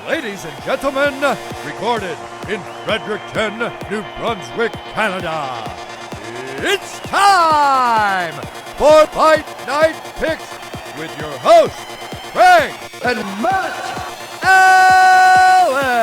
Ladies and gentlemen, recorded in Fredericton, New Brunswick, Canada, it's time for Fight Night Picks with your host, Craig and Matt Alen.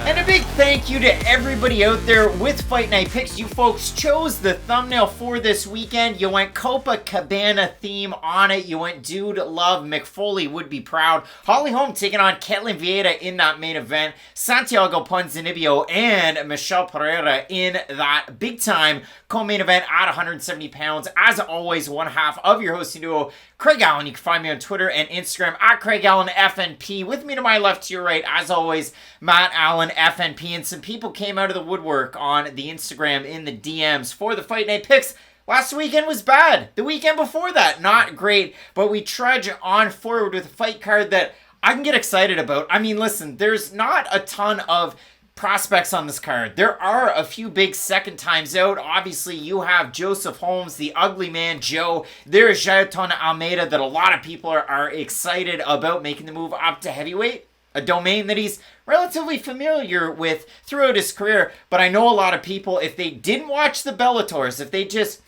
And a big thank you to everybody out there with Fight Night Picks. You folks chose the thumbnail for this weekend. You went Copacabana theme on it. You went Dude Love, McFoley would be proud. Holly Holm taking on Ketlen Vieira in that main event. Santiago Ponzinibbio and Michel Pereira in that big time co-main event at 170 pounds. As always, one half of your hosting duo, Craig Allen. You can find me on Twitter and Instagram at Craig Allen FNP. With me to my left, to your right, as always, Matt Allen FNP. And some people came out of the woodwork on the Instagram in the DMs for the Fight Night Picks. Last weekend was bad. The weekend before that, not great. But we trudge on forward with a fight card that I can get excited about. I mean, listen, there's not a ton of prospects on this card. There are a few big second times out. Obviously, you have Joseph Holmes, the ugly man Joe. There's Jailton Almeida that a lot of people are excited about making the move up to heavyweight. A domain that he's relatively familiar with throughout his career. But I know a lot of people, if they didn't watch the Bellators, if they just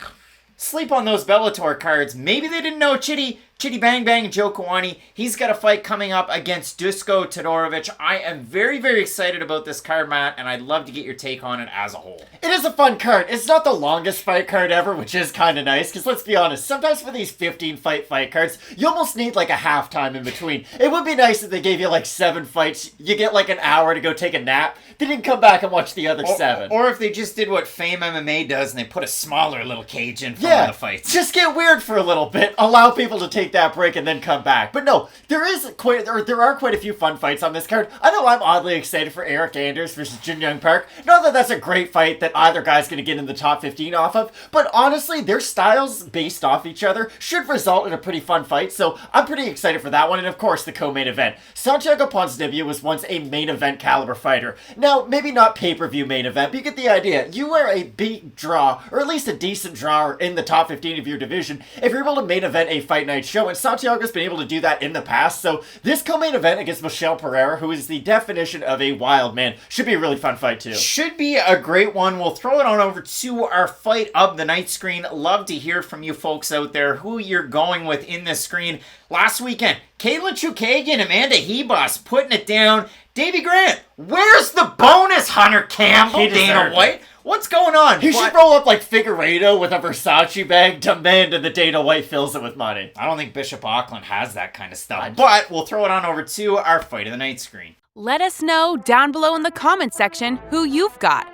sleep on those Bellator cards, maybe they didn't know Chidi Bang Bang Njokuani. He's got a fight coming up against Dusko Todorovic. I am very, very excited about this card, Matt, and I'd love to get your take on it as a whole. It is a fun card. It's not the longest fight card ever, which is kind of nice, because let's be honest, sometimes for these 15 fight cards, you almost need like a halftime in between. It would be nice if they gave you like 7 fights, you get like an hour to go take a nap, then you can come back and watch the other 7. Or if they just did what Fame MMA does and they put a smaller little cage in for one of the fights. Just get weird for a little bit, allow people to take that break and then come back. But no, there are quite a few fun fights on this card. I know I'm oddly excited for Eryk Anders versus Jin Young Park. Not that that's a great fight that either guy's going to get in the top 15 off of, but honestly, their styles based off each other should result in a pretty fun fight, so I'm pretty excited for that one. And of course, the co-main event. Santiago Ponzinibbio was once a main event caliber fighter. Now, maybe not pay-per-view main event, but you get the idea. You are a big draw, or at least a decent draw in the top 15 of your division, if you're able to main event a fight night show, and Santiago's been able to do that in the past, so this co-main event against Michel Pereira, who is the definition of a wild man, should be a really fun fight too. Should be a great one. We'll throw it on over to our fight of the night screen. Love to hear from you folks out there who you're going with in this screen. Last weekend, Caitlin Chukagian, Amanda Hebus putting it down. Davey Grant, where's the bonus, Hunter Campbell, Dana White? What's going on? He should roll up like Figueiredo with a Versace bag, demand, and the Dana White fills it with money. I don't think Bishop Auckland has that kind of stuff, but we'll throw it on over to our fight of the night screen. Let us know down below in the comments section who you've got.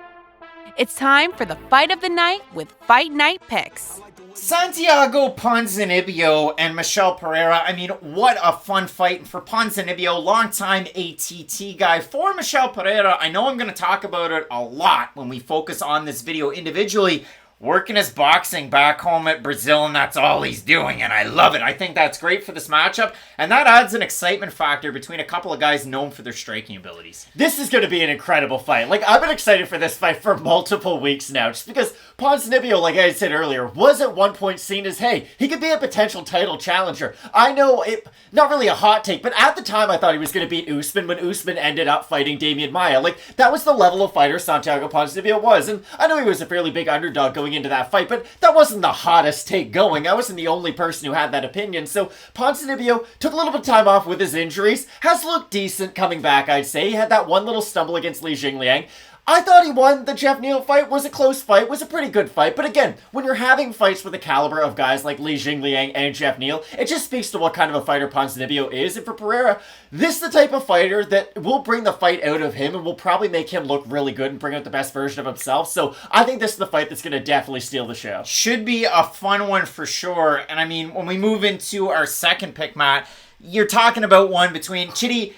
It's time for the fight of the night with Fight Night Picks. Santiago Ponzinibbio and Michel Pereira. I mean, what a fun fight for Ponzinibbio, longtime ATT guy. For Michel Pereira, I know I'm going to talk about it a lot when we focus on this video individually. Working his boxing back home at Brazil, and that's all he's doing, and I love it. I think that's great for this matchup, and that adds an excitement factor between a couple of guys known for their striking abilities. This is going to be an incredible fight. Like, I've been excited for this fight for multiple weeks now, just because Ponzinibbio, like I said earlier, was at one point seen as, hey, he could be a potential title challenger. I know, not really a hot take, but at the time I thought he was going to beat Usman when Usman ended up fighting Damian Maia. Like, that was the level of fighter Santiago Ponzinibbio was, and I know he was a fairly big underdog going into that fight, but that wasn't the hottest take going. I wasn't the only person who had that opinion. So Ponzinibbio took a little bit of time off with his injuries, has looked decent coming back, I'd say. He had that one little stumble against Li Jingliang. I thought he won. The Jeff Neal fight was a close fight, was a pretty good fight. But again, when you're having fights with the caliber of guys like Li Jingliang and Jeff Neal, it just speaks to what kind of a fighter Ponzinibbio is. And for Pereira, this is the type of fighter that will bring the fight out of him and will probably make him look really good and bring out the best version of himself. So I think this is the fight that's going to definitely steal the show. Should be a fun one for sure. And I mean, when we move into our second pick, Matt, you're talking about one between Chidi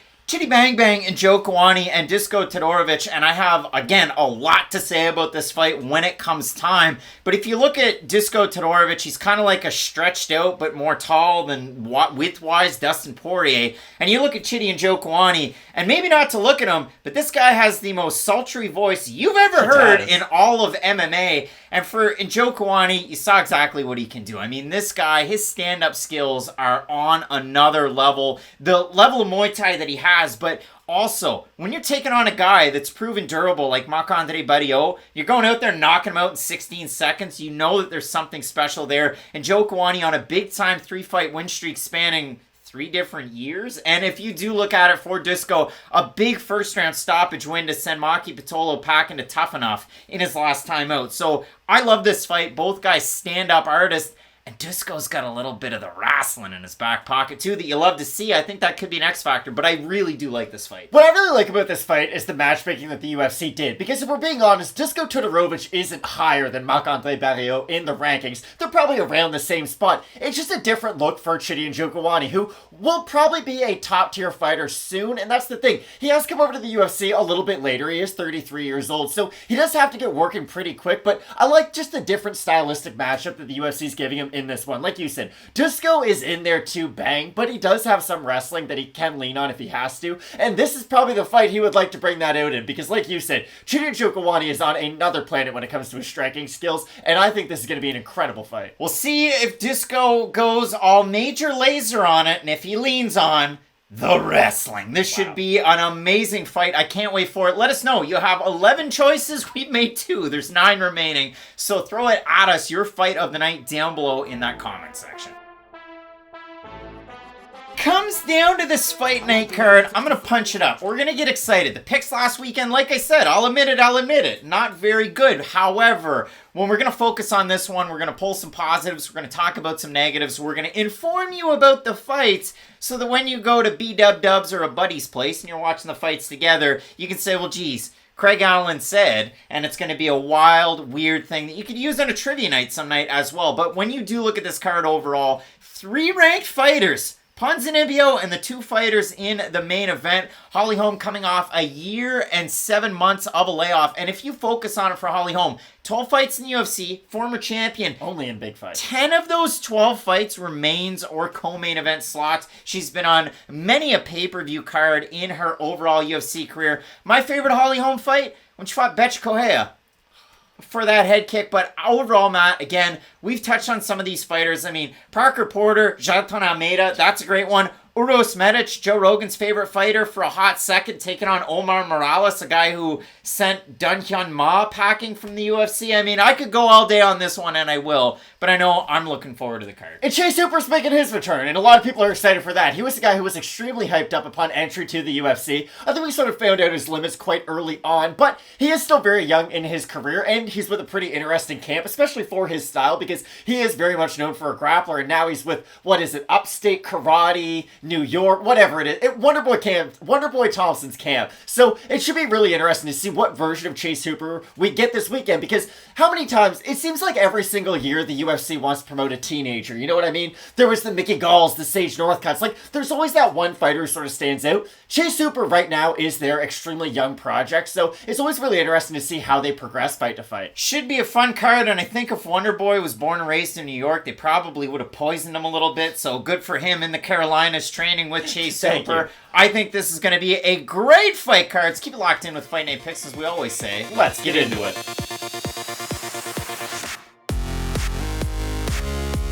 Bang Bang Njokuani and Dusko Todorovic, and I have, again, a lot to say about this fight when it comes time. But if you look at Dusko Todorovic, he's kind of like a stretched out but more tall than width-wise Dustin Poirier. And you look at Chidi Njokuani, and maybe not to look at him, but this guy has the most sultry voice you've ever heard in all of MMA. And for Njokuani, you saw exactly what he can do. I mean, this guy, his stand-up skills are on another level. The level of Muay Thai that he has has, but also, when you're taking on a guy that's proven durable like Marc-André Barriault, you're going out there knocking him out in 16 seconds. You know that there's something special there. And Njokuani on a big-time 3-fight win streak spanning 3 different years. And if you do look at it for Dusko, a big first-round stoppage win to send Maki Pitolo packing to tough enough in his last time out. So I love this fight. Both guys stand-up artists. And Dusko's got a little bit of the wrestling in his back pocket, too, that you love to see. I think that could be an X factor, but I really do like this fight. What I really like about this fight is the matchmaking that the UFC did, because if we're being honest, Dusko Todorovic isn't higher than Marc-André Barriault in the rankings. They're probably around the same spot. It's just a different look for Chidi and Njokuani, who will probably be a top-tier fighter soon, and that's the thing. He has come over to the UFC a little bit later. He is 33 years old, so he does have to get working pretty quick, but I like just the different stylistic matchup that the UFC is giving him in this one. Like you said, Dusko is in there to bang, but he does have some wrestling that he can lean on if he has to, and this is probably the fight he would like to bring that out in, because like you said, Chidi Njokuani is on another planet when it comes to his striking skills, and I think this is going to be an incredible fight. We'll see if Dusko goes all major laser on it, and if he leans on the wrestling. This should be an amazing fight. I can't wait for it. Let us know. You have 11 choices. We've made 2. There's 9 remaining. So throw it at us, your fight of the night, down below in that comment section. Comes down to this fight night card, I'm going to punch it up. We're going to get excited. The picks last weekend, like I said, I'll admit it, not very good. However, when we're going to focus on this one, we're going to pull some positives, we're going to talk about some negatives, we're going to inform you about the fights so that when you go to B-Dub-Dubs or a buddy's place and you're watching the fights together, you can say, well, geez, Craig Allen said, and it's going to be a wild, weird thing that you could use on a trivia night some night as well. But when you do look at this card overall, 3 ranked fighters, Ponzinibbio and the 2 fighters in the main event. Holly Holm coming off a year and 7 months of a layoff. And if you focus on it for Holly Holm, 12 fights in the UFC, former champion. Only in big fights. 10 of those 12 fights were mains or co-main event slots. She's been on many a pay-per-view card in her overall UFC career. My favorite Holly Holm fight, when she fought Bethe Correia for that head kick. But overall, Matt, again, we've touched on some of these fighters. I mean, Parker Porter, Jailton Almeida, that's a great one. Uros Medic, Joe Rogan's favorite fighter for a hot second, taking on Omar Morales, a guy who sent Dun Hyun Ma packing from the UFC. I mean, I could go all day on this one, and I will, but I know I'm looking forward to the card. And Chase Hooper's making his return, and a lot of people are excited for that. He was a guy who was extremely hyped up upon entry to the UFC. I think we sort of found out his limits quite early on, but he is still very young in his career, and he's with a pretty interesting camp, especially for his style, because he is very much known for a grappler, and now he's with, Upstate Karate, New York, whatever it is. Wonderboy Thompson's camp. So it should be really interesting to see what version of Chase Hooper we get this weekend, because how many times, it seems like every single year the UFC wants to promote a teenager, you know what I mean? There was the Mickey Galls, the Sage Northcotts, like there's always that one fighter who sort of stands out. Chase Hooper right now is their extremely young project, so it's always really interesting to see how they progress fight to fight. Should be a fun card, and I think if Wonderboy was born and raised in New York, they probably would have poisoned him a little bit, so good for him in the Carolinas training with Chase Hooper. I think this is going to be a great fight card. Let's keep it locked in with Fight Night Picks, as we always say. Let's get into it.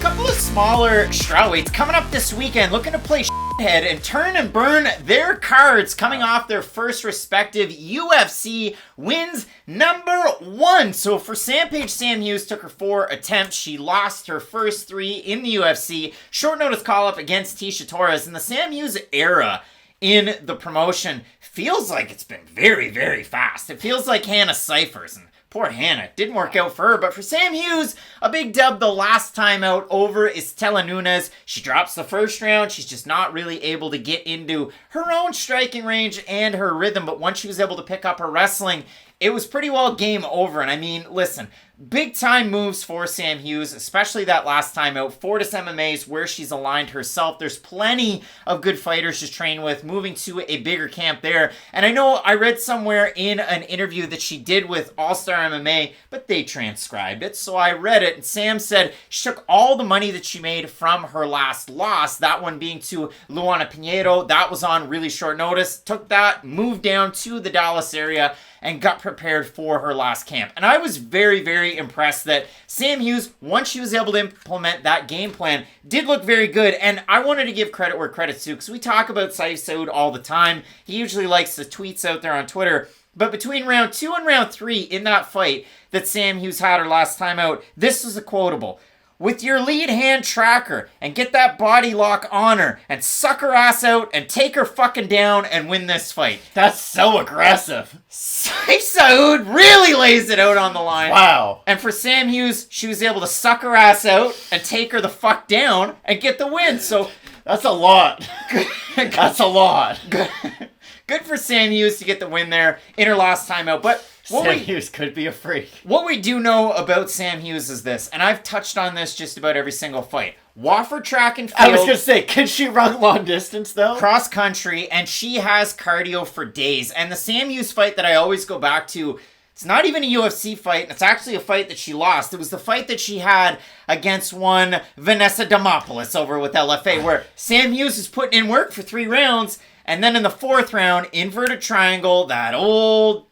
Couple of smaller strawweights coming up this weekend, looking to play head and turn and burn their cards, coming off their first respective UFC wins. Number 1. So for Sam Hughes took her 4 attempts. She lost her first 3 in the UFC. Short notice call-up against Tecia Torres. And the Sam Hughes era in the promotion feels like it's been very, very fast. It feels like Hannah Cyphers, and poor Hannah. It didn't work out for her, but for Sam Hughes, a big dub the last time out over Estela Nunes. She drops the first round. She's just not really able to get into her own striking range and her rhythm, but once she was able to pick up her wrestling, it was pretty well game over. And I mean, listen, big time moves for Sam Hughes, especially that last time out. Fortis MMA is where she's aligned herself. There's plenty of good fighters she's trained with, moving to a bigger camp there. And I know I read somewhere in an interview that she did with All Star MMA, but they transcribed it. So I read it, and Sam said she took all the money that she made from her last loss, that one being to Luana Pinheiro. That was on really short notice. Took that, moved down to the Dallas area, and got prepared for her last camp. And I was very, very impressed that Sam Hughes, once she was able to implement that game plan, did look very good. And I wanted to give credit where credit's due, because we talk about Saif Saud all the time. He usually likes the tweets out there on Twitter. But between round 2 and round 3 in that fight that Sam Hughes had her last time out, this was a quotable. With your lead hand tracker and get that body lock on her and suck her ass out and take her fucking down and win this fight. That's so aggressive. Saif Saud really lays it out on the line. Wow. And for Sam Hughes, she was able to suck her ass out and take her the fuck down and get the win. So that's a lot. That's a lot. Good for Sam Hughes to get the win there in her last time out. But Sam Hughes could be a freak. What we do know about Sam Hughes is this, and I've touched on this just about every single fight. Wofford track and field. I was going to say, can she run long distance, though? Cross country, and she has cardio for days. And the Sam Hughes fight that I always go back to, it's not even a UFC fight, it's actually a fight that she lost. It was the fight that she had against one Vanessa Demopoulos over with LFA, where Sam Hughes is putting in work for 3 rounds, and then in the 4th round, inverted triangle, that old...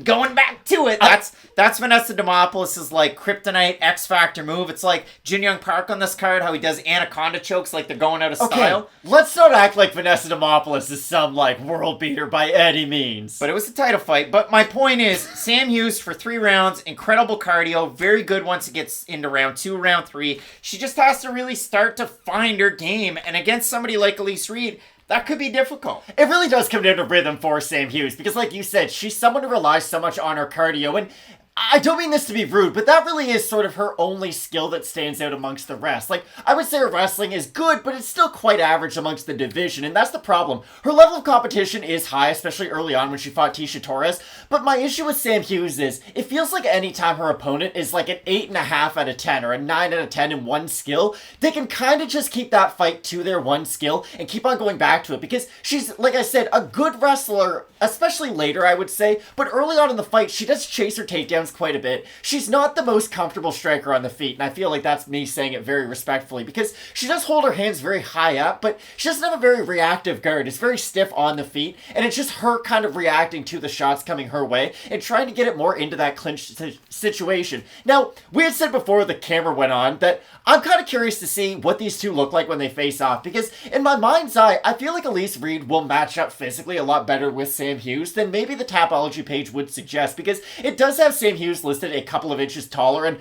going back to it. That's Vanessa Demopoulos' like kryptonite X Factor move. It's like Jin Young Park on this card, how he does anaconda chokes like they're going out of style. Let's not act like Vanessa Demopoulos is some like world beater by any means. But it was a title fight. But my point is, Sam Hughes for 3 rounds, incredible cardio, very good once it gets into round 2, round 3. She just has to really start to find her game. And against somebody like Elise Reed, that could be difficult. It really does come down to rhythm for Sam Hughes, because like you said, she's someone who relies so much on her cardio, and I don't mean this to be rude, but that really is sort of her only skill that stands out amongst the rest. Like, I would say her wrestling is good, but it's still quite average amongst the division, and that's the problem. Her level of competition is high, especially early on when she fought Tisha Torres, but my issue with Sam Hughes is, it feels like any time her opponent is like an 8.5 out of 10 or a 9 out of 10 in one skill, they can kind of just keep that fight to their one skill and keep on going back to it, because she's, like I said, a good wrestler, especially later, I would say, but early on in the fight, she does chase her takedowns quite a bit. She's not the most comfortable striker on the feet, and I feel like that's me saying it very respectfully, because she does hold her hands very high up, but she doesn't have a very reactive guard. It's very stiff on the feet, and it's just her kind of reacting to the shots coming her way and trying to get it more into that clinch situation. Now, we had said before the camera went on that I'm kind of curious to see what these two look like when they face off, because in my mind's eye, I feel like Elise Reed will match up physically a lot better with Sam Hughes than maybe the Tapology page would suggest, because it does have Sam Hughes listed a couple of inches taller, and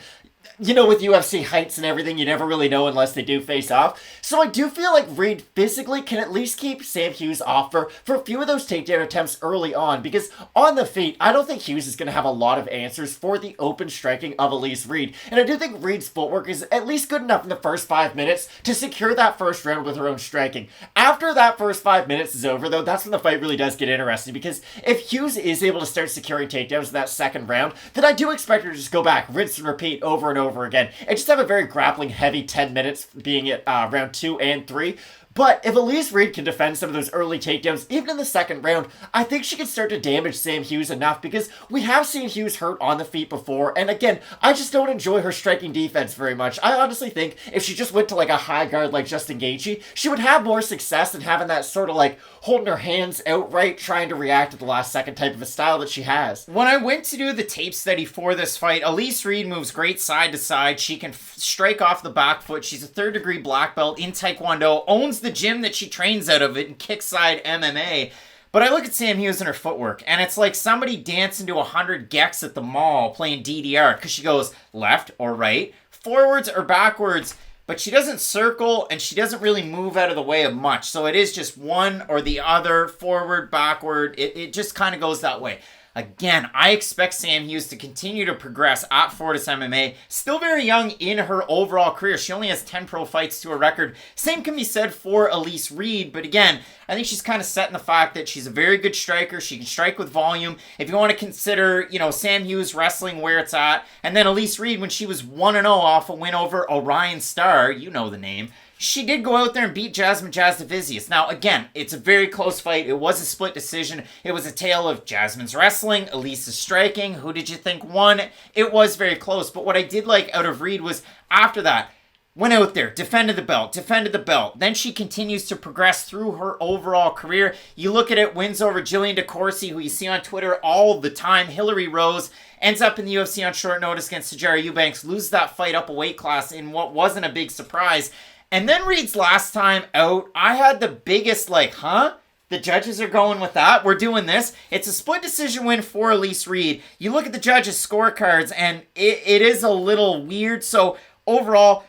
you know, with UFC heights and everything, you never really know unless they do face off. So I do feel like Reed physically can at least keep Sam Hughes off for a few of those takedown attempts early on, because on the feet, I don't think Hughes is going to have a lot of answers for the open striking of Elise Reed. And I do think Reed's footwork is at least good enough in the first 5 minutes to secure that first round with her own striking. After that first 5 minutes is over, though, that's when the fight really does get interesting, because if Hughes is able to start securing takedowns in that second round, then I do expect her to just go back, rinse and repeat over and over again, and just have a very grappling heavy 10 minutes, being it round 2 and 3. But if Elise Reed can defend some of those early takedowns, even in the second round, I think she can start to damage Sam Hughes enough, because we have seen Hughes hurt on the feet before, and again, I just don't enjoy her striking defense very much. I honestly think if she just went to like a high guard like Justin Gaethje, she would have more success than having that sort of like holding her hands outright, trying to react at the last second type of a style that she has. When I went to do the tape study for this fight, Elise Reed moves great side to side. She can strike off the back foot. She's a 3rd degree black belt in Taekwondo, owns the gym that she trains out of it in kickside MMA. But I look at Sam Hughes and her footwork, and it's like somebody dancing to 100 gecs at the mall playing DDR, because she goes left or right, forwards or backwards, but she doesn't circle, and she doesn't really move out of the way of much. So it is just one or the other, forward, backward. It just kind of goes that way. Again, I expect Sam Hughes to continue to progress at Fortis MMA. Still very young in her overall career. She only has 10 pro fights to her record. Same can be said for Elise Reed, but again, I think she's kind of set in the fact that she's a very good striker. She can strike with volume. If you want to consider, you know, Sam Hughes wrestling where it's at, and then Elise Reed, when she was 1-0 off a win over Orion Star, you know the name, she did go out there and beat Jasmine Jasudavicius. Now, again, it's a very close fight. It was a split decision. It was a tale of Jasmine's wrestling, Elise's striking. Who did you think won? It was very close. But what I did like out of Reed was, after that, went out there, defended the belt. Then she continues to progress through her overall career. You look at it, wins over Jillian DeCourcy, who you see on Twitter all the time. Hillary Rose ends up in the UFC on short notice against Sijara Eubanks, loses that fight up a weight class in what wasn't a big surprise. And then Reed's last time out, I had the biggest the judges are going with that. We're doing this. It's a split decision win for Elise Reed. You look at the judges' scorecards, and it is a little weird. So overall,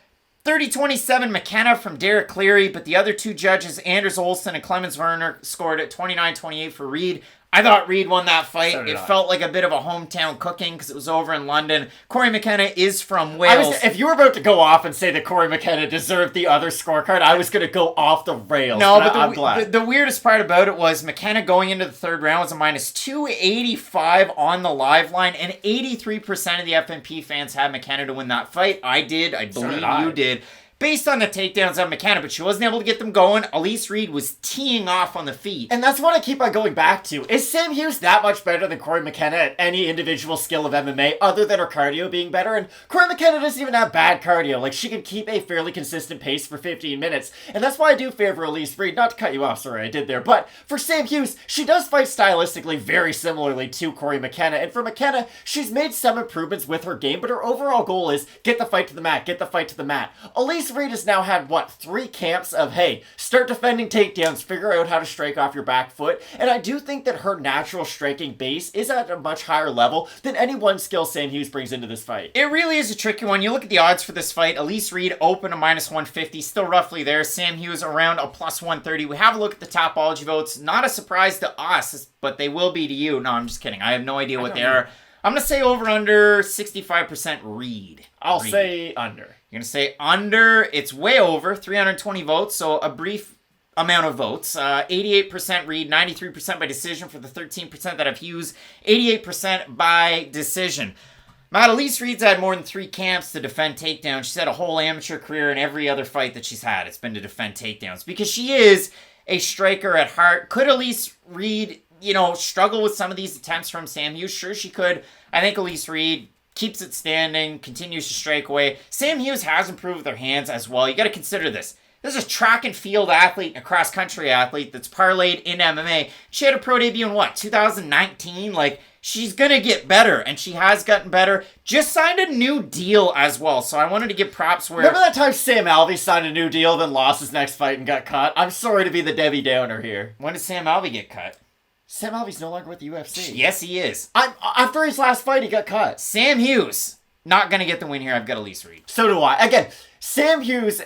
30-27 McKenna from Derek Cleary, but the other two judges, Anders Olsen and Clemens Werner, scored at 29-28 for Reed. I thought Reed won that fight. So did it I. felt like a bit of a hometown cooking because it was over in London. Corey McKenna is from Wales. If you were about to go off and say that Corey McKenna deserved the other scorecard, I was going to go off the rails. No, I'm glad. The weirdest part about it was McKenna going into the third round was a minus 285 on the live line, and 83% of the FMP fans had McKenna to win that fight. I did. I believe you did. Based on the takedowns of McKenna, but she wasn't able to get them going. Elise Reed was teeing off on the feet. And that's what I keep on going back to. Is Sam Hughes that much better than Corey McKenna at any individual skill of MMA other than her cardio being better? And Corey McKenna doesn't even have bad cardio. Like, she can keep a fairly consistent pace for 15 minutes. And that's why I do favor Elise Reed. Not to cut you off, sorry, I did there. But for Sam Hughes, she does fight stylistically very similarly to Corey McKenna. And for McKenna, she's made some improvements with her game, but her overall goal is get the fight to the mat, get the fight to the mat. Elise Reed has now had, 3 camps of, hey, start defending takedowns, figure out how to strike off your back foot, and I do think that her natural striking base is at a much higher level than any one skill Sam Hughes brings into this fight. It really is a tricky one. You look at the odds for this fight. Elise Reed open a minus 150, still roughly there. Sam Hughes around a plus 130. We have a look at the Topology votes. Not a surprise to us, but they will be to you. No, I'm just kidding. I have no idea what they are. I'm going to say over under 65% Reed. I'll say under. You're going to say under. It's way over, 320 votes, so a brief amount of votes. 88% Reed, 93% by decision for the 13% that have Hughes, 88% by decision. Matt, Elise Reed's had more than 3 camps to defend takedowns. She's had a whole amateur career in every other fight that she's had. It's been to defend takedowns because she is a striker at heart. Could Elise Reed, struggle with some of these attempts from Sam Hughes? Sure, she could. I think Elise Reed keeps it standing, continues to strike away. Sam Hughes has improved with her hands as well. You got to consider this. This is a track and field athlete, a cross-country athlete that's parlayed in MMA. She had a pro debut in 2019? She's going to get better, and she has gotten better. Just signed a new deal as well, so I wanted to give props where... Remember that time Sam Alvey signed a new deal, then lost his next fight and got cut? I'm sorry to be the Debbie Downer here. When did Sam Alvey get cut? Sam Alvey's no longer with the UFC. Yes, he is. After his last fight, he got cut. Sam Hughes, not going to get the win here. I've got Elise Reed. So do I. Again, Sam Hughes...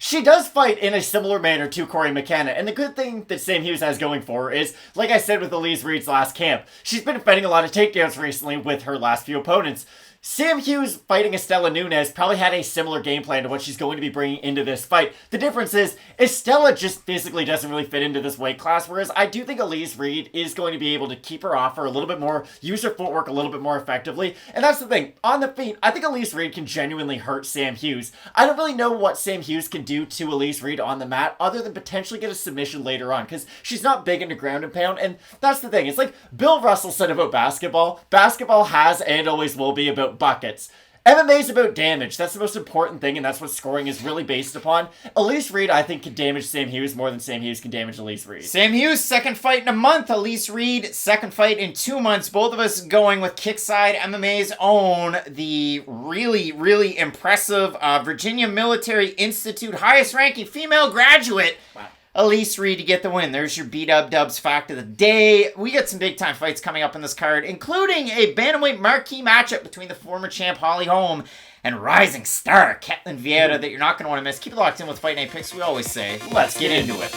She does fight in a similar manner to Corey McKenna, and the good thing that Sam Hughes has going for her is, like I said with Elise Reed's last camp, she's been defending a lot of takedowns recently with her last few opponents. Sam Hughes fighting Estela Nunes probably had a similar game plan to what she's going to be bringing into this fight. The difference is, Estela just physically doesn't really fit into this weight class, whereas I do think Elise Reed is going to be able to keep her off her a little bit more, use her footwork a little bit more effectively, and that's the thing. On the feet, I think Elise Reed can genuinely hurt Sam Hughes. I don't really know what Sam Hughes can do to Elise Reed on the mat, other than potentially get a submission later on, because she's not big into ground and pound, and that's the thing. It's like Bill Russell said about basketball. Basketball has and always will be about buckets. MMA is about damage. That's the most important thing, and that's what scoring is really based upon. Elise Reed, I think, can damage Sam Hughes more than Sam Hughes can damage Elise Reed. Sam Hughes, second fight in a month. Elise Reed, second fight in 2 months. Both of us going with Kickside MMA's own, the really, really impressive Virginia Military Institute highest ranking female graduate. Wow. Elise Reed to get the win. There's your B-Dub-Dubs fact of the day. We got some big-time fights coming up in this card, including a bantamweight marquee matchup between the former champ Holly Holm and rising star Ketlen Vieira that you're not going to want to miss. Keep it locked in with Fight Night Picks. We always say, let's get into it.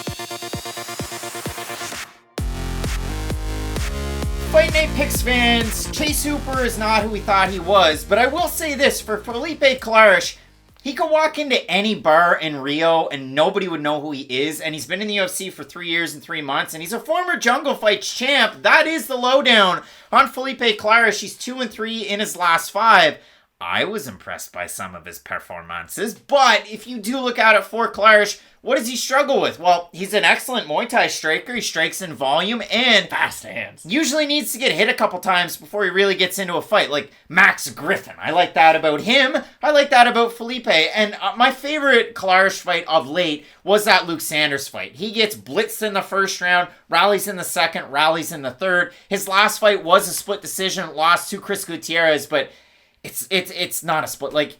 Fight Night Picks fans, Chase Hooper is not who we thought he was, but I will say this, for Felipe Colares, he could walk into any bar in Rio and nobody would know who he is, and he's been in the UFC for 3 years and 3 months, and he's a former Jungle Fights champ. That is the lowdown on Felipe Colares. He's 2-3 in his last 5. I was impressed by some of his performances, but if you do look out at for Colares, what does he struggle with? Well, he's an excellent Muay Thai striker. He strikes in volume and fast hands. Usually needs to get hit a couple times before he really gets into a fight, like Max Griffin. I like that about him. I like that about Felipe. And my favorite Colares fight of late was that Luke Sanders fight. He gets blitzed in the first round, rallies in the second, rallies in the third. His last fight was a split decision, lost to Chris Gutierrez, but it's not a split. Like,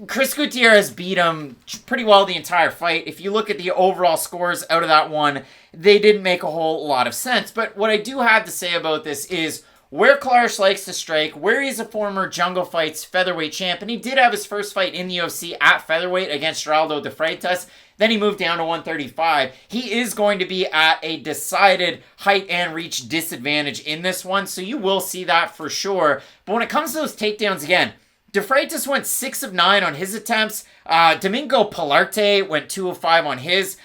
Chris Gutierrez beat him pretty well the entire fight. If you look at the overall scores out of that one, they didn't make a whole lot of sense. But what I do have to say about this is where Colares likes to strike, where he's a former Jungle Fights featherweight champ, and he did have his first fight in the UFC at featherweight against Geraldo de Freitas. Then he moved down to 135. He is going to be at a decided height and reach disadvantage in this one, so you will see that for sure. But when it comes to those takedowns, again, de Freitas went 6 of 9 on his attempts. Domingo Pilarte went 2 of 5 on his.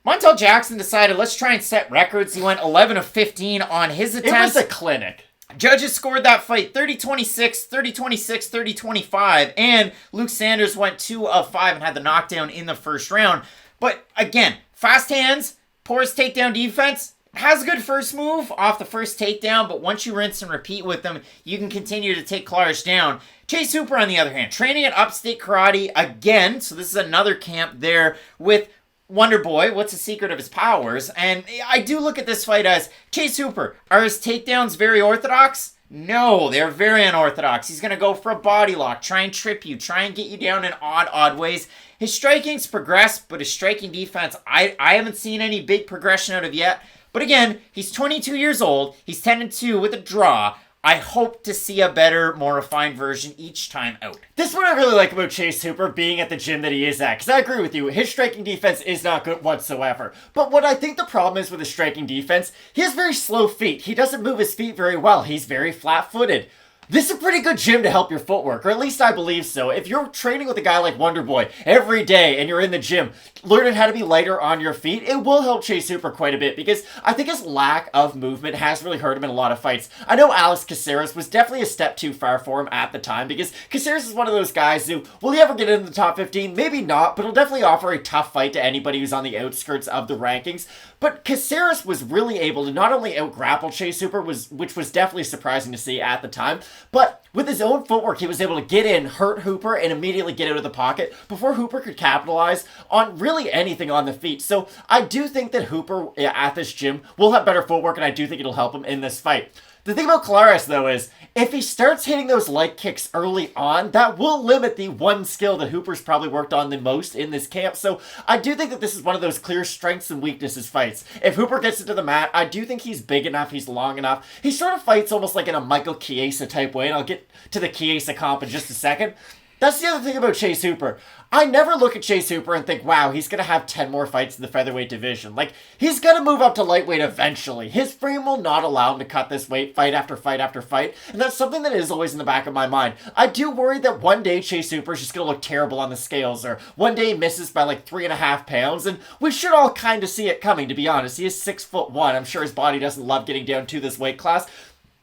Montel Jackson decided, let's try and set records. He went 11 of 15 on his attempts. It was a clinic. Judges scored that fight 30-26, 30-26, 30-25, and Luke Sanders went 2 of 5 and had the knockdown in the first round. But again, fast hands, porous takedown defense, has a good first move off the first takedown, but once you rinse and repeat with them, you can continue to take Colares down. Chase Hooper, on the other hand, training at Upstate Karate again, so this is another camp there with Wonder Boy. What's the secret of his powers? And I do look at this fight as, Chase Hooper, are his takedowns very orthodox? No, they're very unorthodox. He's going to go for a body lock, try and trip you, try and get you down in odd ways. His striking's progressed, but his striking defense, I haven't seen any big progression out of yet. But again, he's 22 years old. He's 10-2 with a draw. I hope to see a better, more refined version each time out. This is what I really like about Chase Hooper being at the gym that he is at, because I agree with you, his striking defense is not good whatsoever. But what I think the problem is with his striking defense, he has very slow feet. He doesn't move his feet very well. He's very flat-footed. This is a pretty good gym to help your footwork, or at least I believe so. If you're training with a guy like Wonder Boy every day and you're in the gym, learning how to be lighter on your feet, it will help Chase Hooper quite a bit because I think his lack of movement has really hurt him in a lot of fights. I know Alex Caceres was definitely a step too far for him at the time because Caceres is one of those guys who, will he ever get into the top 15? Maybe not, but he'll definitely offer a tough fight to anybody who's on the outskirts of the rankings. But Caceres was really able to not only out-grapple Chase Hooper, which was definitely surprising to see at the time, but with his own footwork, he was able to get in, hurt Hooper, and immediately get out of the pocket before Hooper could capitalize on really anything on the feet. So I do think that Hooper at this gym will have better footwork, and I do think it'll help him in this fight. The thing about Colares, though, is if he starts hitting those leg kicks early on, that will limit the one skill that Hooper's probably worked on the most in this camp. So I do think that this is one of those clear strengths and weaknesses fights. If Hooper gets into the mat, I do think he's big enough, he's long enough. He sort of fights almost like in a Michael Chiesa type way, and I'll get to the Chiesa comp in just a second. That's the other thing about Chase Hooper. I never look at Chase Hooper and think, wow, he's going to have 10 more fights in the featherweight division. Like, he's going to move up to lightweight eventually. His frame will not allow him to cut this weight fight after fight after fight, and that's something that is always in the back of my mind. I do worry that one day Chase Hooper is just going to look terrible on the scales, or one day he misses by like 3.5 pounds, and we should all kind of see it coming, to be honest. He is 6'1". I'm sure his body doesn't love getting down to this weight class.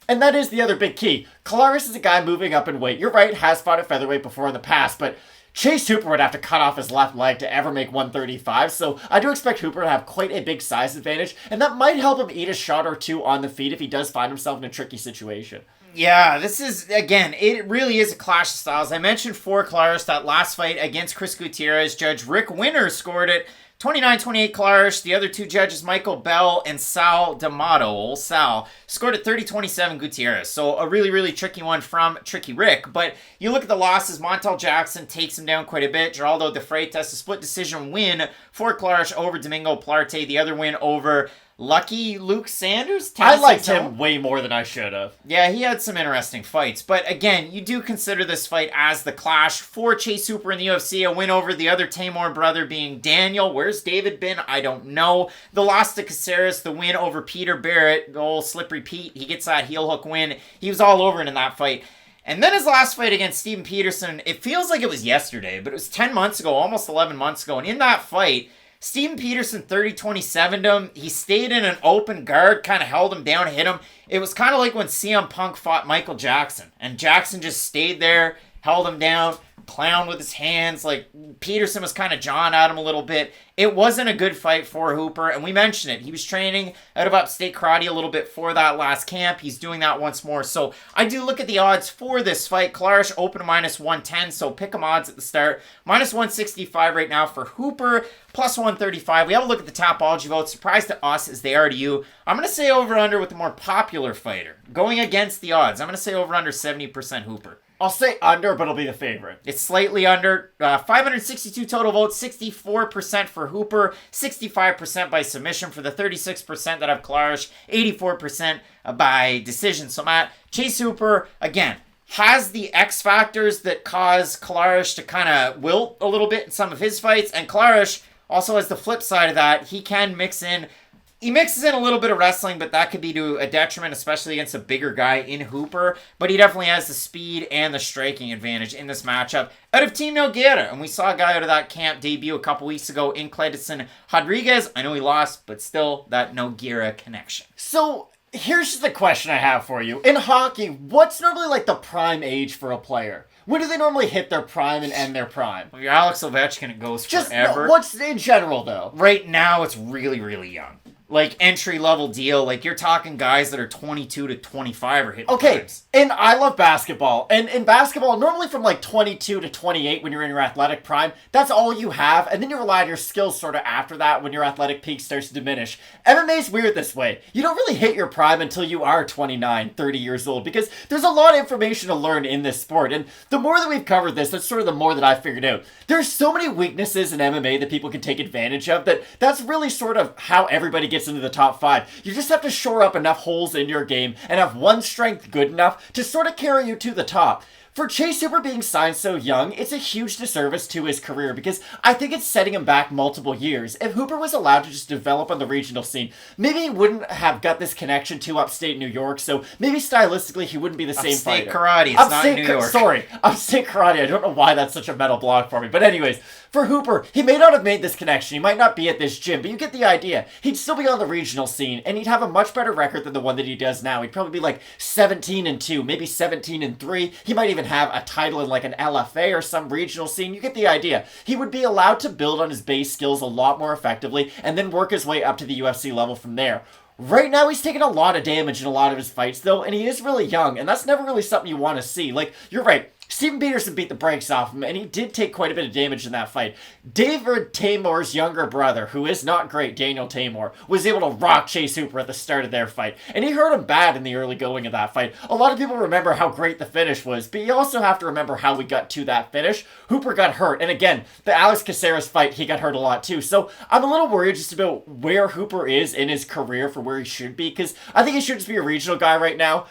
And that is the other big key. Colares is a guy moving up in weight. You're right, has fought at featherweight before in the past, but Chase Hooper would have to cut off his left leg to ever make 135, so I do expect Hooper to have quite a big size advantage, and that might help him eat a shot or two on the feet if he does find himself in a tricky situation. Yeah, this is, again, it really is a clash of styles. I mentioned for Colares that last fight against Chris Gutierrez, Judge Rick Winner scored it 29-28 Colares. The other two judges, Michael Bell and Sal D'Amato, old Sal, scored at 30-27 Gutierrez. So a really, really tricky one from Tricky Rick. But you look at the losses, Montel Jackson takes him down quite a bit. Geraldo de Freitas, a split decision win for Colares over Domingo Pilarte. The other win over Lucky Luke Sanders? I liked him way more than I should have. Yeah, he had some interesting fights. But again, you do consider this fight as the clash for Chase Hooper in the UFC. A win over the other Tamor brother being Daniel. Where's David been? I don't know. The loss to Caceres, the win over Peter Barrett, the old Slippery Pete. He gets that heel hook win. He was all over it in that fight. And then his last fight against Steven Peterson, it feels like it was yesterday, but it was 10 months ago, almost 11 months ago. And in that fight, Steven Peterson 30-27'd him. He stayed in an open guard, kind of held him down, hit him. It was kind of like when CM Punk fought Michael Jackson. And Jackson just stayed there held him down, clowned with his hands. Like, Peterson was kind of jawing at him a little bit. It wasn't a good fight for Hooper, and we mentioned it. He was training out of Upstate Karate a little bit for that last camp. He's doing that once more. So I do look at the odds for this fight. Colares open to -110, so pick 'em odds at the start. -165 right now for Hooper, +135. We have a look at the Tapology votes. Surprise to us as they are to you. I'm going to say over-under with the more popular fighter. Going against the odds, I'm going to say over-under 70% Hooper. I'll say under, but it'll be the favorite. It's slightly under. 562 total votes, 64% for Hooper, 65% by submission for the 36% that have Colares, 84% by decision. So Matt, Chase Hooper, again, has the X factors that cause Colares to kind of wilt a little bit in some of his fights, and Colares also has the flip side of that. He mixes in a little bit of wrestling, but that could be to a detriment, especially against a bigger guy in Hooper. But he definitely has the speed and the striking advantage in this matchup out of Team Nogueira. And we saw a guy out of that camp debut a couple weeks ago in Clayton Rodriguez. I know he lost, but still that Nogueira connection. So here's just the question I have for you. In hockey, what's normally like the prime age for a player? When do they normally hit their prime and end their prime? Well, you're Alex Ovechkin, it goes forever. No, what's in general, though? Right now, it's really, really young. Like, entry-level deal. Like, you're talking guys that are 22 to 25 are hitting primes. And I love basketball. And in basketball, normally from like 22 to 28 when you're in your athletic prime, that's all you have. And then you rely on your skills sort of after that when your athletic peak starts to diminish. MMA's weird this way. You don't really hit your prime until you are 29, 30 years old because there's a lot of information to learn in this sport. And the more that we've covered this, that's sort of the more that I've figured out. There's so many weaknesses in MMA that people can take advantage of that's really sort of how everybody gets into the top 5. You just have to shore up enough holes in your game and have one strength good enough to sort of carry you to the top. For Chase Hooper being signed so young, it's a huge disservice to his career because I think it's setting him back multiple years. If Hooper was allowed to just develop on the regional scene, maybe he wouldn't have got this connection to upstate New York, so maybe stylistically he wouldn't be the same fighter. Upstate Karate, it's not New York. Sorry, Upstate Karate, I don't know why that's such a metal block for me, but anyways, for Hooper, he may not have made this connection, he might not be at this gym, but you get the idea. He'd still be on the regional scene, and he'd have a much better record than the one that he does now. He'd probably be like 17-2, maybe 17-3. He might even have a title in like an LFA or some regional scene. You get the idea. He would be allowed to build on his base skills a lot more effectively, and then work his way up to the UFC level from there. Right now, he's taking a lot of damage in a lot of his fights, though, and he is really young, and that's never really something you want to see. Like, you're right. Steven Peterson beat the brakes off him, and he did take quite a bit of damage in that fight. David Taymor's younger brother, who is not great, Daniel Taymor, was able to rock Chase Hooper at the start of their fight, and he hurt him bad in the early going of that fight. A lot of people remember how great the finish was, but you also have to remember how we got to that finish. Hooper got hurt, and again, the Alex Caceres fight, he got hurt a lot too, so I'm a little worried just about where Hooper is in his career for where he should be, because I think he should just be a regional guy right now.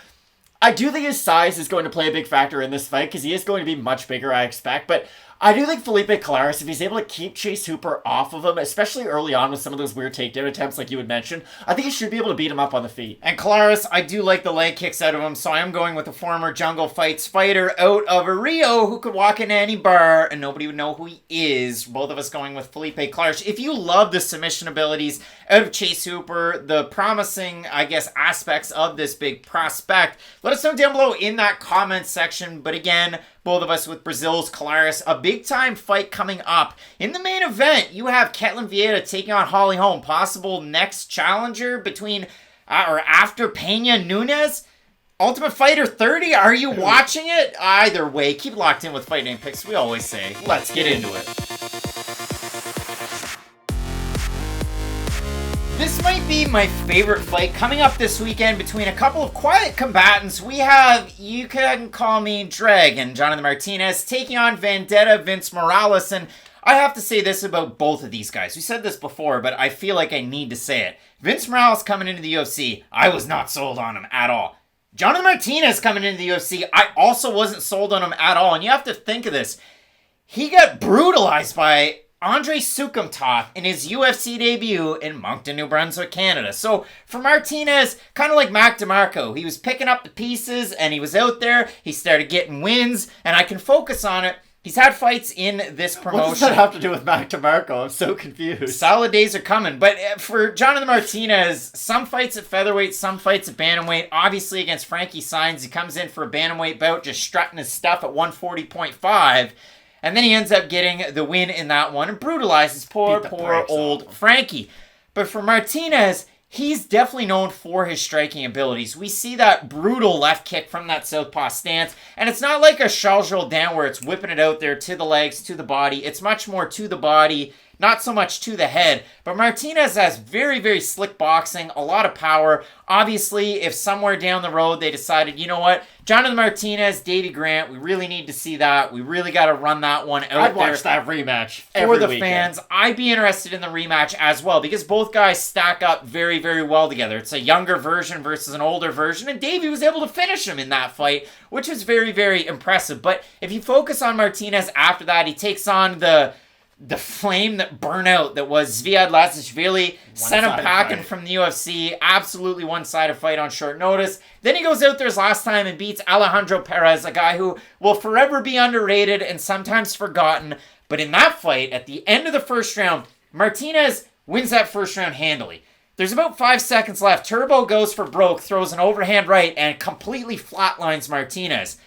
I do think his size is going to play a big factor in this fight because he is going to be much bigger, I expect. But I do think Felipe Colares, if he's able to keep Chase Hooper off of him, especially early on with some of those weird takedown attempts like you had mentioned, I think he should be able to beat him up on the feet. And Colares, I do like the leg kicks out of him, so I am going with a former Jungle Fights fighter out of Rio who could walk into any bar and nobody would know who he is. Both of us going with Felipe Colares. If you love the submission abilities out of Chase Hooper, the promising, I guess, aspects of this big prospect, let us know down below in that comment section. But again, both of us with Brazil's Colares, a big-time fight coming up. In the main event, you have Ketlen Vieira taking on Holly Holm, possible next challenger between or after Peña Nunes. Ultimate Fighter 30, are you watching it? Either way, keep locked in with Fight Night Picks. We always say, let's get into it. This might be my favorite fight coming up this weekend between a couple of quiet combatants. We have, you can call me Dragon, Jonathan Martinez, taking on Vendetta Vince Morales. And I have to say this about both of these guys. We said this before, but I feel like I need to say it. Vince Morales coming into the UFC, I was not sold on him at all. Jonathan Martinez coming into the UFC, I also wasn't sold on him at all. And you have to think of this. He got brutalized by Andre Sukumtov in his UFC debut in Moncton, New Brunswick, Canada. So for Martinez, kind of like Mac DeMarco, he was picking up the pieces and he was out there. He started getting wins, and I can focus on it. He's had fights in this promotion. What does that have to do with Mac DeMarco? I'm so confused. Solid days are coming. But for Jonathan Martinez, some fights at featherweight, some fights at bantamweight. Obviously against Frankie Saenz, he comes in for a bantamweight bout, just strutting his stuff at 140.5. And then he ends up getting the win in that one and brutalizes poor old Frankie. But for Martinez, he's definitely known for his striking abilities. We see that brutal left kick from that southpaw stance, and it's not like a Charles Jourdain where it's whipping it out there to the legs, to the body. It's much more to the body, not so much to the head. But Martinez has very, very slick boxing, a lot of power. Obviously, if somewhere down the road they decided, you know what, Jonathan Martinez, Davey Grant, we really need to see that. We really got to run that one out there. I'd watch that rematch for the weekend. Fans. I'd be interested in the rematch as well because both guys stack up very, very well together. It's a younger version versus an older version, and Davey was able to finish him in that fight, which is very, very impressive. But if you focus on Martinez after that, he takes on the flame that burned out that was Zviad Lasishvili, sent him packing from the UFC, absolutely one-sided fight on short notice. Then he goes out there his last time and beats Alejandro Perez, a guy who will forever be underrated and sometimes forgotten. But in that fight, at the end of the first round, Martinez wins that first round handily. There's about 5 seconds left. Turbo goes for broke, throws an overhand right, and completely flatlines Martinez.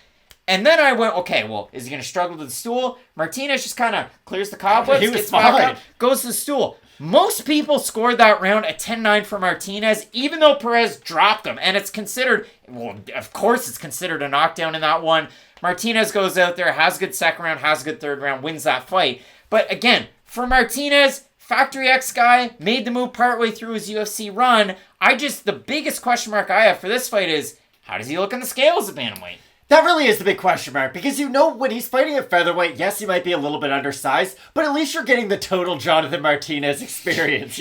And then I went, okay, well, is he going to struggle to the stool? Martinez just kind of clears the cobwebs, gets back up, goes to the stool. Most people scored that round at 10-9 for Martinez, even though Perez dropped him. And it's considered, well, of course it's considered a knockdown in that one. Martinez goes out there, has a good second round, has a good third round, wins that fight. But again, for Martinez, Factory X guy, made the move partway through his UFC run. The biggest question mark I have for this fight is, how does he look on the scales at bantamweight? That really is the big question mark, because when he's fighting at featherweight, yes, he might be a little bit undersized, but at least you're getting the total Jonathan Martinez experience,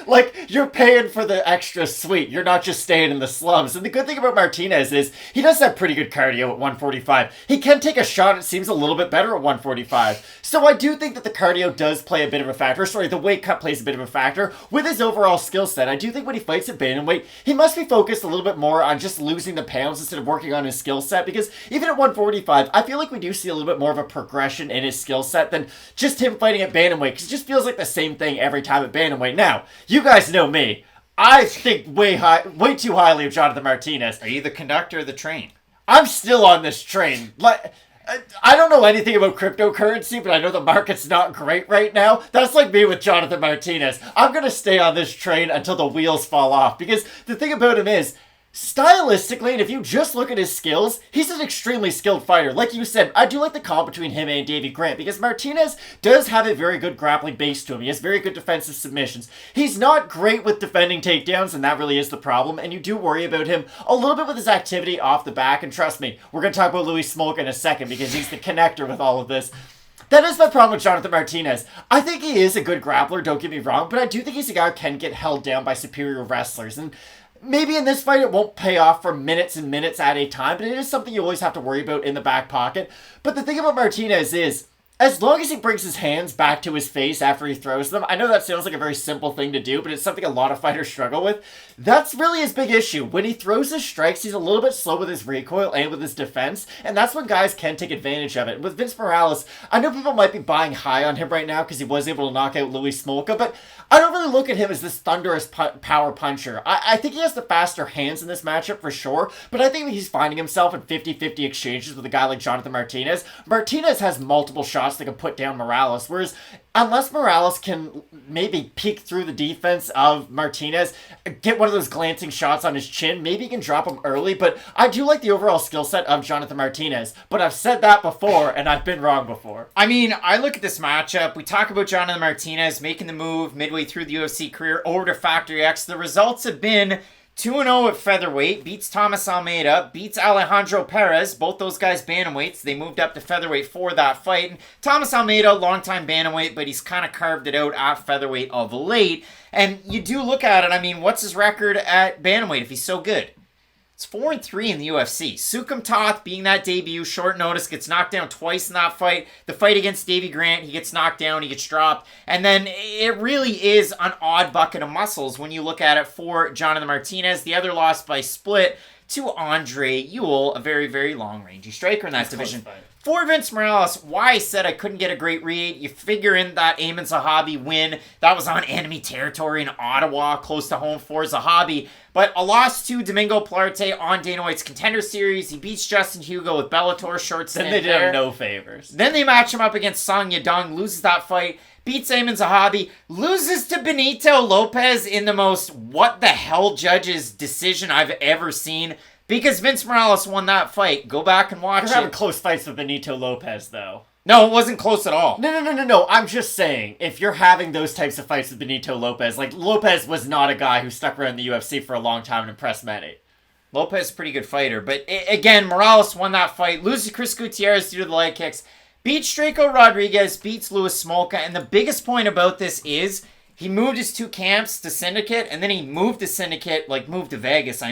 Like, you're paying for the extra sweet. You're not just staying in the slums. And the good thing about Martinez is he does have pretty good cardio at 145. He can take a shot, it seems a little bit better at 145. So I do think that the cardio does play a bit of a factor. The weight cut plays a bit of a factor. With his overall skill set, I do think when he fights at bantamweight, he must be focused a little bit more on just losing the pounds instead of working on his skill set, because even at 145, I feel like we do see a little bit more of a progression in his skill set than just him fighting at bantamweight, because it just feels like the same thing every time at bantamweight. Now, you guys know me. I think way too highly of Jonathan Martinez. Are you the conductor of the train? I'm still on this train. Like, I don't know anything about cryptocurrency, but I know the market's not great right now. That's like me with Jonathan Martinez. I'm going to stay on this train until the wheels fall off, because the thing about him is, stylistically, and if you just look at his skills, he's an extremely skilled fighter. Like you said, I do like the comp between him and Davey Grant, because Martinez does have a very good grappling base to him. He has very good defensive submissions. He's not great with defending takedowns, and that really is the problem, and you do worry about him a little bit with his activity off the back, and trust me, we're going to talk about Louis Smolka in a second, because he's the connector with all of this. That is my problem with Jonathan Martinez. I think he is a good grappler, don't get me wrong, but I do think he's a guy who can get held down by superior wrestlers, and maybe in this fight it won't pay off for minutes and minutes at a time, but it is something you always have to worry about in the back pocket. But the thing about Martinez is, as long as he brings his hands back to his face after he throws them, I know that sounds like a very simple thing to do, but it's something a lot of fighters struggle with. That's really his big issue. When he throws his strikes, he's a little bit slow with his recoil and with his defense, and that's when guys can take advantage of it. With Vince Morales, I know people might be buying high on him right now because he was able to knock out Louis Smolka, but I don't really look at him as this thunderous power puncher. I think he has the faster hands in this matchup for sure, but I think he's finding himself in 50-50 exchanges with a guy like Jonathan Martinez. Martinez has multiple shots that can put down Morales, whereas unless Morales can maybe peek through the defense of Martinez, get one of those glancing shots on his chin, maybe he can drop him early, but I do like the overall skill set of Jonathan Martinez. But I've said that before, and I've been wrong before. I mean, I look at this matchup, we talk about Jonathan Martinez making the move midway through the UFC career over to Factory X. The results have been 2-0 at featherweight, beats Thomas Almeida, beats Alejandro Perez, both those guys bantamweights. They moved up to featherweight for that fight. And Thomas Almeida, longtime bantamweight, but he's kind of carved it out at featherweight of late. And you do look at it, I mean, what's his record at bantamweight if he's so good? It's 4-3 in the UFC. Sukum Toth being that debut, short notice, gets knocked down twice in that fight. The fight against Davey Grant, he gets knocked down, he gets dropped. And then it really is an odd bucket of muscles when you look at it for Jonathan Martinez. The other loss by split to Andre Ewell, a very, very long-rangey striker in that division. Close fight. For Vince Morales, why I said I couldn't get a great read, you figure in that Amin Zahabi win. That was on enemy territory in Ottawa, close to home for Zahabi. But a loss to Domingo Plarte on Dana White's Contender Series. He beats Justin Hugo with Bellator short stint. Then they did him no favors. Then they match him up against Song Yadong, loses that fight, beats Amin Zahabi, loses to Benito Lopez in the most what-the-hell judge's decision I've ever seen. Because Vince Morales won that fight. Go back and watch You're having close fights with Benito Lopez, though. No, it wasn't close at all. No. I'm just saying, if you're having those types of fights with Benito Lopez, like, Lopez was not a guy who stuck around the UFC for a long time and impressed many. Lopez is a pretty good fighter. But, again, Morales won that fight. Loses to Chris Gutierrez due to the leg kicks. Beats Draco Rodriguez. Beats Louis Smolka. And the biggest point about this is he moved his 2 camps to Syndicate, and then he moved to Syndicate, moved to Vegas,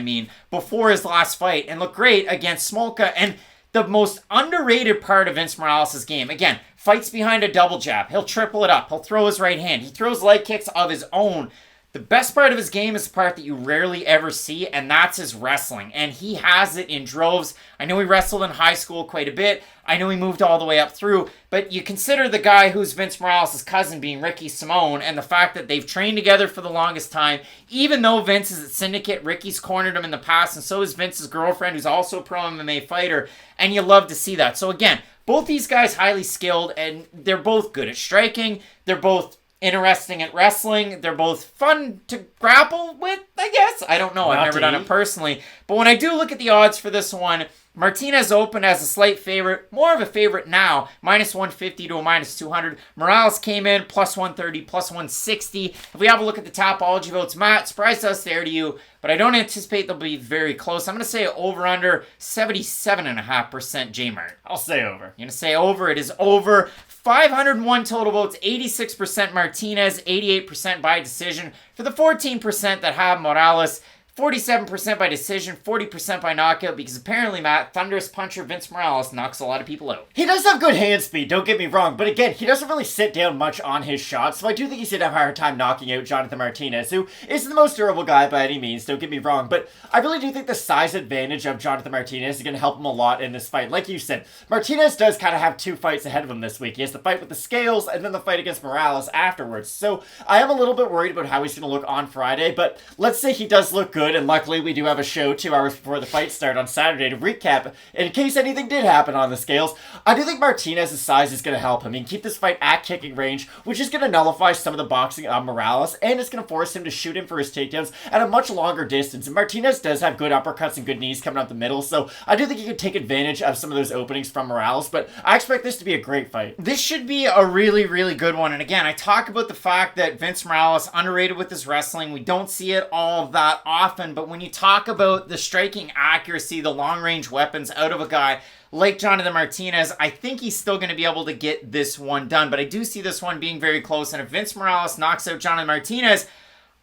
before his last fight, and looked great against Smolka. And the most underrated part of Vince Morales' game, again, fights behind a double jab. He'll triple it up. He'll throw his right hand. He throws leg kicks of his own. The best part of his game is the part that you rarely ever see, and that's his wrestling. And he has it in droves. I know he wrestled in high school quite a bit. I know he moved all the way up through. But you consider the guy who's Vince Morales' cousin being Ricky Simone, and the fact that they've trained together for the longest time. Even though Vince is at Syndicate, Ricky's cornered him in the past, and so is Vince's girlfriend, who's also a pro MMA fighter. And you love to see that. So again, both these guys highly skilled, and they're both good at striking. They're both interesting at wrestling. They're both fun to grapple with, I guess. I don't know. I've never done it personally. But when I do look at the odds for this one, Martinez opened as a slight favorite, more of a favorite now, minus 150 to a minus 200. Morales came in plus 130, plus 160. If we have a look at the Tapology votes, Matt, surprised us there to you, but I don't anticipate they'll be very close. I'm going to say over under 77.5% J-Mart. I'll say over. You're going to say over. It is over. 501 total votes, 86% Martinez, 88% by decision. For the 14% that have Morales, 47% by decision, 40% by knockout, because apparently, Matt, thunderous puncher Vince Morales knocks a lot of people out. He does have good hand speed, don't get me wrong, but again, he doesn't really sit down much on his shots, so I do think he's going to have a hard time knocking out Jonathan Martinez, who isn't the most durable guy by any means, don't get me wrong, but I really do think the size advantage of Jonathan Martinez is going to help him a lot in this fight. Like you said, Martinez does kind of have 2 fights ahead of him this week. He has the fight with the scales, and then the fight against Morales afterwards, so I am a little bit worried about how he's going to look on Friday, but let's say he does look good, and luckily we do have a show 2 hours before the fight start on Saturday to recap in case anything did happen on the scales. I do think Martinez's size is going to help him. He can keep this fight at kicking range, which is going to nullify some of the boxing of Morales, and it's going to force him to shoot him for his takedowns at a much longer distance. And Martinez does have good uppercuts and good knees coming up the middle, so I do think he can take advantage of some of those openings from Morales, but I expect this to be a great fight. This should be a really, really good one. And again, I talk about the fact that Vince Morales underrated with his wrestling. We don't see it all that often, but when you talk about the striking accuracy, the long-range weapons out of a guy like Jonathan Martinez, I think he's still going to be able to get this one done. But I do see this one being very close. And if Vince Morales knocks out Jonathan Martinez,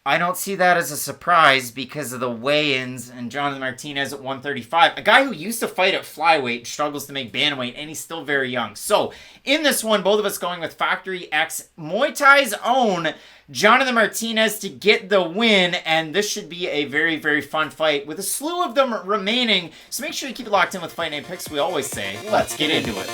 I don't see that as a surprise because of the weigh-ins and Jonathan Martinez at 135. A guy who used to fight at flyweight, struggles to make bantamweight, and he's still very young. So, in this one, both of us going with Factory X Muay Thai's own Jonathan Martinez to get the win, and this should be a very, very fun fight with a slew of them remaining. So make sure you keep it locked in with Fight Night Picks. We always say, let's get into it.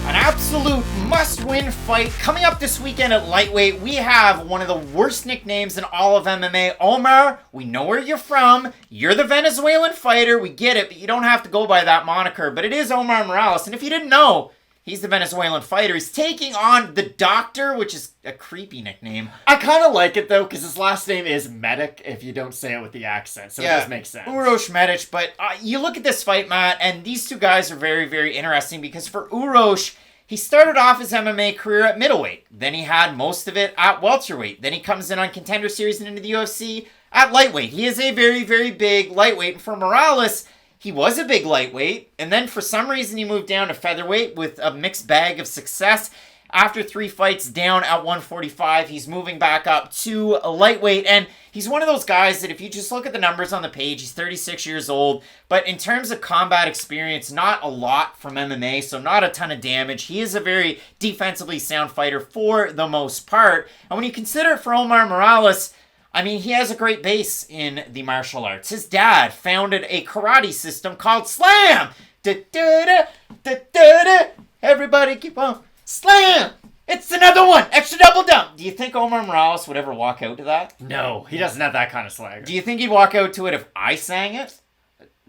An absolute must-win fight coming up this weekend at lightweight. We have one of the worst nicknames in all of MMA. Omar, we know where you're from. You're the Venezuelan fighter. We get it, but you don't have to go by that moniker. But it is Omar Morales, and if you didn't know, he's the Venezuelan fighter. He's taking on the Doctor, which is a creepy nickname. I kind of like it, though, because his last name is Medic, if you don't say it with the accent, so it does make sense. Uros Medic, but you look at this fight, Matt, and these two guys are very, very interesting, because for Uros, he started off his MMA career at middleweight. Then he had most of it at welterweight. Then he comes in on Contender Series and into the UFC at lightweight. He is a very, very big lightweight, and for Morales, he was a big lightweight, and then for some reason he moved down to featherweight with a mixed bag of success. After 3 fights down at 145, he's moving back up to a lightweight, and he's one of those guys that if you just look at the numbers on the page, he's 36 years old, but in terms of combat experience, not a lot from MMA, so not a ton of damage. He is a very defensively sound fighter for the most part, and when you consider it for Omar Morales, I mean, he has a great base in the martial arts. His dad founded a karate system called Slam! Da-da-da, da-da-da. Everybody keep on. Slam! It's another one! Extra double dump! Do you think Omar Morales would ever walk out to that? No, he doesn't have that kind of swagger. Do you think he'd walk out to it if I sang it?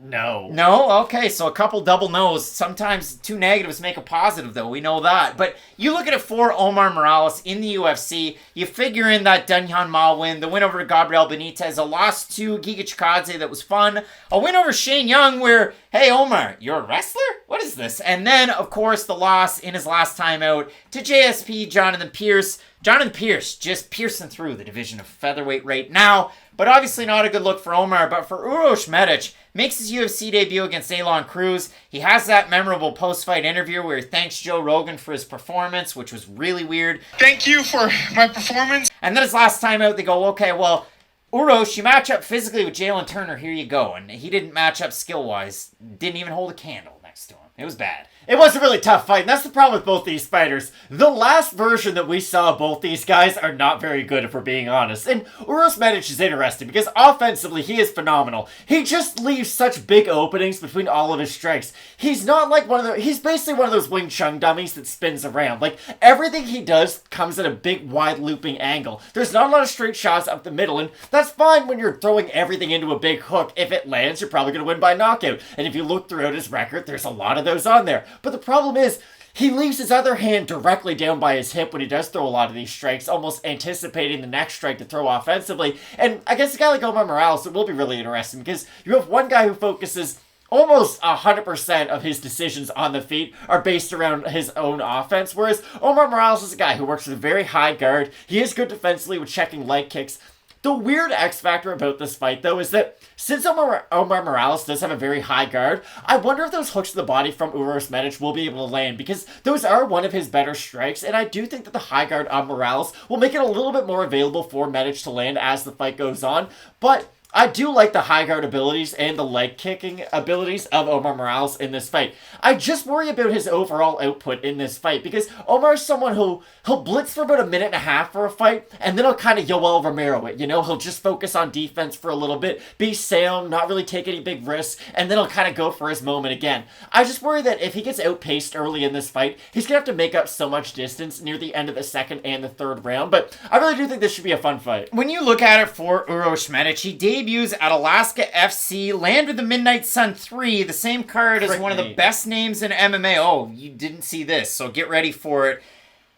No. No? Okay, so a couple double no's. Sometimes two negatives make a positive, though. We know that. But you look at it for Omar Morales in the UFC, you figure in that Dunyan Ma win, the win over Gabriel Benitez, a loss to Giga Chikadze that was fun, a win over Shane Young where, hey, Omar, you're a wrestler? What is this? And then, of course, the loss in his last time out to JSP Jonathan Pierce. Jonathan Pierce just piercing through the division of featherweight right now, but obviously not a good look for Omar. But for Uros Medic, makes his UFC debut against Alen Cruz. He has that memorable post-fight interview where he thanks Joe Rogan for his performance, which was really weird. Thank you for my performance. And then his last time out, they go, okay, well, Uros, you match up physically with Jalen Turner, here you go. And he didn't match up skill-wise, didn't even hold a candle next to him. It was bad. It was a really tough fight, and that's the problem with both these fighters. The last version that we saw of both these guys are not very good, if we're being honest. And Uros Medic is interesting, because offensively, he is phenomenal. He just leaves such big openings between all of his strikes. He's not like he's basically one of those Wing Chun dummies that spins around. Like, everything he does comes at a big, wide looping angle. There's not a lot of straight shots up the middle, and that's fine when you're throwing everything into a big hook. If it lands, you're probably going to win by knockout. And if you look throughout his record, there's a lot of those on there. But the problem is, he leaves his other hand directly down by his hip when he does throw a lot of these strikes, almost anticipating the next strike to throw offensively. And against a guy like Omar Morales, it will be really interesting, because you have one guy who focuses almost 100% of his decisions on the feet are based around his own offense, whereas Omar Morales is a guy who works with a very high guard. He is good defensively with checking leg kicks. The weird X factor about this fight, though, is that since Omar Morales does have a very high guard, I wonder if those hooks to the body from Uros Medic will be able to land, because those are one of his better strikes, and I do think that the high guard on Morales will make it a little bit more available for Medic to land as the fight goes on, but I do like the high guard abilities and the leg kicking abilities of Omar Morales in this fight. I just worry about his overall output in this fight, because Omar is someone he'll blitz for about a minute and a half for a fight, and then he'll kind of Yoel Romero it, you know? He'll just focus on defense for a little bit, be sound, not really take any big risks, and then he'll kind of go for his moment again. I just worry that if he gets outpaced early in this fight, he's going to have to make up so much distance near the end of the second and the third round, but I really do think this should be a fun fight. When you look at it for Uros Medic, he debuts at Alaska FC, landed the Midnight Sun 3, the same card as one of the best names in MMA. Oh, you didn't see this, so get ready for it.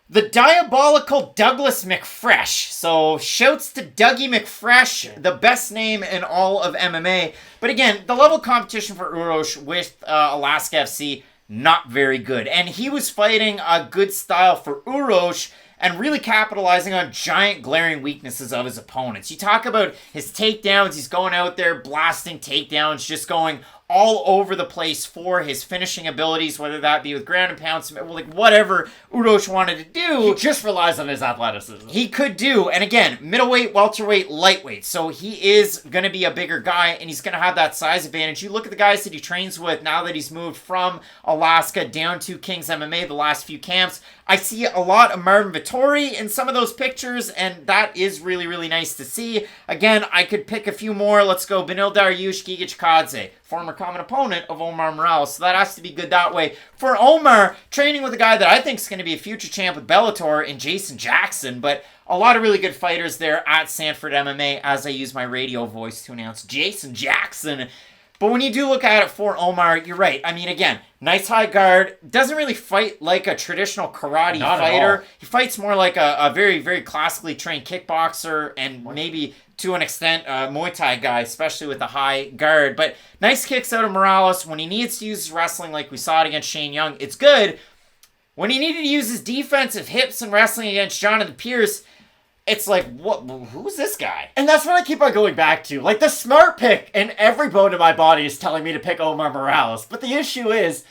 The diabolical Douglas McFresh. So shouts to Dougie McFresh, the best name in all of MMA. But again, the level of competition for Uros with Alaska FC, not very good. And he was fighting a good style for Uros and really capitalizing on giant glaring weaknesses of his opponents. You talk about his takedowns, he's going out there blasting takedowns, just going all over the place for his finishing abilities, whether that be with ground and pound, like whatever Uros wanted to do. He just relies on his athleticism. He could do, and again, middleweight, welterweight, lightweight. So he is going to be a bigger guy, and he's going to have that size advantage. You look at the guys that he trains with now that he's moved from Alaska down to King's MMA the last few camps. I see a lot of Marvin Vittori in some of those pictures, and that is really, really nice to see. Again, I could pick a few more. Let's go. Benil Dariush, Giga Chikadze, former common opponent of Omar Morales. So that has to be good that way. For Omar, training with a guy that I think is going to be a future champ with Bellator in Jason Jackson, but a lot of really good fighters there at Sanford MMA as I use my radio voice to announce Jason Jackson. But when you do look at it for Omar, you're right. I mean, again, nice high guard. Doesn't really fight like a traditional karate fighter. He fights more like a very, very classically trained kickboxer and maybe to an extent Muay Thai guy, especially with the high guard. But nice kicks out of Morales. When he needs to use his wrestling like we saw it against Shane Young, it's good. When he needed to use his defensive hips and wrestling against Jonathan Pierce, it's like, what? Who's this guy? And that's what I keep on going back to. Like, the smart pick, and every bone in my body is telling me to pick Omar Morales. But the issue is,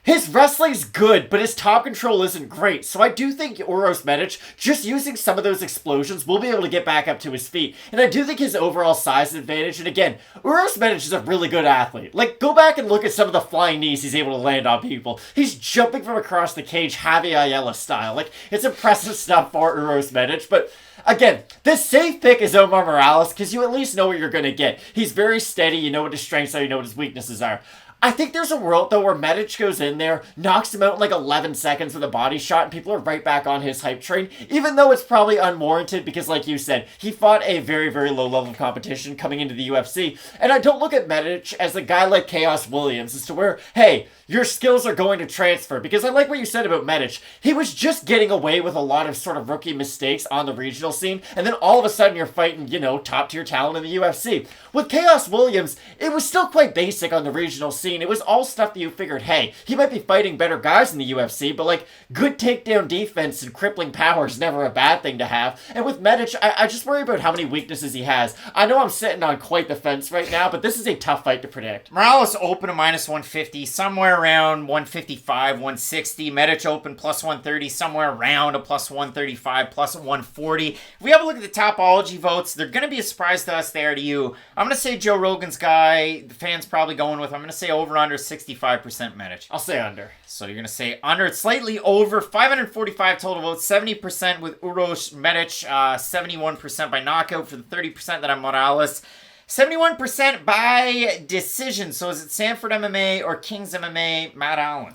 His wrestling's good, but his top control isn't great, so I do think Uros Medic, just using some of those explosions, will be able to get back up to his feet. And I do think his overall size advantage, and again, Uros Medic is a really good athlete. Like, go back and look at some of the flying knees he's able to land on people. He's jumping from across the cage, Javi Ayala style. Like, it's impressive stuff for Uros Medic, but again, the safe pick is Omar Morales, because you at least know what you're going to get. He's very steady, you know what his strengths are, you know what his weaknesses are. I think there's a world, though, where Medic goes in there, knocks him out in like 11 seconds with a body shot, and people are right back on his hype train, even though it's probably unwarranted because, like you said, he fought a very, very low level of competition coming into the UFC. And I don't look at Medic as a guy like Chaos Williams as to where, hey, your skills are going to transfer, because I like what you said about Medic. He was just getting away with a lot of sort of rookie mistakes on the regional scene, and then all of a sudden you're fighting, you know, top-tier talent in the UFC. With Chaos Williams, it was still quite basic on the regional scene. It was all stuff that you figured, hey, he might be fighting better guys in the UFC, but like, good takedown defense and crippling power is never a bad thing to have. And with Medic, I just worry about how many weaknesses he has. I know I'm sitting on quite the fence right now, but this is a tough fight to predict. Morales open to minus 150, somewhere around 155, 160. Medic open plus 130, somewhere around a plus 135, plus 140. If we have a look at the Topology votes, they're going to be a surprise to us there to you. I'm going to say Joe Rogan's guy, the fans probably going with, I'm going to say over under 65% Medic. I'll say under. So you're going to say under. It's slightly over. 545 total votes. 70% with Uros Medic. 71% by knockout for the 30% that I'm Morales. 71% by decision. So is it Sanford MMA or Kings MMA, Matt Allen?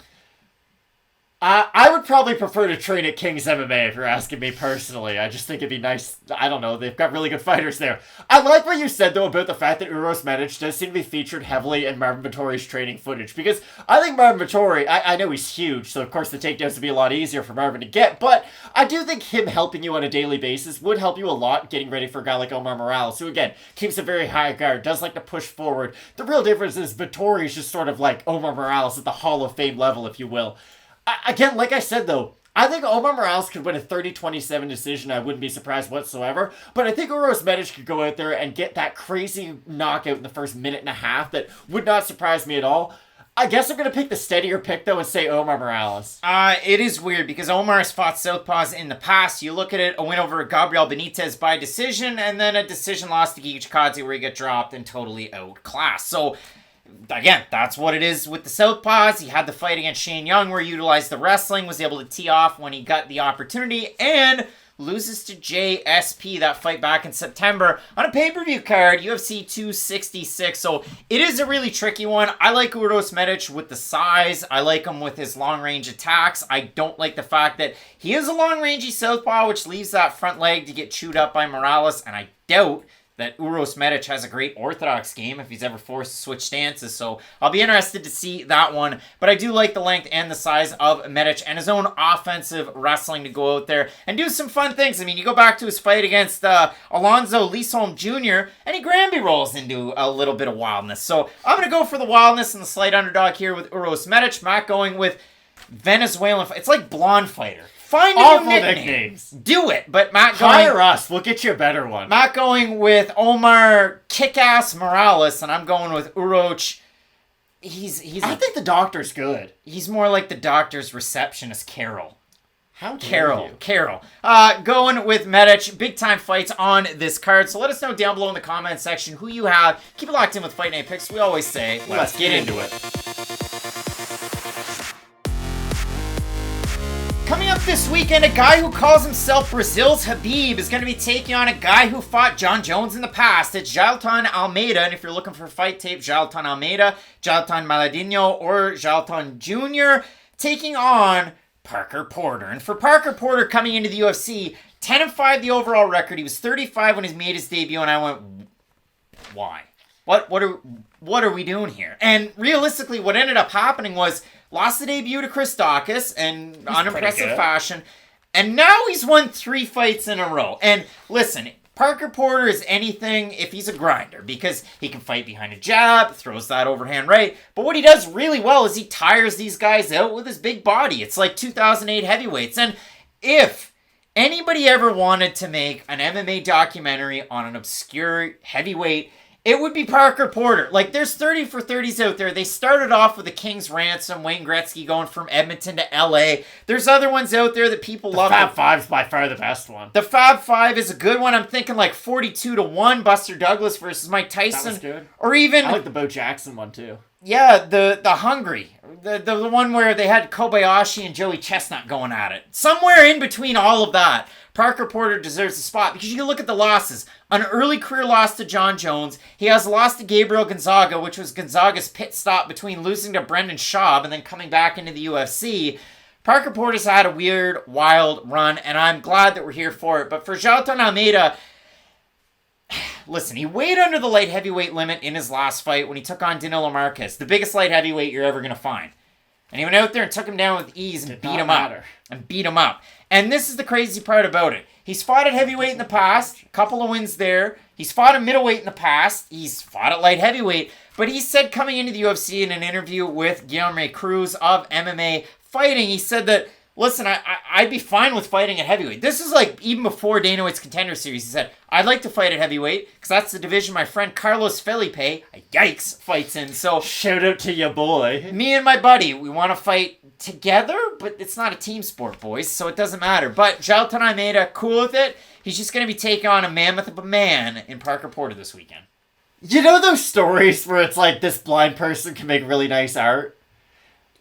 I would probably prefer to train at King's MMA if you're asking me personally. I just think it'd be nice. I don't know. They've got really good fighters there. I like what you said, though, about the fact that Uros Medic does seem to be featured heavily in Marvin Vittori's training footage. Because I think Marvin Vittori, I know he's huge, so of course the takedowns would be a lot easier for Marvin to get. But I do think him helping you on a daily basis would help you a lot getting ready for a guy like Omar Morales, who, again, keeps a very high guard, does like to push forward. The real difference is Vittori's just sort of like Omar Morales at the Hall of Fame level, if you will. Again, like I said, though, I think Omar Morales could win a 30-27 decision. I wouldn't be surprised whatsoever. But I think Uros Medic could go out there and get that crazy knockout in the first minute and a half that would not surprise me at all. I guess I'm going to pick the steadier pick, though, and say Omar Morales. It is weird because Omar has fought southpaws in the past. You look at it, a win over Gabriel Benitez by decision, and then a decision loss to Gigi Chikadze where he got dropped and totally outclassed. So, again, that's what it is with the southpaws. He had the fight against Shane Young where he utilized the wrestling, was able to tee off when he got the opportunity, and loses to JSP, that fight back in September on a pay-per-view card, UFC 266. So it is a really tricky one. I like Uros Medic with the size. I like him with his long-range attacks. I don't like the fact that he is a long-rangey southpaw, which leaves that front leg to get chewed up by Morales, and I doubt that Uros Medic has a great orthodox game if he's ever forced to switch stances. So I'll be interested to see that one. But I do like the length and the size of Medic and his own offensive wrestling to go out there and do some fun things. I mean, you go back to his fight against Alonzo Leesholm Jr. and he Granby rolls into a little bit of wildness. So I'm going to go for the wildness and the slight underdog here with Uros Medic. Matt going with Venezuelan. It's like blonde fighter. Find a new nicknames. Do it. But Matt going... Hire us. We'll get you a better one. Matt going with Omar Kick-Ass Morales, and I'm going with Uros. I think the doctor's good. He's more like the doctor's receptionist, Carol. How dare you? Carol. Going with Medic. Big time fights on this card. So let us know down below in the comment section who you have. Keep it locked in with Fight Night Picks. We always say, let's get into it. Coming up this weekend, a guy who calls himself Brazil's Khabib is going to be taking on a guy who fought John Jones in the past. It's Jailton Almeida, and if you're looking for fight tape, Jailton Almeida, Jailton Maladinho, or Jailton Jr. taking on Parker Porter. And for Parker Porter coming into the UFC, 10-5 the overall record. He was 35 when he made his debut, and I went, why? What are we doing here? And realistically, what ended up happening was lost the debut to Chris Daukaus in unimpressive fashion. And now he's won 3 fights in a row. And listen, Parker Porter is anything if he's a grinder because he can fight behind a jab, throws that overhand right. But what he does really well is he tires these guys out with his big body. It's like 2008 heavyweights. And if anybody ever wanted to make an MMA documentary on an obscure heavyweight It would be Parker Porter. Like, there's 30 for 30s out there. They started off with the King's Ransom, Wayne Gretzky going from Edmonton to LA. There's other ones out there that people love. The Fab Five's by far the best one. The Fab Five is a good one. I'm thinking like 42-1, Buster Douglas versus Mike Tyson. That was good. Or even... I like the Bo Jackson one, too. Yeah, the Hungry. The one where they had Kobayashi and Joey Chestnut going at it. Somewhere in between all of that, Parker Porter deserves a spot because you can look at the losses. An early career loss to John Jones. He has a loss to Gabriel Gonzaga, which was Gonzaga's pit stop between losing to Brendan Schaub and then coming back into the UFC. Parker Porter's had a weird, wild run, and I'm glad that we're here for it. But for Jailton Almeida, listen, he weighed under the light heavyweight limit in his last fight when he took on Danilo Marquez, the biggest light heavyweight you're ever going to find. And he went out there and took him down with ease and beat him up. And this is the crazy part about it. He's fought at heavyweight in the past, a couple of wins there. He's fought at middleweight in the past. He's fought at light heavyweight. But he said coming into the UFC in an interview with Guilherme Cruz of MMA Fighting, he said that, listen, I'd be fine with fighting at heavyweight. This is like even before Dana White's Contender Series. He said, I'd like to fight at heavyweight because that's the division my friend Carlos Felipe, yikes, fights in. So shout out to your boy. Me and my buddy, we want to fight together, but it's not a team sport, boys, so it doesn't matter. But Jailton Almeida, cool with it. He's just going to be taking on a mammoth of a man in Parker Porter this weekend. You know those stories where it's like this blind person can make really nice art?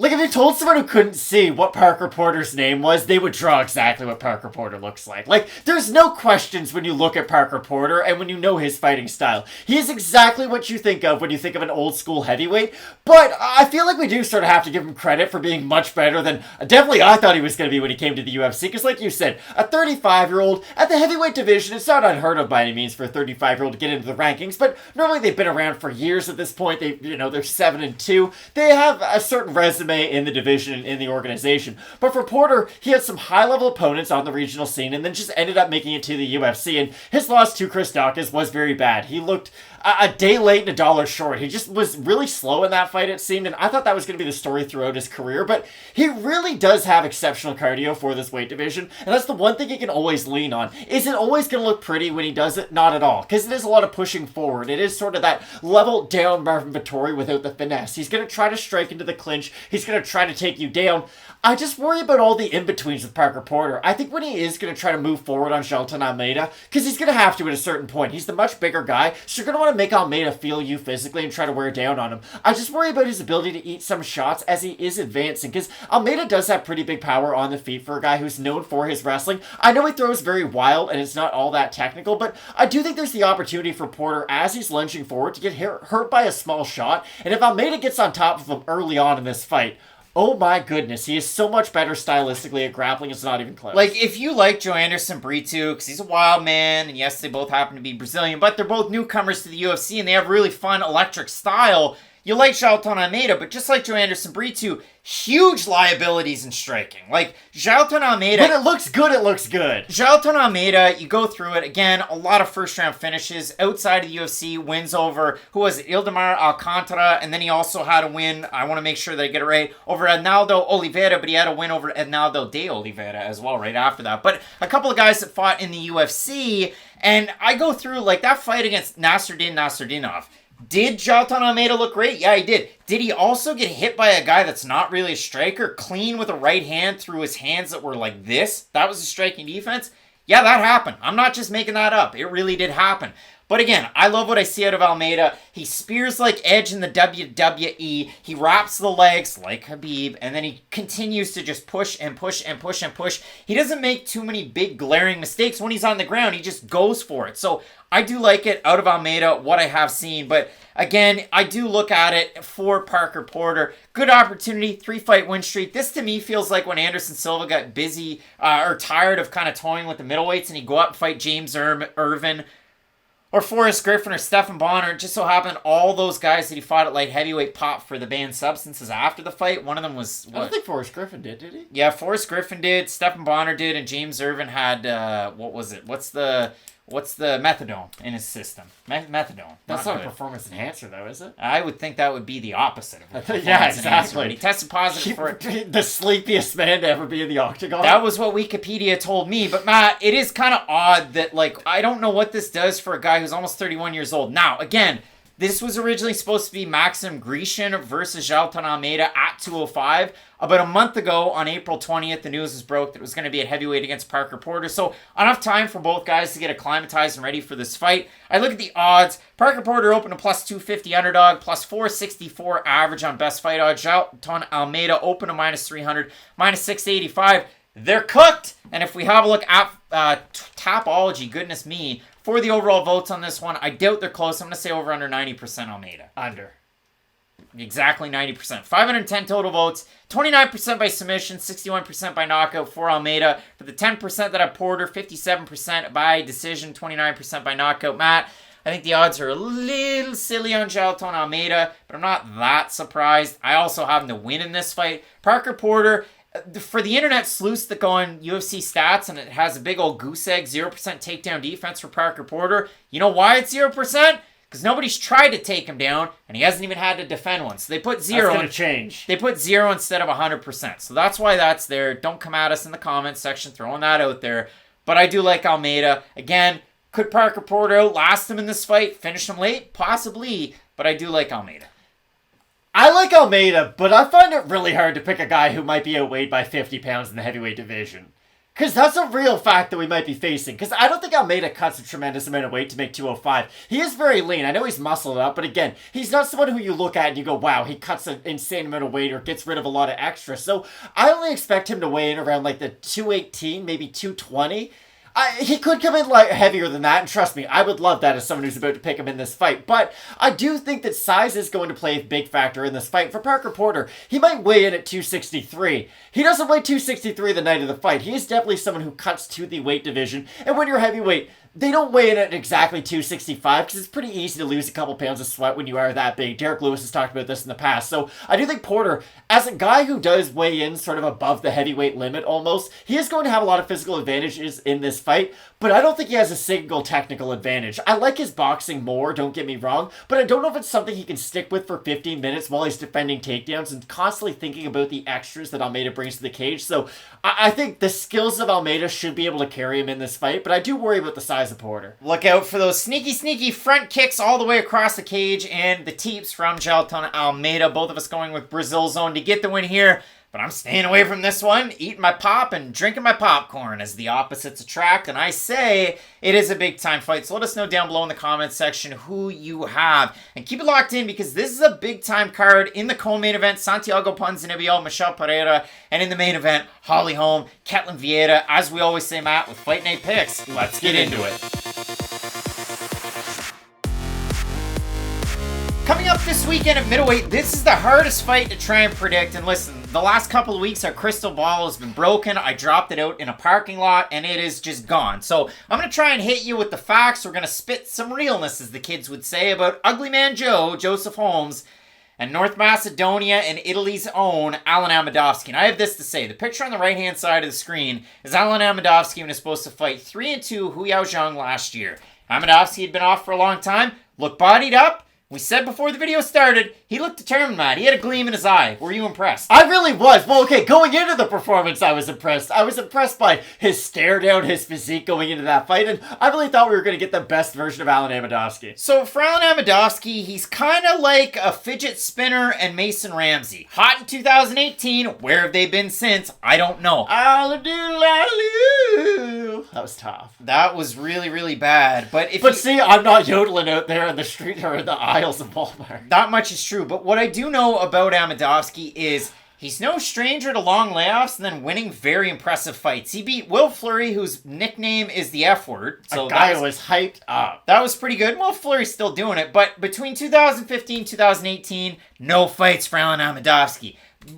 Like, if you told someone who couldn't see what Parker Porter's name was, they would draw exactly what Parker Porter looks like. Like, there's no questions when you look at Parker Porter and when you know his fighting style. He is exactly what you think of when you think of an old-school heavyweight, but I feel like we do sort of have to give him credit for being much better than definitely I thought he was going to be when he came to the UFC, because like you said, a 35-year-old at the heavyweight division, it's not unheard of by any means for a 35-year-old to get into the rankings, but normally they've been around for years at this point. They're 7-2. They have a certain resume in the division, in the organization. But for Porter, he had some high-level opponents on the regional scene and then just ended up making it to the UFC. And his loss to Chris Daukaus was very bad. He looked a day late and a dollar short. He just was really slow in that fight, it seemed, and I thought that was going to be the story throughout his career, but he really does have exceptional cardio for this weight division, and that's the one thing he can always lean on. Is it always going to look pretty when he does it? Not at all, because it is a lot of pushing forward. It is sort of that level down Marvin Vettori without the finesse. He's going to try to strike into the clinch. He's going to try to take you down. I just worry about all the in-betweens with Parker Porter. I think when he is going to try to move forward on Jailton Almeida, because he's going to have to at a certain point. He's the much bigger guy, so you're going to want to make Almeida feel you physically and try to wear down on him. I just worry about his ability to eat some shots as he is advancing, because Almeida does have pretty big power on the feet for a guy who's known for his wrestling. I know he throws very wild and it's not all that technical, but I do think there's the opportunity for Porter as he's lunging forward to get hurt by a small shot, and if Almeida gets on top of him early on in this fight, oh my goodness, he is so much better stylistically at grappling, it's not even close. Like, if you like Joe Anderson Brito, because he's a wild man, and yes, they both happen to be Brazilian, but they're both newcomers to the UFC, and they have really fun, electric style, you like Jailton Almeida, but just like Joe Anderson Brito, huge liabilities in striking. Like, Jailton Almeida... When it looks good, it looks good. Jailton Almeida, you go through it, again, a lot of first-round finishes. Outside of the UFC, wins over, who was it, Ildemar Alcantara, and then he also had a win, I want to make sure that I get it right, over Arnaldo Oliveira, but he had a win over Arnaldo de Oliveira as well right after that. But a couple of guys that fought in the UFC, and I go through, like, that fight against Nasruddinov. Did Jailton Almeida look great? Yeah, he did. Did he also get hit by a guy that's not really a striker, clean with a right hand through his hands that were like this? That was a striking defense? Yeah, that happened. I'm not just making that up. It really did happen. But again, I love what I see out of Almeida. He spears like Edge in the WWE. He wraps the legs like Khabib, and then he continues to just push and push and push and push. He doesn't make too many big glaring mistakes when he's on the ground. He just goes for it. So I do like it out of Almeida, what I have seen. But again, I do look at it for Parker Porter. Good opportunity, 3-fight win streak. This to me feels like when Anderson Silva got busy or tired of kind of toying with the middleweights and he'd go out and fight James Irvin or Forrest Griffin or Stephan Bonner. It just so happened all those guys that he fought at light heavyweight popped for the banned substances after the fight. One of them was... I don't think Forrest Griffin did he? Yeah, Forrest Griffin did, Stephan Bonner did, and James Irvin had, what was it? What's the what's the methadone in his system? Methadone. That's not a good. performance enhancer, though, is it? I would think that would be the opposite of a performance Yeah, enhancer, exactly. but he tested positive for it. The sleepiest man to ever be in the octagon. That was what Wikipedia told me. But Matt, it is kind of odd that, like, I don't know what this does for a guy who's almost 31 years old. Now, again, this was originally supposed to be Maxim Grishin versus Jailton Almeida at 205. About a month ago, on April 20th, the news was broke that it was going to be at heavyweight against Parker Porter. So enough time for both guys to get acclimatized and ready for this fight. I look at the odds. Parker Porter opened a plus 250 underdog, plus 464 average on best fight odds. Jailton Almeida opened a minus 300, minus 685. They're cooked. And if we have a look at Tapology, goodness me, for the overall votes on this one, I doubt they're close. I'm going to say over under 90% Almeida. Under. Exactly 90%. 510 total votes, 29% by submission, 61% by knockout for Almeida. For the 10% that have Porter, 57% by decision, 29% by knockout. Matt, I think the odds are a little silly on Jailton Almeida, but I'm not that surprised. I also have him to win in this fight. Parker Porter, for the internet sleuths that go on UFC stats and it has a big old goose egg, 0% takedown defense for Parker Porter. You know why it's 0%? Because nobody's tried to take him down, and he hasn't even had to defend one. So they put 0. That's going to change. They put 0 instead of 100%. So that's why that's there. Don't come at us in the comments section throwing that out there. But I do like Almeida. Again, could Parker Porter outlast him in this fight? Finish him late? Possibly. But I do like Almeida. I like Almeida, but I find it really hard to pick a guy who might be outweighed by 50 pounds in the heavyweight division. Because that's a real fact that we might be facing. Because I don't think Almeida cuts a tremendous amount of weight to make 205. He is very lean. I know he's muscled up, but again, he's not someone who you look at and you go, wow, he cuts an insane amount of weight or gets rid of a lot of extra. So I only expect him to weigh in around like the 218, maybe 220. He could come in like heavier than that, and trust me, I would love that as someone who's about to pick him in this fight. But I do think that size is going to play a big factor in this fight. For Parker Porter, he might weigh in at 263. He doesn't weigh 263 the night of the fight. He is definitely someone who cuts to the weight division. And when you're heavyweight, they don't weigh in at exactly 265 because it's pretty easy to lose a couple pounds of sweat when you are that big. Derek Lewis has talked about this in the past. So I do think Porter, as a guy who does weigh in sort of above the heavyweight limit almost, he is going to have a lot of physical advantages in this fight, but I don't think he has a single technical advantage. I like his boxing more, don't get me wrong, but I don't know if it's something he can stick with for 15 minutes while he's defending takedowns and constantly thinking about the extras that Almeida brings to the cage. So I think the skills of Almeida should be able to carry him in this fight, but I do worry about the size of Porter. Look out for those sneaky front kicks all the way across the cage and the teeps from Jailton Almeida. Both of us going with Brazil Zone to get the win here. But I'm staying away from this one, eating my pop and drinking my popcorn as the opposites attract. And I say it is a big-time fight. So let us know down below in the comments section who you have. And keep it locked in because this is a big-time card in the co-main event. Santiago Ponzinibbio, Michel Pereira. And in the main event, Holly Holm, Ketlen Vieira. As we always say, Matt, with Fight Night Picks, let's get into it. Coming up this weekend at middleweight, this is the hardest fight to try and predict. And listen, the last couple of weeks, our crystal ball has been broken. I dropped it out in a parking lot, and it is just gone. So I'm going to try and hit you with the facts. We're going to spit some realness, as the kids would say, about Ugly Man Joe, Joseph Holmes, and North Macedonia and Italy's own Alen Amedovski. And I have this to say. The picture on the right-hand side of the screen is Alen Amedovski when he was supposed to fight 3-2 Yong last year. Amedovski had been off for a long time, looked bodied up. We said before the video started, he looked determined, Matt. He had a gleam in his eye. Were you impressed? I really was. Well, okay, going into the performance, I was impressed. I was impressed by his stare down, his physique going into that fight, and I really thought we were going to get the best version of Alen Amedovski. So for Alen Amedovski, he's kind of like a fidget spinner and Mason Ramsey. Hot in 2018. Where have they been since? I don't know. That was tough. That was really, really bad. But see, I'm not yodeling out there in the street or in the aisles of Walmart. That much is true. But what I do know about Amedovski is he's no stranger to long layoffs and then winning very impressive fights. He beat Will Fleury, whose nickname is the F word. So a guy who was hyped up. That was pretty good. Will Fleury's still doing it. But between 2015 and 2018, no fights for Alen Amedovski.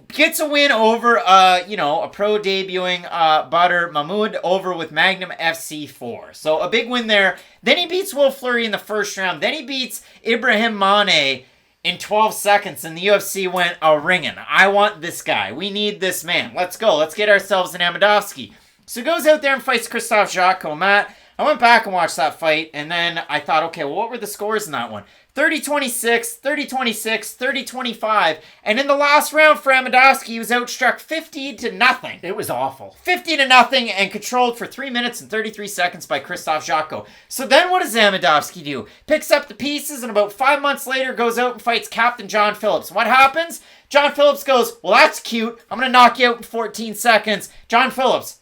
Gets a win over, a pro debuting Badr Mahmoud over with Magnum FC4. So a big win there. Then he beats Will Fleury in the first round. Then he beats Ibrahim Mane in 12 seconds, and the UFC went a-ringing. I want this guy. We need this man. Let's go. Let's get ourselves an Amedovski. So he goes out there and fights Christoph Jacko. Matt, I went back and watched that fight, and then I thought, okay, well, what were the scores in that one? 30-26, 30-26, 30-25, and in the last round for Amedovski, he was outstruck 50-0. It was awful. 50-0 and controlled for 3 minutes and 33 seconds by Krzysztof Jotko. So then what does Amedovski do? Picks up the pieces and about 5 months later goes out and fights Captain John Phillips. What happens? John Phillips goes, well, that's cute. I'm going to knock you out in 14 seconds. John Phillips,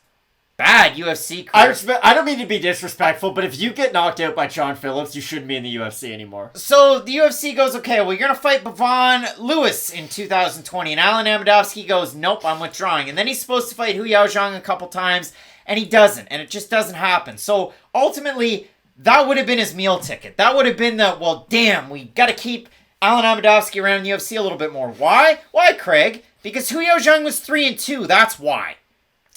bad UFC career. I don't mean to be disrespectful, but if you get knocked out by John Phillips, you shouldn't be in the UFC anymore. So the UFC goes, okay, well, you're going to fight Bavon Lewis in 2020. And Alen Amedovski goes, nope, I'm withdrawing. And then he's supposed to fight Hu Yaozhang a couple times, and he doesn't. And it just doesn't happen. So ultimately, that would have been his meal ticket. That would have been the, well, damn, we got to keep Alen Amedovski around the UFC a little bit more. Why? Why, Craig? Because Hu Yaozhang was 3-2. That's why.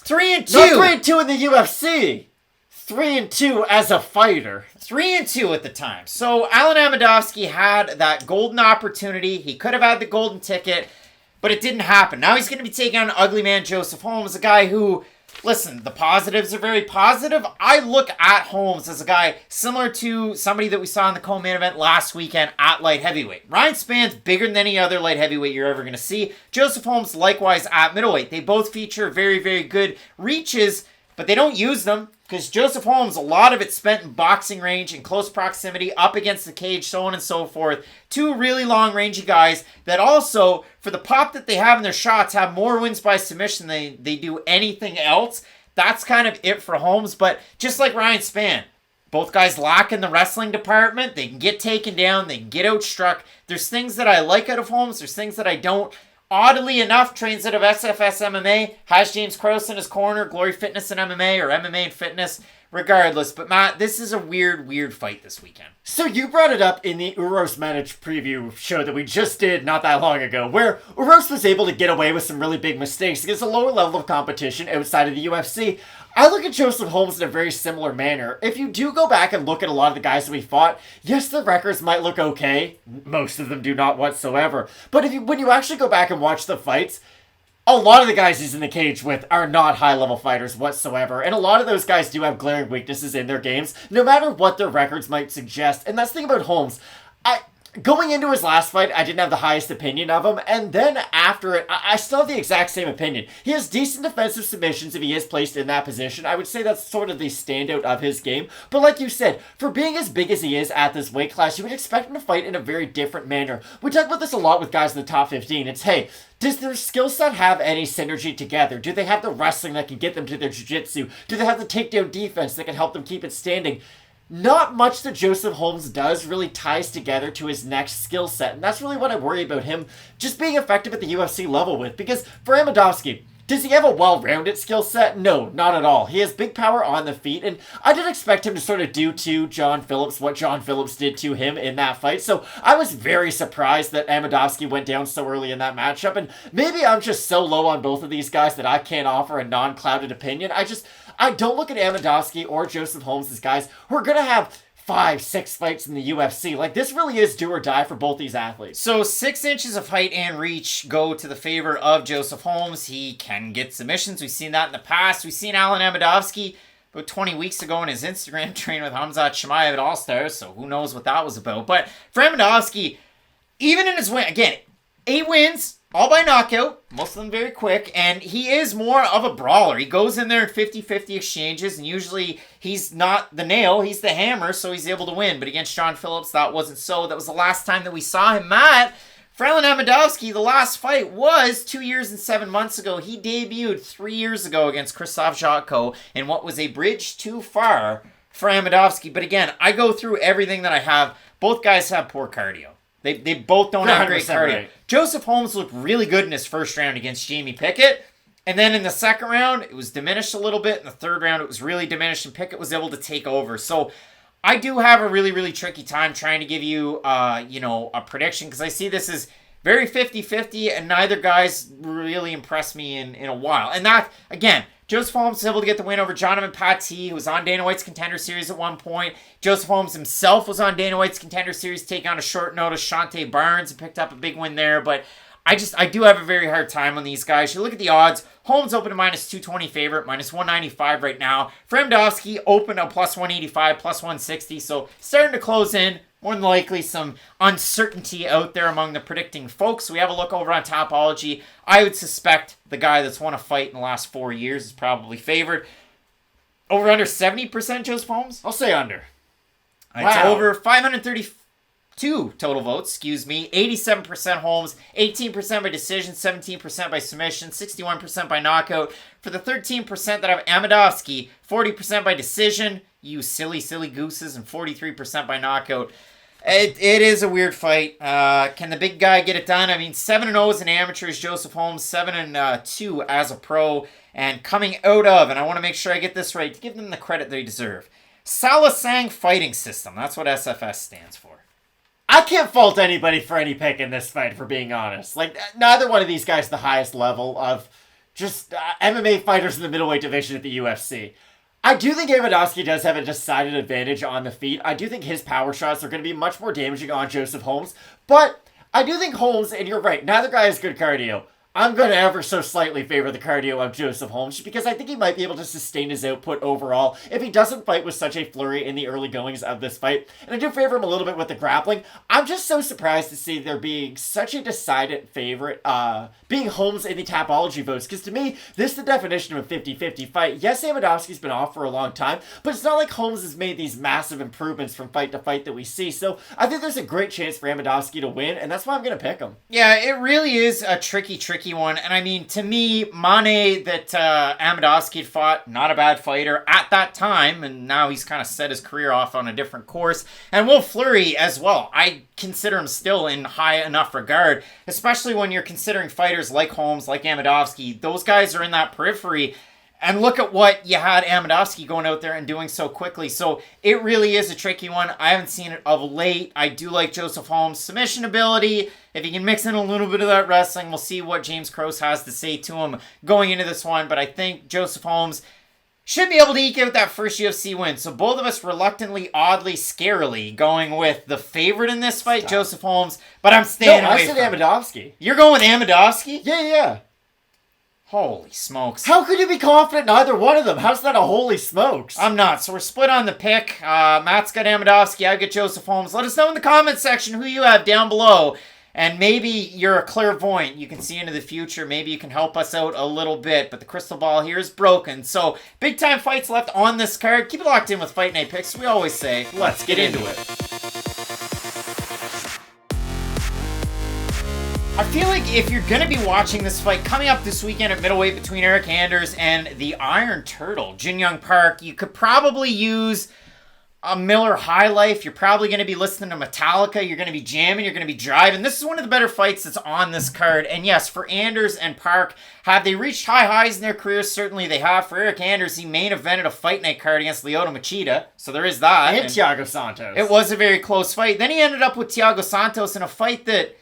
3-2. Not 3-2 in the UFC. 3-2 as a fighter. 3-2 at the time. So Alen Amedovski had that golden opportunity. He could have had the golden ticket, but it didn't happen. Now he's going to be taking on ugly man Joseph Holmes, a guy who, listen, the positives are very positive. I look at Holmes as a guy similar to somebody that we saw in the co-main event last weekend at light heavyweight. Ryan Span's bigger than any other light heavyweight you're ever going to see. Joseph Holmes likewise at middleweight. They both feature very, very good reaches, but they don't use them because Joseph Holmes, a lot of it spent in boxing range, in close proximity, up against the cage, so on and so forth. Two really long rangey guys that also, for the pop that they have in their shots, have more wins by submission than they do anything else. That's kind of it for Holmes, but just like Ryan Spann, both guys lack in the wrestling department. They can get taken down, they can get outstruck. There's things that I like out of Holmes, there's things that I don't. Oddly enough, trains out of SFS MMA, has James Krause in his corner, Glory Fitness and MMA, or MMA and Fitness, regardless. But Matt, this is a weird fight this weekend. So you brought it up in the Uros Medic preview show that we just did not that long ago, where Uros was able to get away with some really big mistakes against a lower level of competition outside of the UFC. I look at Joseph Holmes in a very similar manner. If you do go back and look at a lot of the guys that we fought, yes, the records might look okay. Most of them do not whatsoever. But when you actually go back and watch the fights, a lot of the guys he's in the cage with are not high-level fighters whatsoever. And a lot of those guys do have glaring weaknesses in their games, no matter what their records might suggest. And that's the thing about Holmes. Going into his last fight, I didn't have the highest opinion of him, and then after it, I still have the exact same opinion. He has decent defensive submissions if he is placed in that position. I would say that's sort of the standout of his game. But like you said, for being as big as he is at this weight class, you would expect him to fight in a very different manner. We talk about this a lot with guys in the top 15. It's, hey, does their skill set have any synergy together? Do they have the wrestling that can get them to their jiu-jitsu? Do they have the takedown defense that can help them keep it standing? Not much that Joseph Holmes does really ties together to his next skill set, and that's really what I worry about him just being effective at the UFC level with, because for Amedovski, does he have a well-rounded skill set? No, not at all. He has big power on the feet, and I did expect him to sort of do to John Phillips what John Phillips did to him in that fight, so I was very surprised that Amedovski went down so early in that matchup, and maybe I'm just so low on both of these guys that I can't offer a non-clouded opinion. I don't look at Amedovski or Joseph Holmes as guys who are going to have 5-6 fights in the UFC. Like, this really is do or die for both these athletes. So 6 inches of height and reach go to the favor of Joseph Holmes. He can get submissions. We've seen that in the past. We've seen Alen Amedovski about 20 weeks ago on his Instagram train with Hamzat Chimaev at All Stars, so who knows what that was about. But for Amedovski, even in his win, again, 8 wins, all by knockout, most of them very quick, and he is more of a brawler. He goes in there in 50-50 exchanges, and usually he's not the nail, he's the hammer, so he's able to win. But against John Phillips, that wasn't so. That was the last time that we saw him. Matt, for Alen Amedovski, the last fight was 2 years and 7 months ago. He debuted 3 years ago against Krzysztof Jotko in what was a bridge too far for Amedovski. But again, I go through everything that I have. Both guys have poor cardio. They both don't have great cardio. Right. Joseph Holmes looked really good in his first round against Jamie Pickett. And then in the second round, it was diminished a little bit. In the third round, it was really diminished, and Pickett was able to take over. So I do have a really, really tricky time trying to give you, a prediction, because I see this as very 50-50, and neither guys really impressed me in a while. And that, again, Joseph Holmes was able to get the win over Jonathan Patti, who was on Dana White's Contender Series at one point. Joseph Holmes himself was on Dana White's Contender Series, taking on a short notice Shante Barnes, and picked up a big win there. But I do have a very hard time on these guys. You look at the odds. Holmes open to minus 220 favorite, minus 195 right now. For Amedovski, open to plus 185, plus 160. So starting to close in. More than likely some uncertainty out there among the predicting folks. We have a look over on Topology. I would suspect the guy that's won a fight in the last 4 years is probably favored. Over under 70% Joseph Holmes? I'll say under. It's over 532 total votes, 87% Holmes, 18% by decision, 17% by submission, 61% by knockout. For the 13% that have Amedovski, 40% by decision, you silly gooses, and 43% by knockout. It is a weird fight. Can the big guy get it done? I mean, 7-0 as an amateur is Joseph Holmes, 7-2 as a pro, and coming out of, and I want to make sure I get this right to give them the credit they deserve, Salasang Fighting System. That's what SFS stands for. I can't fault anybody for any pick in this fight, for being honest. Like, neither one of these guys the highest level of just MMA fighters in the middleweight division at the UFC. I do think Amedovski does have a decided advantage on the feet. I do think his power shots are going to be much more damaging on Joseph Holmes. But I do think Holmes, and you're right, neither guy has good cardio. I'm going to ever so slightly favor the cardio of Joseph Holmes because I think he might be able to sustain his output overall if he doesn't fight with such a flurry in the early goings of this fight. And I do favor him a little bit with the grappling. I'm just so surprised to see there being such a decided favorite, being Holmes in the Tapology votes, because to me, this is the definition of a 50-50 fight. Yes, Amedovski's been off for a long time, but it's not like Holmes has made these massive improvements from fight to fight that we see. So I think there's a great chance for Amedovski to win, and that's why I'm going to pick him. Yeah, it really is a tricky one. And I mean, to me, Mane that Amedovski fought, not a bad fighter at that time, and now he's kind of set his career off on a different course. And Will Fleury as well. I consider him still in high enough regard, especially when you're considering fighters like Holmes, like Amedovski. Those guys are in that periphery. And look at what you had Amedovski going out there and doing so quickly. So it really is a tricky one. I haven't seen it of late. I do like Joseph Holmes' submission ability. If he can mix in a little bit of that wrestling, we'll see what James Krause has to say to him going into this one. But I think Joseph Holmes should be able to eke out that first UFC win. So both of us reluctantly, oddly, scarily going with the favorite in this fight, Joseph Holmes. But I'm staying away from I said Amedovski. You're going with Amedovski? Yeah. Holy smokes. How could you be confident in either one of them? How's that a holy smokes? I'm not. So we're split on the pick. Matt's got Amedovski. I got Joseph Holmes. Let us know in the comments section who you have down below. And maybe you're a clairvoyant. You can see into the future. Maybe you can help us out a little bit. But the crystal ball here is broken. So big time fights left on this card. Keep it locked in with Fight Night Picks. We always say, let's get into it. I feel like if you're going to be watching this fight coming up this weekend at middleweight between Eryk Anders and the Iron Turtle, Jin Young Park, you could probably use a Miller High Life. You're probably going to be listening to Metallica. You're going to be jamming. You're going to be driving. This is one of the better fights that's on this card. And yes, for Anders and Park, have they reached high highs in their careers? Certainly they have. For Eryk Anders, he main evented a Fight Night card against Lyoto Machida. So there is that. And Thiago Santos. It was a very close fight. Then he ended up with Thiago Santos in a fight that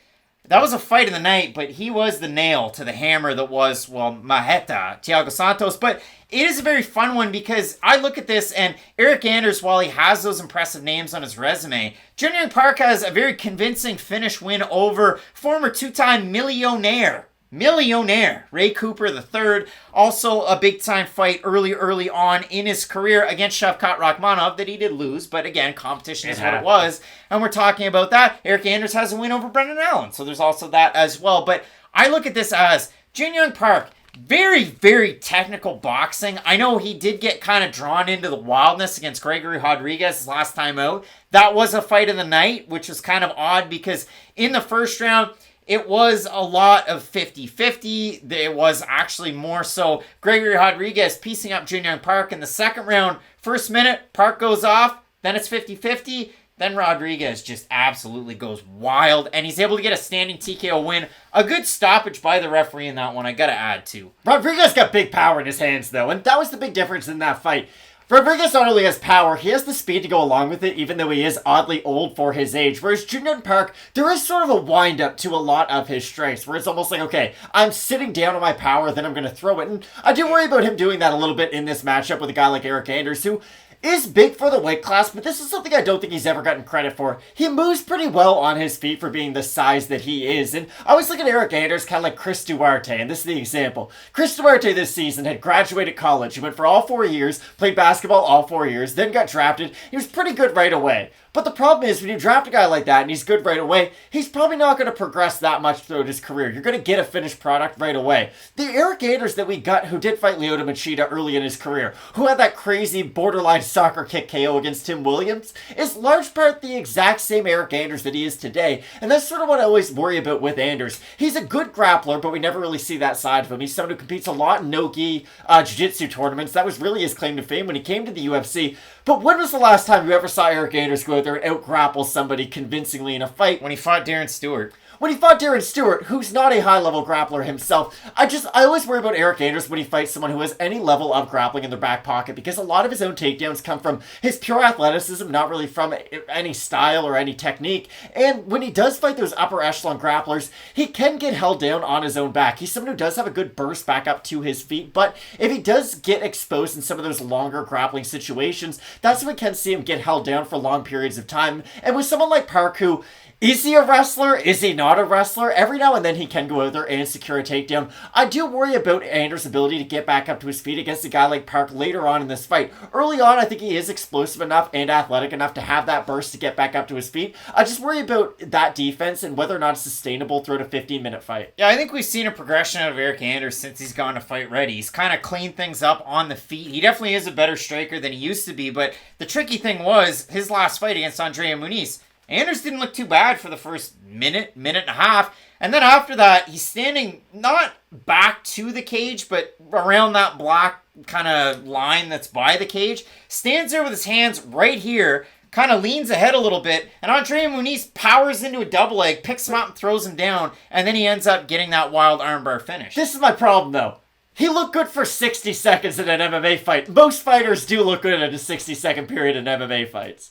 was a fight of the night, but he was the nail to the hammer that was, Maheta, Thiago Santos. But it is a very fun one because I look at this and Eryk Anders, while he has those impressive names on his resume, Jin Young Park has a very convincing finish win over former two-time millionaire Ray Cooper III. Also a big-time fight early on in his career against Shavkat Rakhmonov that he did lose, but again, competition is what it was. And we're talking about that. Eryk Anders has a win over Brendan Allen, so there's also that as well. But I look at this as Jin Young Park, very, very technical boxing. I know he did get kind of drawn into the wildness against Gregory Rodriguez his last time out. That was a fight of the night, which was kind of odd because in the first round, it was a lot of 50-50. It was actually more so Gregory Rodriguez piecing up Jin Young Park in the second round. First minute, Park goes off. Then it's 50-50. Then Rodriguez just absolutely goes wild. And he's able to get a standing TKO win. A good stoppage by the referee in that one, I gotta add to. Rodriguez got big power in his hands, though. And that was the big difference in that fight. Rodriguez not only has power, he has the speed to go along with it, even though he is oddly old for his age. Whereas Jin Young Park, there is sort of a wind-up to a lot of his strikes, where it's almost like, okay, I'm sitting down on my power, then I'm going to throw it. And I do worry about him doing that a little bit in this matchup with a guy like Eryk Anders, who is big for the weight class, but this is something I don't think he's ever gotten credit for. He moves pretty well on his feet for being the size that he is, and I always look at Eryk Anders kind of like Chris Duarte, and this is the example. Chris Duarte this season had graduated college. He went for all 4 years, played basketball all 4 years, then got drafted. He was pretty good right away. But the problem is, when you draft a guy like that and he's good right away, he's probably not going to progress that much throughout his career. You're going to get a finished product right away. The Eryk Anders that we got who did fight Lyoto Machida early in his career, who had that crazy borderline soccer kick KO against Tim Williams, is large part the exact same Eryk Anders that he is today. And that's sort of what I always worry about with Anders. He's a good grappler, but we never really see that side of him. He's someone who competes a lot in no-gi jiu-jitsu tournaments. That was really his claim to fame when he came to the UFC. But when was the last time you ever saw Eryk Anders go out there and out-grapple somebody convincingly in a fight? When he fought Darren Stewart. When he fought Darren Stewart, who's not a high-level grappler himself, I always worry about Eryk Anders when he fights someone who has any level of grappling in their back pocket, because a lot of his own takedowns come from his pure athleticism, not really from any style or any technique. And when he does fight those upper echelon grapplers, he can get held down on his own back. He's someone who does have a good burst back up to his feet, but if he does get exposed in some of those longer grappling situations, that's when we can see him get held down for long periods of time. And with someone like Park, who... is he a wrestler? Is he not a wrestler? Every now and then he can go out there and secure a takedown. I do worry about Anders' ability to get back up to his feet against a guy like Park later on in this fight. Early on, I think he is explosive enough and athletic enough to have that burst to get back up to his feet. I just worry about that defense and whether or not it's sustainable throughout a 15-minute fight. Yeah, I think we've seen a progression out of Eryk Anders since he's gone to Fight Ready. He's kind of cleaned things up on the feet. He definitely is a better striker than he used to be, but the tricky thing was his last fight against Andrea Muniz. Anders didn't look too bad for the first minute and a half. And then after that, he's standing not back to the cage, but around that black kind of line that's by the cage. Stands there with his hands right here, kind of leans ahead a little bit, and Andrea Muniz powers into a double leg, picks him up and throws him down, and then he ends up getting that wild armbar finish. This is my problem, though. He looked good for 60 seconds in an MMA fight. Most fighters do look good in a 60-second period in MMA fights.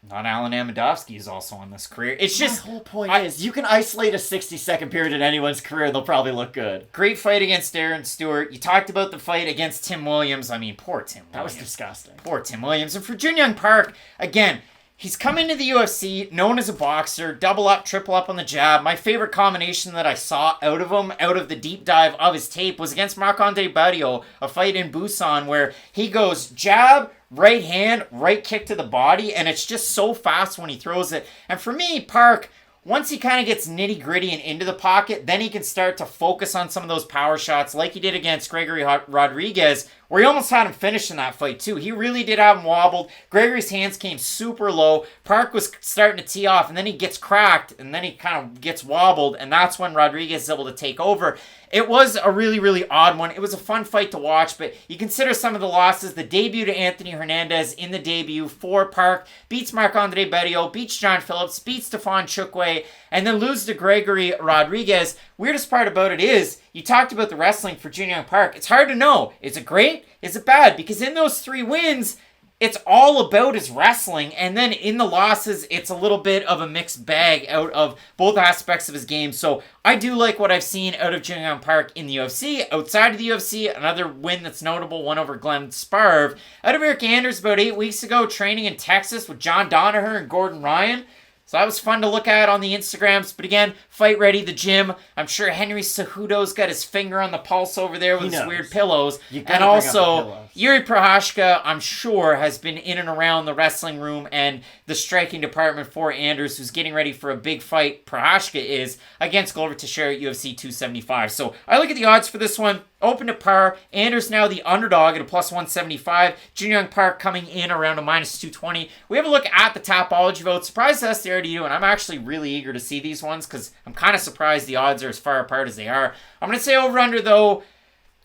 Not Alen Amedovski is also on this career. It's just... my whole point is, you can isolate a 60-second period in anyone's career and they'll probably look good. Great fight against Darren Stewart. You talked about the fight against Tim Williams. I mean, poor Tim Williams. That was disgusting. Poor Tim Williams. And for Jun-Young Park, again, he's come into the UFC, known as a boxer, double up, triple up on the jab. My favorite combination that I saw out of him, out of the deep dive of his tape, was against Marc-André Barriault, a fight in Busan, where he goes jab, right hand, right kick to the body, and it's just so fast when he throws it. And for me, Park, once he kind of gets nitty gritty and into the pocket, then he can start to focus on some of those power shots like he did against Gregory Rodriguez, where he almost had him finished in that fight too. He really did have him wobbled. Gregory's hands came super low. Park was starting to tee off, and then he gets cracked, and then he kind of gets wobbled, and that's when Rodriguez is able to take over. It was a really, really odd one. It was a fun fight to watch, but you consider some of the losses. The debut to Anthony Hernandez in the debut for Park, beats Marc-André Barriault, beats John Phillips, beats Stefan Chukwe, and then loses to Gregory Rodriguez. Weirdest part about it is, you talked about the wrestling for Jun-Young Park. It's hard to know. Is it great? Is it bad? Because in those 3 wins, it's all about his wrestling, and then in the losses, it's a little bit of a mixed bag out of both aspects of his game. So I do like what I've seen out of Jun-Young Park in the UFC. Outside of the UFC, another win that's notable, one over Glenn Sparv. Out of Eryk Anders about 8 weeks ago, training in Texas with John Danaher and Gordon Ryan. So that was fun to look at on the Instagrams. But again, Fight Ready, the gym. I'm sure Henry Cejudo's got his finger on the pulse over there with his weird pillows. And also, Yuri Prochazka, I'm sure, has been in and around the wrestling room and the striking department for Anders, who's getting ready for a big fight. Prochazka is against Glover Teixeira at UFC 275. So I look at the odds for this one. Open to par. Anders now the underdog at a plus 175. Jun-Young Park coming in around a minus 220. We have a look at the Tapology votes. Surprised us there to you, and I'm actually really eager to see these ones because I'm kind of surprised the odds are as far apart as they are. I'm going to say over-under, though,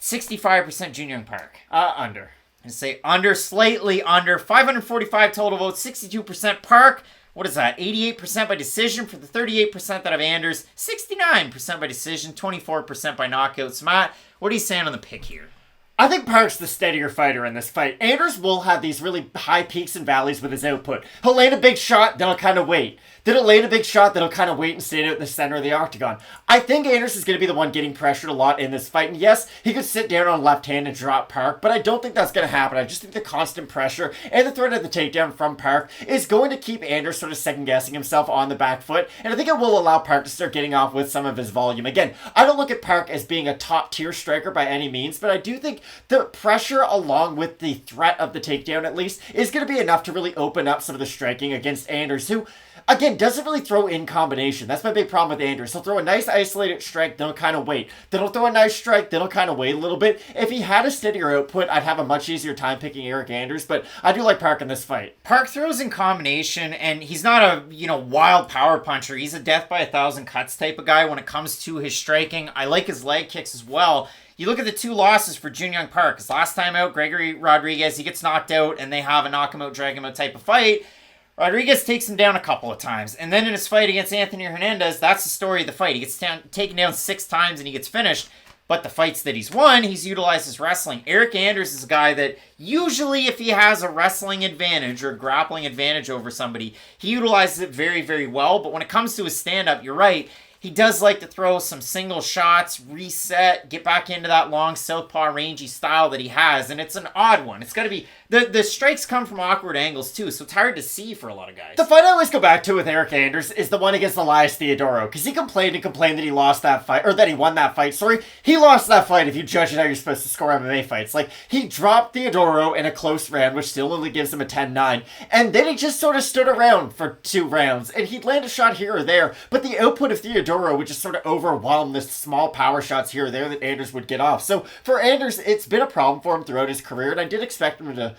65% Jun-Young Park. Under. I'm going to say under, slightly under. 545 total votes, 62% Park. What is that? 88% by decision for the 38% that have Anders. 69% by decision, 24% by knockouts. Matt, what are you saying on the pick here? I think Park's the steadier fighter in this fight. Anders will have these really high peaks and valleys with his output. He'll land a big shot, then he'll kind of wait. Then he'll land a big shot, then he'll kind of wait and stand out in the center of the octagon. I think Anders is going to be the one getting pressured a lot in this fight. And yes, he could sit down on left hand and drop Park, but I don't think that's going to happen. I just think the constant pressure and the threat of the takedown from Park is going to keep Anders sort of second-guessing himself on the back foot. And I think it will allow Park to start getting off with some of his volume. Again, I don't look at Park as being a top-tier striker by any means, but I do think the pressure along with the threat of the takedown at least is going to be enough to really open up some of the striking against Anders, who again doesn't really throw in combination. That's my big problem with Anders. He'll throw a nice isolated strike, then he'll kind of wait. Then he'll throw a nice strike, then he'll kind of wait a little bit. If he had a steadier output, I'd have a much easier time picking Eryk Anders, but I do like Park in this fight. Park throws in combination, and he's not a, wild power puncher. He's a death by 1,000 cuts type of guy when it comes to his striking. I like his leg kicks as well. You look at the 2 losses for Jun Young Park. His last time out, Gregory Rodriguez, he gets knocked out, and they have a knock him out, drag him out type of fight. Rodriguez takes him down a couple of times. And then in his fight against Anthony Hernandez, that's the story of the fight. He gets taken down 6 times, and he gets finished. But the fights that he's won, he's utilized his wrestling. Eryk Anders is a guy that usually if he has a wrestling advantage or a grappling advantage over somebody, he utilizes it very, very well. But when it comes to his stand-up, you're right. He does like to throw some single shots, reset, get back into that long southpaw rangy style that he has, and it's an odd one. It's got to be... The strikes come from awkward angles, too, so it's hard to see for a lot of guys. The fight I always go back to with Eryk Anders is the one against Elias Theodorou, because he complained that he lost that fight, or that he won that fight, sorry. He lost that fight if you judge it how you're supposed to score MMA fights. Like, he dropped Theodorou in a close round, which still only gives him a 10-9, and then he just sort of stood around for 2 rounds, and he'd land a shot here or there, but the output of Theodorou would just sort of overwhelm the small power shots here or there that Anders would get off. So, for Anders, it's been a problem for him throughout his career, and I did expect him to,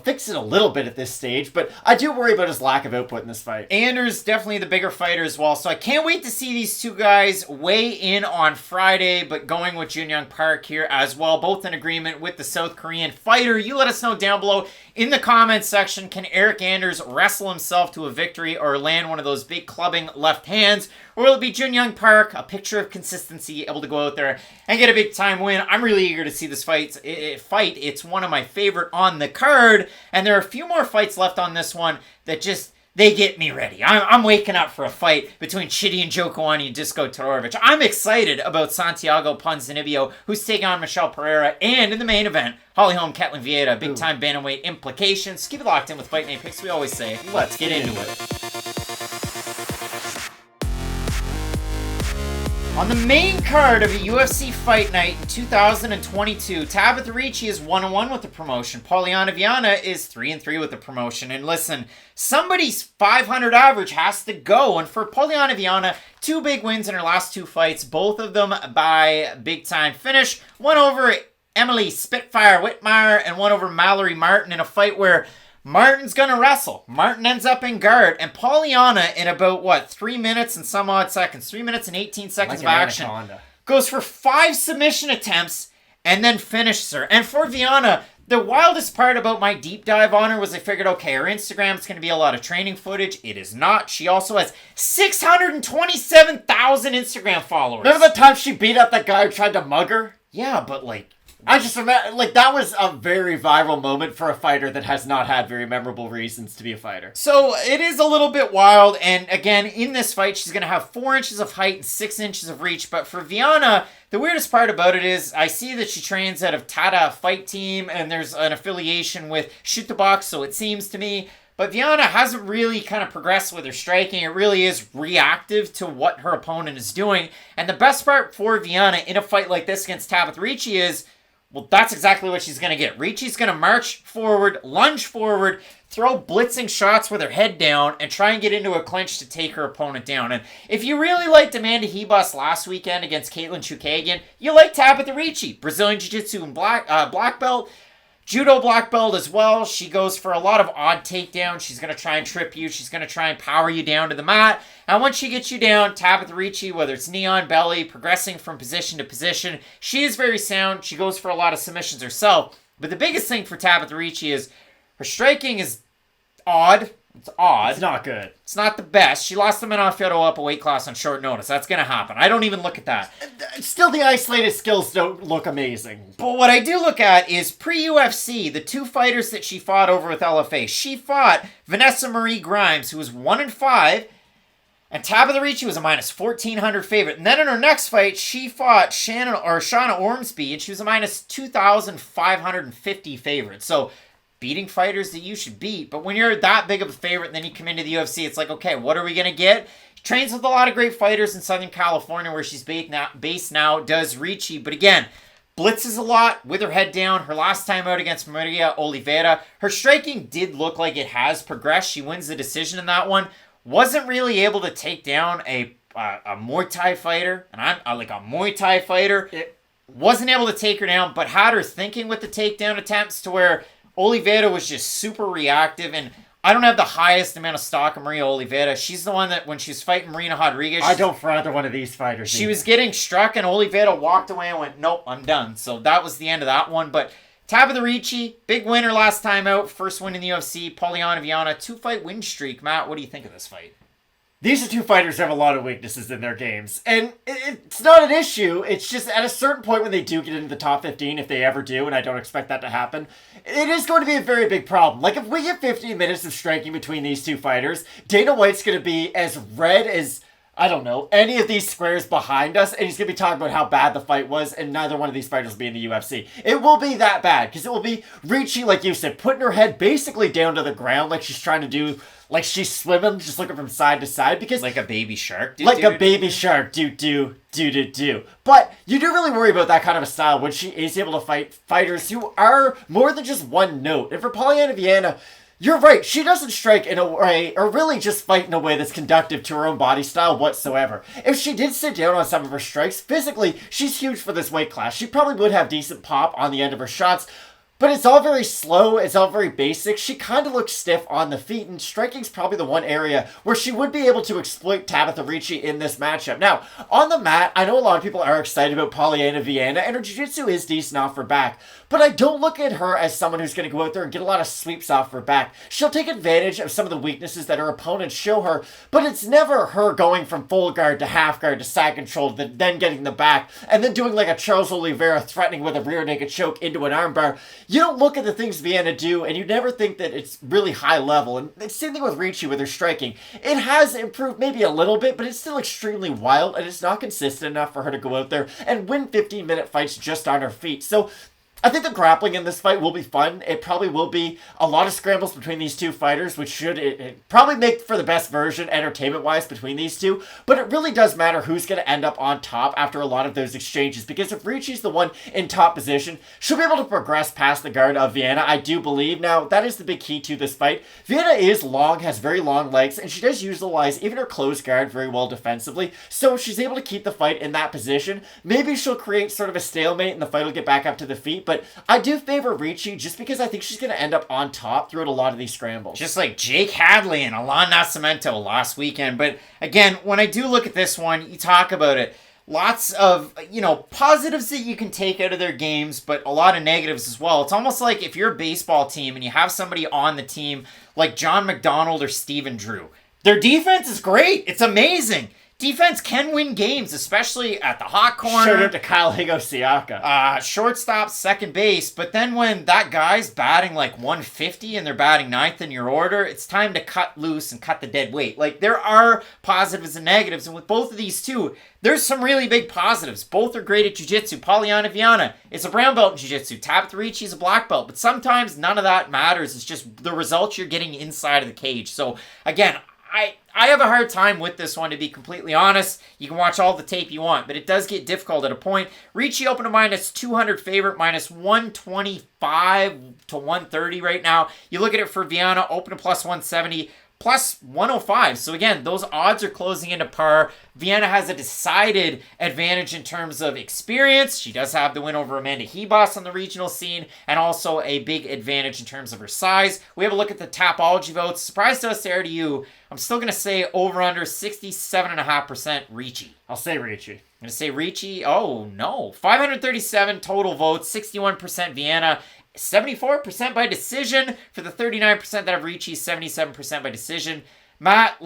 fix it a little bit at this stage, but I do worry about his lack of output in this fight. Anders definitely the bigger fighter as well, so I can't wait to see these 2 guys weigh in on Friday, but going with Jun Young Park here as well, both in agreement with the South Korean fighter. You let us know down below in the comments section, can Eryk Anders wrestle himself to a victory or land one of those big clubbing left hands? Or will it be Jun Young Park, a picture of consistency, able to go out there and get a big-time win? I'm really eager to see this fight. It's one of my favorite on the card, and there are a few more fights left on this one that just... they get me ready. I'm waking up for a fight between Chidi and Njokuani and Dusko Todorovic. I'm excited about Santiago Ponzinibbio, who's taking on Michel Pereira, and in the main event, Holly Holm, Ketlen Vieira, big-time bantamweight implications. Keep it locked in with Fight Night Picks. We always say, let's get into it. On the main card of a UFC Fight Night in 2022, Tabatha Ricci is 1-1 with the promotion. Polyana Viana is 3-3 with the promotion. And listen, somebody's 500 average has to go. And for Polyana Viana, 2 big wins in her last 2 fights, both of them by big-time finish. One over Emily Spitfire Whitmire and one over Mallory Martin in a fight where Martin's gonna wrestle. Martin ends up in guard, and Polyana in about, 3 minutes and some odd seconds, 3 minutes and 18 seconds of action, goes for 5 submission attempts and then finishes her. And for Viana, the wildest part about my deep dive on her was I figured, okay, her Instagram's gonna be a lot of training footage. It is not. She also has 627,000 Instagram followers. Remember the time she beat up that guy who tried to mug her? Yeah, but I just remember, that was a very viral moment for a fighter that has not had very memorable reasons to be a fighter. So it is a little bit wild, and again, in this fight, she's going to have 4 inches of height and 6 inches of reach, but for Viana, the weirdest part about it is I see that she trains out of Tata Fight Team, and there's an affiliation with Shoot the Box, so it seems to me, but Viana hasn't really kind of progressed with her striking. It really is reactive to what her opponent is doing, and the best part for Viana in a fight like this against Tabatha Ricci is, well, that's exactly what she's going to get. Ricci's going to march forward, lunge forward, throw blitzing shots with her head down, and try and get into a clinch to take her opponent down. And if you really liked Amanda Hebus last weekend against Ketlen Vieira, you like Tabatha Ricci. Brazilian Jiu-Jitsu and black belt. Judo black belt as well. She goes for a lot of odd takedowns. She's going to try and trip you. She's going to try and power you down to the mat. And once she gets you down, Tabatha Ricci, whether it's knee on belly, progressing from position to position, she is very sound. She goes for a lot of submissions herself. But the biggest thing for Tabatha Ricci is her striking is odd. It's odd. It's not good. It's not the best. She lost to Minofiotto up a weight class on short notice. That's going to happen. I don't even look at that. Still, the isolated skills don't look amazing. But what I do look at is pre-UFC, the 2 fighters that she fought over with LFA. She fought Vanessa Marie Grimes, who was 1-5, and Tabatha Ricci was a minus 1,400 favorite. And then in her next fight, she fought Shauna Ormsby, and she was a minus 2,550 favorite. So beating fighters that you should beat. But when you're that big of a favorite and then you come into the UFC, it's like, okay, what are we going to get? She trains with a lot of great fighters in Southern California where she's based now, does Ricci. But again, blitzes a lot with her head down. Her last time out against Maria Oliveira, her striking did look like it has progressed. She wins the decision in that one. Wasn't really able to take down a Muay Thai fighter, and I'm like a Muay Thai fighter. Wasn't able to take her down, but had her thinking with the takedown attempts to where Oliveira was just super reactive, and I don't have the highest amount of stock in Maria Oliveira. She's the one that when she was fighting Marina Rodriguez, I don't for either one of these fighters. She was getting struck, and Oliveira walked away and went, nope, I'm done. So that was the end of that one, but Tabatha Ricci, big winner last time out. First win in the UFC. Polyana Viana, 2-fight win streak. Matt, what do you think of this fight? These are 2 fighters who have a lot of weaknesses in their games. And it's not an issue. It's just at a certain point when they do get into the top 15, if they ever do, and I don't expect that to happen, it is going to be a very big problem. Like, if we get 15 minutes of striking between these 2 fighters, Dana White's going to be as red as, I don't know, any of these squares behind us, and he's going to be talking about how bad the fight was, and neither one of these fighters will be in the UFC. It will be that bad, because it will be Ricci, like you said, putting her head basically down to the ground like she's trying to do, like she's swimming, just looking from side to side, because... Like a baby shark? Like a baby shark, do. But you do really worry about that kind of a style when she is able to fight fighters who are more than just one note. And for Polyana Viana, you're right, she doesn't strike in a way, or really just fight in a way that's conductive to her own body style whatsoever. If she did sit down on some of her strikes, physically, she's huge for this weight class. She probably would have decent pop on the end of her shots, but it's all very slow, it's all very basic. She kind of looks stiff on the feet, and striking's probably the one area where she would be able to exploit Tabatha Ricci in this matchup. Now, on the mat, I know a lot of people are excited about Polyana Viana, and her jiu-jitsu is decent off her back, but I don't look at her as someone who's going to go out there and get a lot of sweeps off her back. She'll take advantage of some of the weaknesses that her opponents show her, but it's never her going from full guard to half guard to side control, then getting the back, and then doing like a Charles Oliveira threatening with a rear naked choke into an armbar. You don't look at the things Viana do, and you never think that it's really high level. And the same thing with Ricci with her striking. It has improved maybe a little bit, but it's still extremely wild, and it's not consistent enough for her to go out there and win 15-minute fights just on her feet. So I think the grappling in this fight will be fun. It probably will be a lot of scrambles between these 2 fighters, which should it probably make for the best version entertainment-wise between these 2. But it really does matter who's going to end up on top after a lot of those exchanges, because if Ricci's the one in top position, she'll be able to progress past the guard of Viana, I do believe. Now, that is the big key to this fight. Viana is long, has very long legs, and she does utilize even her closed guard very well defensively. So if she's able to keep the fight in that position, maybe she'll create sort of a stalemate and the fight will get back up to the feet. But I do favor Ricci just because I think she's going to end up on top throughout a lot of these scrambles. Just like Jake Hadley and Alan Nascimento last weekend. But again, when I do look at this one, you talk about it. Lots of, positives that you can take out of their games, but a lot of negatives as well. It's almost like if you're a baseball team and you have somebody on the team like John McDonald or Steven Drew. Their defense is great. It's amazing. Defense can win games, especially at the hot corner. Shout out to Kyle Higosiaka. Shortstop, second base. But then when that guy's batting like 150 and they're batting ninth in your order, it's time to cut loose and cut the dead weight. Like, there are positives and negatives. And with both of these two, there's some really big positives. Both are great at jiu-jitsu. Polyana Viana is a brown belt in jiu-jitsu. Tabatha Ricci is a black belt. But sometimes none of that matters. It's just the results you're getting inside of the cage. So, again, I have a hard time with this one, to be completely honest. You can watch all the tape you want, but it does get difficult at a point. Ricci opened a minus 200 favorite, minus 125 to 130 right now. You look at it for Viana, open to plus 170, plus 105. So again, those odds are closing into par. Viana has a decided advantage in terms of experience. She does have the win over Amanda Hebos on the regional scene, and also a big advantage in terms of her size. We have a look at the Tapology votes. Surprise to us there to you. I'm still going to say over under 67.5% Ricci. I'll say Ricci. I'm going to say Ricci. Oh, no. 537 total votes, 61% Viana, 74% by decision. For the 39% that have Ricci, 77% by decision. Matt,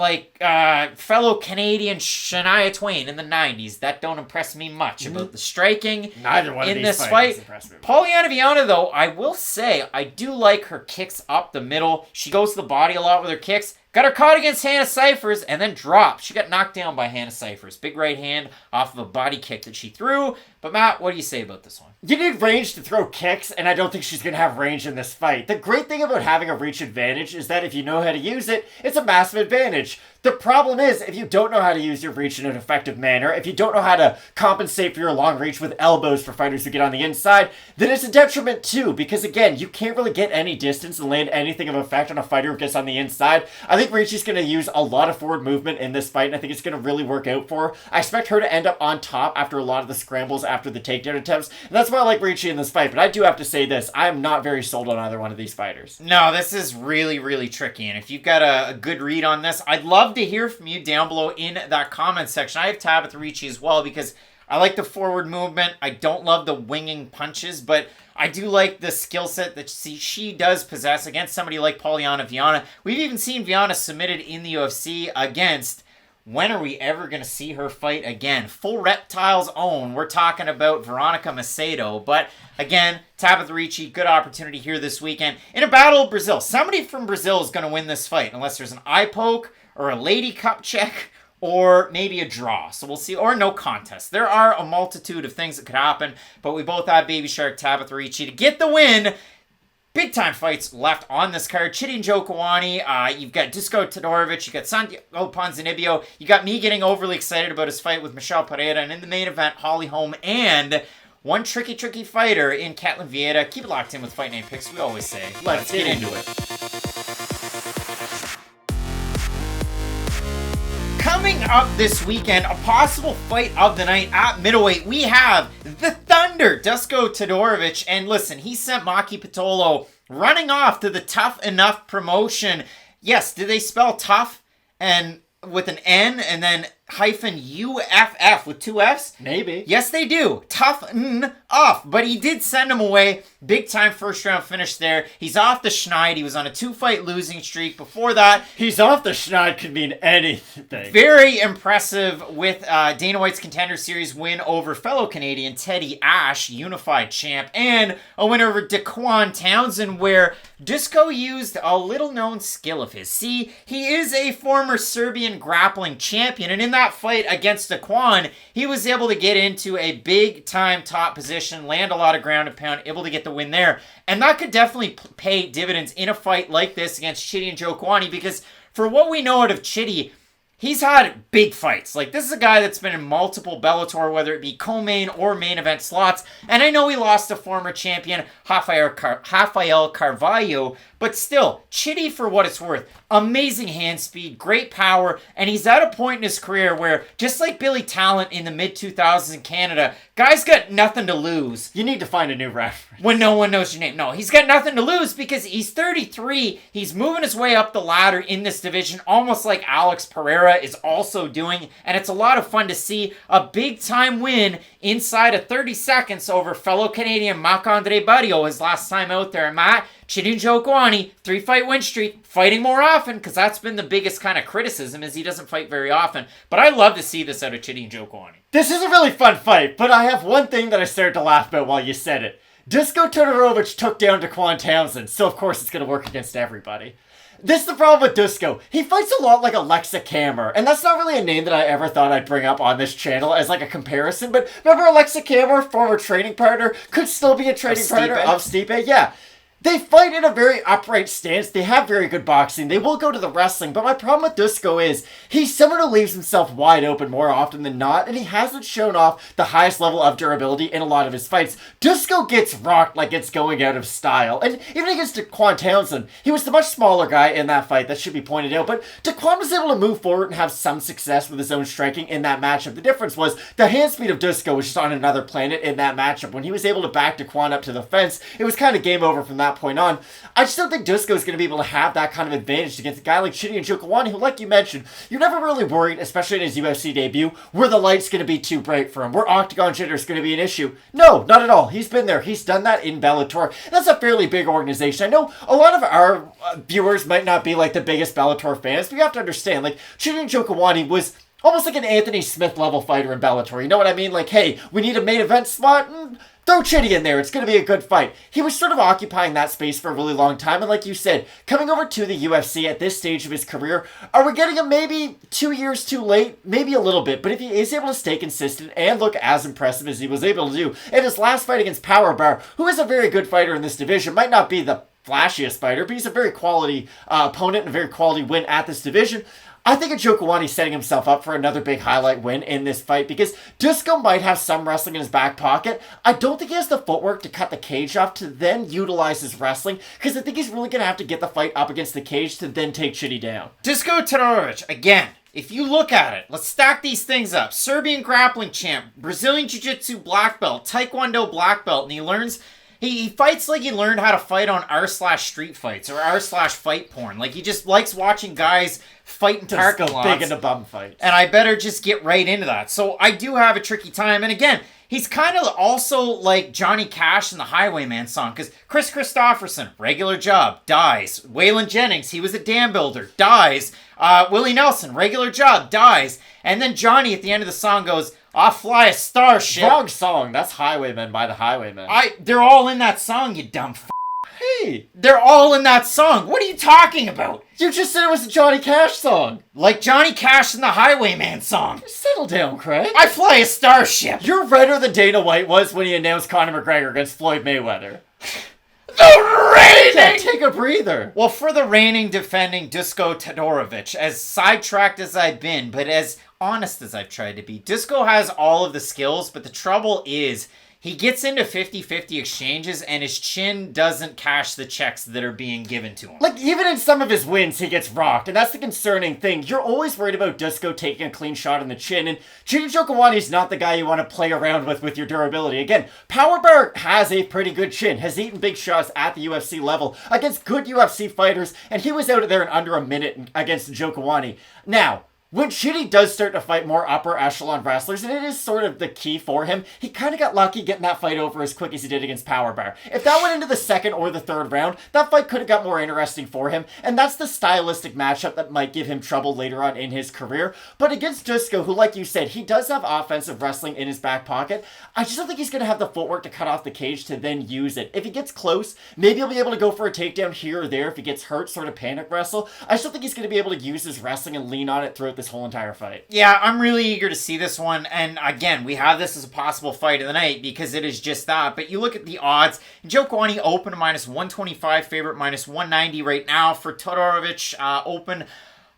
fellow Canadian Shania Twain in the 90s, that don't impress me much about the striking Neither one in of these this fight. impressed me. Polyana Viana, though, I will say, I do like her kicks up the middle. She goes to the body a lot with her kicks. Got her caught against Hannah Cyphers and then dropped. She got knocked down by Hannah Cyphers. Big right hand off of a body kick that she threw. But Matt, what do you say about this one? You need range to throw kicks, and I don't think she's going to have range in this fight. The great thing about having a reach advantage is that if you know how to use it, it's a massive advantage. The problem is, if you don't know how to use your reach in an effective manner, if you don't know how to compensate for your long reach with elbows for fighters who get on the inside, then it's a detriment too, because again, you can't really get any distance and land anything of effect on a fighter who gets on the inside. I think Ricci's going to use a lot of forward movement in this fight, and I think it's going to really work out for her. I expect her to end up on top after a lot of the scrambles after the takedown attempts, and that's why I like Ricci in this fight, but I do have to say this, I am not very sold on either one of these fighters. No, this is really, really tricky, and if you've got a good read on this, I'd love to hear from you down below in that comment section. I have Tabatha Ricci as well because I like the forward movement. I don't love the winging punches, but I do like the skill set that she does possess against somebody like Polyana Viana. We've even seen Viana submitted in the UFC against... When are we ever going to see her fight again? Full Reptile's own. We're talking about Veronica Macedo. But again, Tabatha Ricci, good opportunity here this weekend. In a battle of Brazil, somebody from Brazil is going to win this fight. Unless there's an eye poke or a lady cup check or maybe a draw. So we'll see. Or no contest. There are a multitude of things that could happen. But we both have Baby Shark Tabatha Ricci to get the win. Big time fights left on this card. Chidi Njokuani, you've got Dusko Todorovic, you've got Santiago Ponzinibbio, you got me getting overly excited about his fight with Michel Pereira, and in the main event, Holly Holm, and one tricky fighter in Ketlen Vieira. Keep it locked in with Fight Night Picks, we always say. Let's get into it. Coming up this weekend, a possible fight of the night at middleweight, we have the Thunder, Dusko Todorovic. And listen, he sent Maki Pitolo running off to the Tough Enough promotion. Yes, did they spell tough and with an N and then hyphen UFF with two Fs? Maybe. Yes, they do. Tough off. But he did send him away. Big time first round finish there. He's off the schneid. He was on a 2-fight losing streak. Before that, he's off the schneid could mean anything. Very impressive with Dana White's Contender Series win over fellow Canadian Teddy Ash, unified champ, and a win over Daquan Townsend, where Dusko used a little known skill of his. See, he is a former Serbian grappling champion, and in that fight against Daquan, he was able to get into a big time top position, land a lot of ground and pound, able to get the win there. And that could definitely pay dividends in a fight like this against Chidi and Njokuani, because for what we know out of Chidi, he's had big fights. Like, this is a guy that's been in multiple Bellator, whether it be co-main or main event slots. And I know he lost to former champion Rafael Carvalho, but still, Chidi, for what it's worth, amazing hand speed, great power, and he's at a point in his career where, just like Billy Talent in the mid-2000s in Canada, guy's got nothing to lose. You need to find a new reference. When no one knows your name. No, he's got nothing to lose because he's 33. He's moving his way up the ladder in this division, almost like Alex Pereira is also doing, and it's a lot of fun to see a big-time win inside of 30 seconds over fellow Canadian Marc-Andre Barrio his last time out there. Matt, Chidi Njokuani, 3-fight win streak, fighting more often, because that's been the biggest kind of criticism, is he doesn't fight very often. But I love to see this out of Chidi Njokuani. This is a really fun fight, but I have one thing that I started to laugh about while you said it. Dusko Todorovic took down Daquan Townsend, so of course it's going to work against everybody. This is the problem with Dusko. He fights a lot like Alexa Kammer, and that's not really a name that I ever thought I'd bring up on this channel as like a comparison, but remember Alexa Kammer, former training partner, could still be a training partner of Stipe? Yeah. They fight in a very upright stance. They have very good boxing. They will go to the wrestling. But my problem with Dusko is he's someone who leaves himself wide open more often than not, and he hasn't shown off the highest level of durability in a lot of his fights. Dusko gets rocked like it's going out of style. And even against Daquan Townsend, he was the much smaller guy in that fight. That should be pointed out. But Daquan was able to move forward and have some success with his own striking in that matchup. The difference was the hand speed of Dusko was just on another planet in that matchup. When he was able to back Daquan up to the fence, it was kind of game over from that that point on. I just don't think Dusko is going to be able to have that kind of advantage against a guy like Chidi and Njokuani, who, like you mentioned, you're never really worried, especially in his UFC debut, where the light's going to be too bright for him, where octagon jitter is going to be an issue. No, not at all. He's been there. He's done that in Bellator. That's a fairly big organization. I know a lot of our viewers might not be like the biggest Bellator fans, but you have to understand, like, Chidi and Njokuani was almost like an Anthony Smith level fighter in Bellator. You know what I mean? Like, hey, we need a main event spot. Throw Chidi in there. It's going to be a good fight. He was sort of occupying that space for a really long time. And like you said, coming over to the UFC at this stage of his career, are we getting him maybe 2 years too late? Maybe a little bit. But if he is able to stay consistent and look as impressive as he was able to do in his last fight against Powerbar, who is a very good fighter in this division, might not be the flashiest fighter, but he's a very quality opponent and a very quality win at this division. I think Njokuani's setting himself up for another big highlight win in this fight because Dusko might have some wrestling in his back pocket. I don't think he has the footwork to cut the cage off to then utilize his wrestling because I think he's really going to have to get the fight up against the cage to then take Chidi down. Dusko Todorovic, again, if you look at it, let's stack these things up. Serbian grappling champ, Brazilian Jiu-Jitsu black belt, Taekwondo black belt, and he learns... He fights like he learned how to fight on r/street fights or r/fight porn. Like, he just likes watching guys fight in parking lots. Big into bum fights. And I better just get right into that. So I do have a tricky time. And again, he's kind of also like Johnny Cash in the Highwayman song. Because Chris Christopherson, regular job, dies. Waylon Jennings, he was a dam builder, dies. Willie Nelson, regular job, dies. And then Johnny at the end of the song goes, I'll fly a starship. Wrong song. That's Highwaymen by the Highwaymen. They're all in that song, you dumb f***. Hey! They're all in that song. What are you talking about? You just said it was a Johnny Cash song. Like Johnny Cash in the Highwayman song. Settle down, Craig. I fly a starship. You're redder than Dana White was when he announced Conor McGregor against Floyd Mayweather. The reigning! Yeah, take a breather. Well, for the reigning defending Dusko Todorovic, as sidetracked as I've been, but as honest as I've tried to be, Dusko has all of the skills, but the trouble is he gets into 50-50 exchanges and his chin doesn't cash the checks that are being given to him. Like, even in some of his wins, he gets rocked, and that's the concerning thing. You're always worried about Dusko taking a clean shot in the chin, and Chidi Njokuani's not the guy you want to play around with your durability. Again, Powerbar has a pretty good chin, has eaten big shots at the UFC level against good UFC fighters, and he was out there in under a minute against Njokuani. Now, when Chidi does start to fight more upper echelon wrestlers, and it is sort of the key for him, he kind of got lucky getting that fight over as quick as he did against Powerbar. If that went into the second or the third round, that fight could have got more interesting for him, and that's the stylistic matchup that might give him trouble later on in his career. But against Dusko, who, like you said, he does have offensive wrestling in his back pocket, I just don't think he's going to have the footwork to cut off the cage to then use it. If he gets close, maybe he'll be able to go for a takedown here or there if he gets hurt, sort of panic wrestle. I still think he's going to be able to use his wrestling and lean on it throughout this whole entire fight. Yeah, I'm really eager to see this one, and again, we have this as a possible fight of the night because it is just that, but you look at the odds, Njokuani open a -125 favorite, -190 right now. For Todorovic, open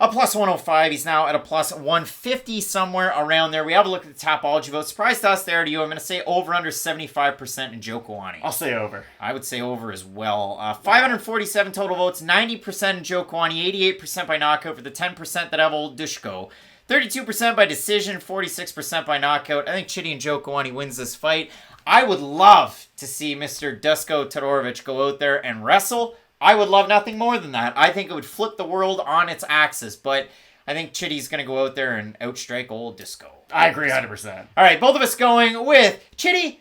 a +105. He's now at a +150, somewhere around there. We have a look at the Tapology vote. Surprise to us there to you. I'm going to say over under 75% in Njokuani. I'll say over. I would say over as well. 547 total votes, 90% in Njokuani, 88% by knockout for the 10% that have old Dusko. 32% by decision, 46% by knockout. I think Chidi Njokuani wins this fight. I would love to see Mr. Dusko Todorovic go out there and wrestle. I would love nothing more than that. I think it would flip the world on its axis, but I think Chidi's going to go out there and outstrike old Dusko. I agree 100%. All right, both of us going with Chidi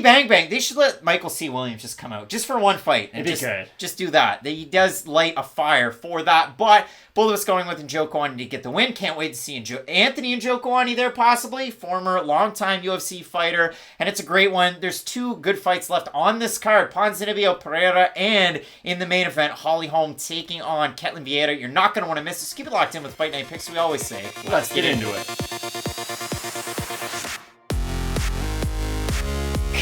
Bang Bang. They should let Michael C. Williams just come out just for one fight. And It'd be good. Just do that. He does light a fire for that, but both of us going with Njokuani to get the win. Can't wait to see Anthony Njokuani there possibly, former longtime UFC fighter, and it's a great one. There's two good fights left on this card. Ponzinibbio, Pereira, and in the main event, Holly Holm taking on Ketlen Vieira. You're not going to want to miss this. Keep it locked in with Fight Night Picks, we always say. Let's get into it.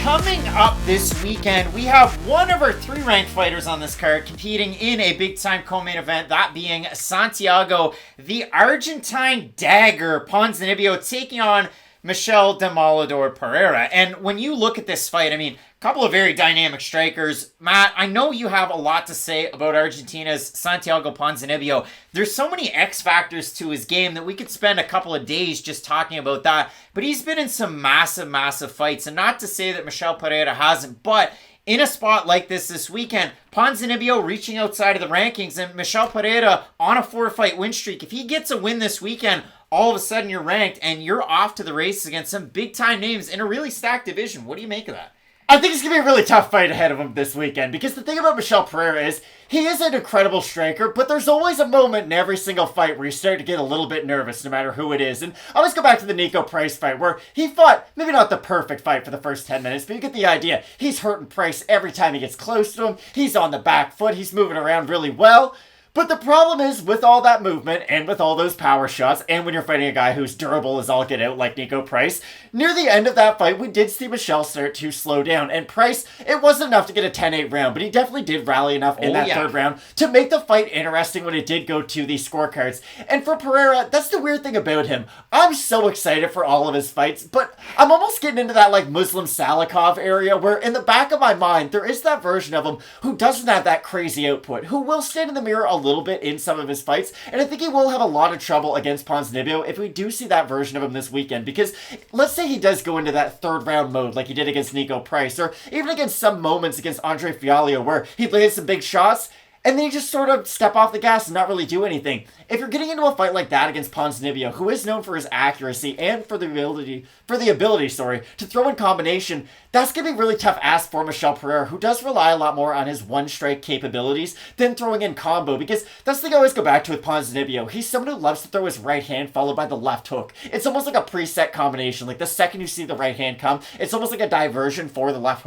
Coming up this weekend, we have one of our 3 ranked fighters on this card competing in a big-time co-main event, that being Santiago, the Argentine dagger, Ponzinibbio, taking on Michel Demoledor Pereira. And when you look at this fight, I mean, a couple of very dynamic strikers. Matt, I know you have a lot to say about Argentina's Santiago Ponzinibbio. There's so many X factors to his game that we could spend a couple of days just talking about that. But he's been in some massive, massive fights. And not to say that Michel Pereira hasn't, but in a spot like this weekend, Ponzinibbio reaching outside of the rankings and Michel Pereira on a 4-fight win streak. If he gets a win this weekend, all of a sudden you're ranked and you're off to the races against some big-time names in a really stacked division. What do you make of that? I think it's going to be a really tough fight ahead of him this weekend, because the thing about Michel Pereira is he is an incredible striker, but there's always a moment in every single fight where you start to get a little bit nervous no matter who it is. And I always go back to the Niko Price fight where he fought, maybe not the perfect fight for the first 10 minutes, but you get the idea. He's hurting Price every time he gets close to him. He's on the back foot. He's moving around really well. But the problem is, with all that movement, and with all those power shots, and when you're fighting a guy who's durable as all get out, like Niko Price, near the end of that fight, we did see Michel start to slow down. And Price, it wasn't enough to get a 10-8 round, but he definitely did rally enough in that third round to make the fight interesting when it did go to the scorecards. And for Pereira, that's the weird thing about him. I'm so excited for all of his fights, but I'm almost getting into that, like, Muslim Salikov area, where in the back of my mind, there is that version of him who doesn't have that crazy output, who will stand in the mirror a little bit in some of his fights, and I think he will have a lot of trouble against Ponzinibbio if we do see that version of him this weekend, because let's say he does go into that third round mode like he did against Niko Price, or even against some moments against Andre Fialho where he lands some big shots, and then you just sort of step off the gas and not really do anything. If you're getting into a fight like that against Ponzinibbio, who is known for his accuracy and for the ability to throw in combination, that's going to be really tough ask for Michel Pereira, who does rely a lot more on his one-strike capabilities than throwing in combo, because that's the thing I always go back to with Ponzinibbio. He's someone who loves to throw his right hand followed by the left hook. It's almost like a preset combination. Like the second you see the right hand come, it's almost like a diversion for the left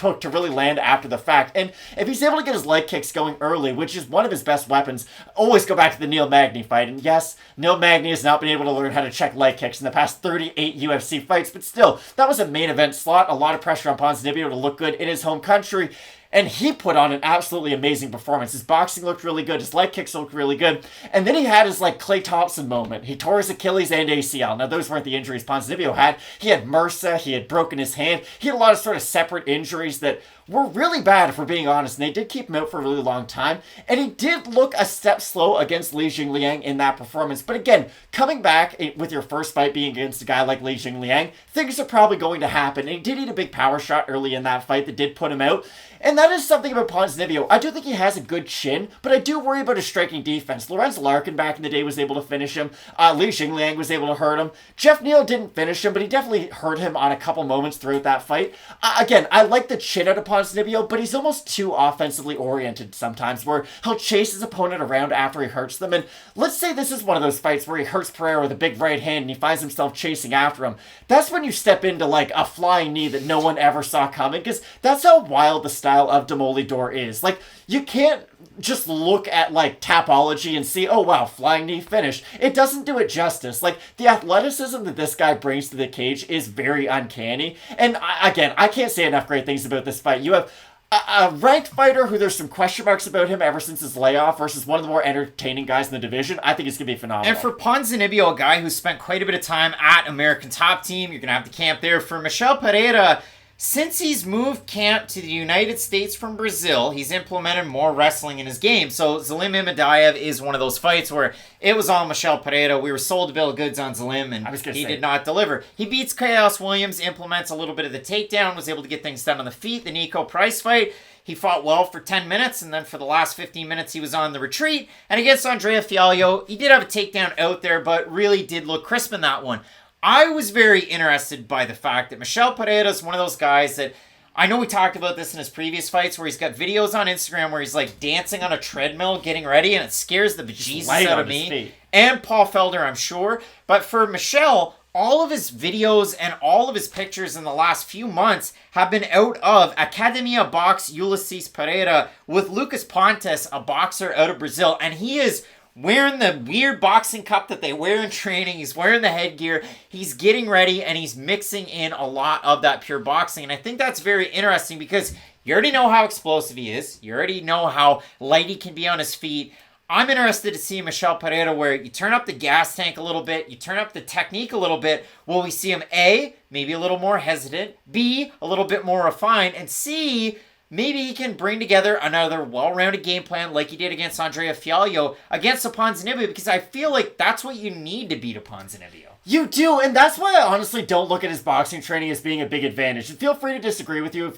hook to really land after the fact. And if he's able to get his leg kicks going early, which is one of his best weapons, always go back to the Neil Magny fight. And yes, Neil Magny has not been able to learn how to check leg kicks in the past 38 UFC fights, but still, that was a main event slot. A lot of pressure on Ponzinibbio to look good in his home country. And he put on an absolutely amazing performance. His boxing looked really good. His leg kicks looked really good. And then he had his, like, Klay Thompson moment. He tore his Achilles and ACL. Now, those weren't the injuries Ponzinibbio had. He had MRSA. He had broken his hand. He had a lot of sort of separate injuries that were really bad, if we're being honest. And they did keep him out for a really long time. And he did look a step slow against Li Jingliang in that performance. But again, coming back with your first fight being against a guy like Li Jingliang, things are probably going to happen. And he did eat a big power shot early in that fight that did put him out. And that is something about Ponzinibbio. I do think he has a good chin, but I do worry about his striking defense. Lorenz Larkin back in the day was able to finish him. Li Jingliang was able to hurt him. Jeff Neal didn't finish him, but he definitely hurt him on a couple moments throughout that fight. Again, I like the chin out of Ponzinibbio, but he's almost too offensively oriented sometimes, where he'll chase his opponent around after he hurts them. And let's say this is one of those fights where he hurts Pereira with a big right hand and he finds himself chasing after him. That's when you step into like a flying knee that no one ever saw coming, because that's how wild the style of Demolidor is. Like, you can't just look at like Tapology and see, oh wow, flying knee finish. It doesn't do it justice. Like, the athleticism that this guy brings to the cage is very uncanny. And I can't say enough great things about this fight. You have a ranked fighter who there's some question marks about him ever since his layoff versus one of the more entertaining guys in the division. I think it's going to be phenomenal. And for Ponzinibbio, a guy who spent quite a bit of time at American Top Team, you're going to have the camp there. For Michel Pereira, since he's moved camp to the United States from Brazil, he's implemented more wrestling in his game. So Zalim Imadaev is one of those fights where it was on Michel Pereira. We were sold a bill of goods on Zalim, and he did not deliver. He beats Chaos Williams, implements a little bit of the takedown, was able to get things done on the feet. The Niko Price fight, he fought well for 10 minutes, and then for the last 15 minutes, he was on the retreat. And against Andrea Fialho, he did have a takedown out there, but really did look crisp in that one. I was very interested by the fact that Michel Pereira is one of those guys that, I know we talked about this in his previous fights, where he's got videos on Instagram where he's like dancing on a treadmill getting ready, and it scares the bejesus out of me and Paul Felder, I'm sure. But for Michel, all of his videos and all of his pictures in the last few months have been out of Academia Box Ulysses Pereira with Lucas Pontes, a boxer out of Brazil, and he is wearing the weird boxing cup that they wear in training. He's wearing the headgear. He's getting ready, and he's mixing in a lot of that pure boxing. And I think that's very interesting because you already know how explosive he is. You already know how light he can be on his feet. I'm interested to see Michel Pereira where you turn up the gas tank a little bit, you turn up the technique a little bit. Will we see him A, maybe a little more hesitant, B, a little bit more refined, and C, maybe he can bring together another well-rounded game plan like he did against Andrea Fialho against a Ponzinibbio, because I feel like that's what you need to beat a Ponzinibbio. You do, and that's why I honestly don't look at his boxing training as being a big advantage. And feel free to disagree with you.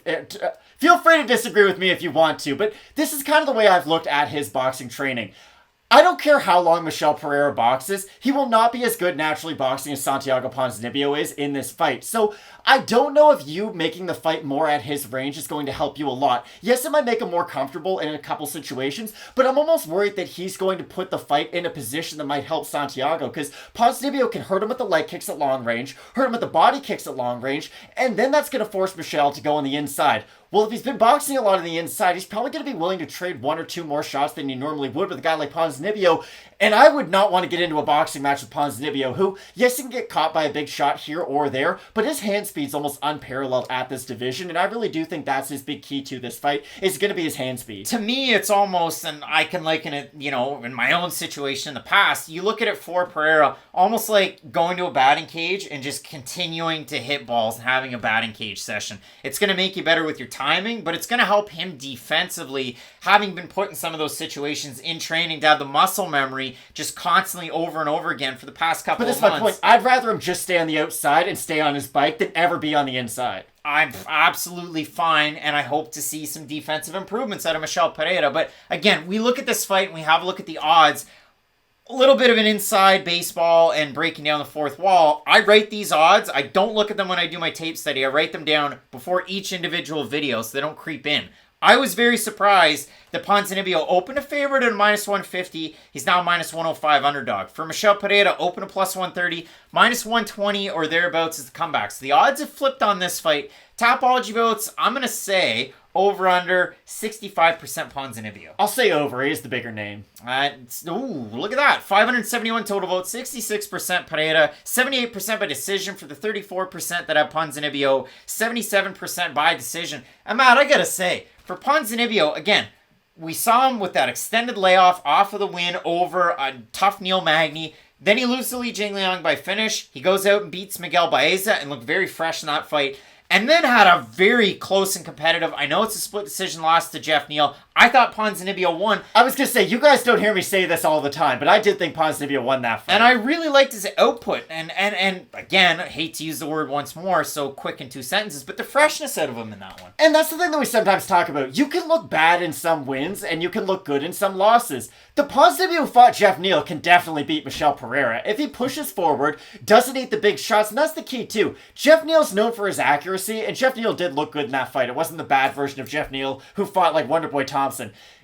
Feel free to disagree with me if you want to, but this is kind of the way I've looked at his boxing training. I don't care how long Michel Pereira boxes, he will not be as good naturally boxing as Santiago Ponzinibbio is in this fight. So I don't know if you making the fight more at his range is going to help you a lot. Yes, it might make him more comfortable in a couple situations, but I'm almost worried that he's going to put the fight in a position that might help Santiago, because Ponzinibbio can hurt him with the leg kicks at long range, hurt him with the body kicks at long range, and then that's going to force Michel to go on the inside. Well, if he's been boxing a lot on the inside, he's probably going to be willing to trade one or two more shots than he normally would with a guy like Ponzinibbio. And I would not want to get into a boxing match with Ponzinibbio, who, yes, he can get caught by a big shot here or there, but his hand speed's almost unparalleled at this division, and I really do think that's his big key to this fight, is going to be his hand speed. To me, it's almost, and I can liken it, in my own situation in the past, you look at it for Pereira, almost like going to a batting cage and just continuing to hit balls and having a batting cage session. It's going to make you better with your timing, but it's going to help him defensively, having been put in some of those situations in training to have the muscle memory just constantly over and over again for the past couple of months. But that's my point. I'd rather him just stay on the outside and stay on his bike than ever be on the inside. I'm absolutely fine, and I hope to see some defensive improvements out of Michel Pereira. But again, we look at this fight and we have a look at the odds. A little bit of an inside baseball and breaking down the fourth wall. I write these odds. I don't look at them when I do my tape study. I write them down before each individual video so they don't creep in. I was very surprised that Ponzinibbio opened a favorite at a minus 150. He's now minus 105 underdog. For Michel Pereira, open a plus 130, minus 120 or thereabouts is the comeback. So the odds have flipped on this fight. Topology votes, I'm going to say over under 65% Ponzinibbio. I'll say over. He is the bigger name. Look at that. 571 total votes, 66% Pereira, 78% by decision for the 34% that have Ponzinibbio, 77% by decision. And Matt, I got to say, for Ponzinibbio, again, we saw him with that extended layoff off of the win over a tough Neil Magny. Then he loses to Li Jingliang by finish. He goes out and beats Miguel Baeza and looked very fresh in that fight. And then had a very close and competitive, I know it's a split decision loss to Jeff Neal. I thought Ponzinibbio won. I was going to say, you guys don't hear me say this all the time, but I did think Ponzinibbio won that fight. And I really liked his output. And again, I hate to use the word once more, so quick in two sentences, but the freshness out of him in that one. And that's the thing that we sometimes talk about. You can look bad in some wins, and you can look good in some losses. The Ponzinibbio who fought Jeff Neal can definitely beat Michel Pereira if he pushes forward, doesn't eat the big shots, and that's the key too. Jeff Neal's known for his accuracy, and Jeff Neal did look good in that fight. It wasn't the bad version of Jeff Neal who fought like Wonderboy Thompson.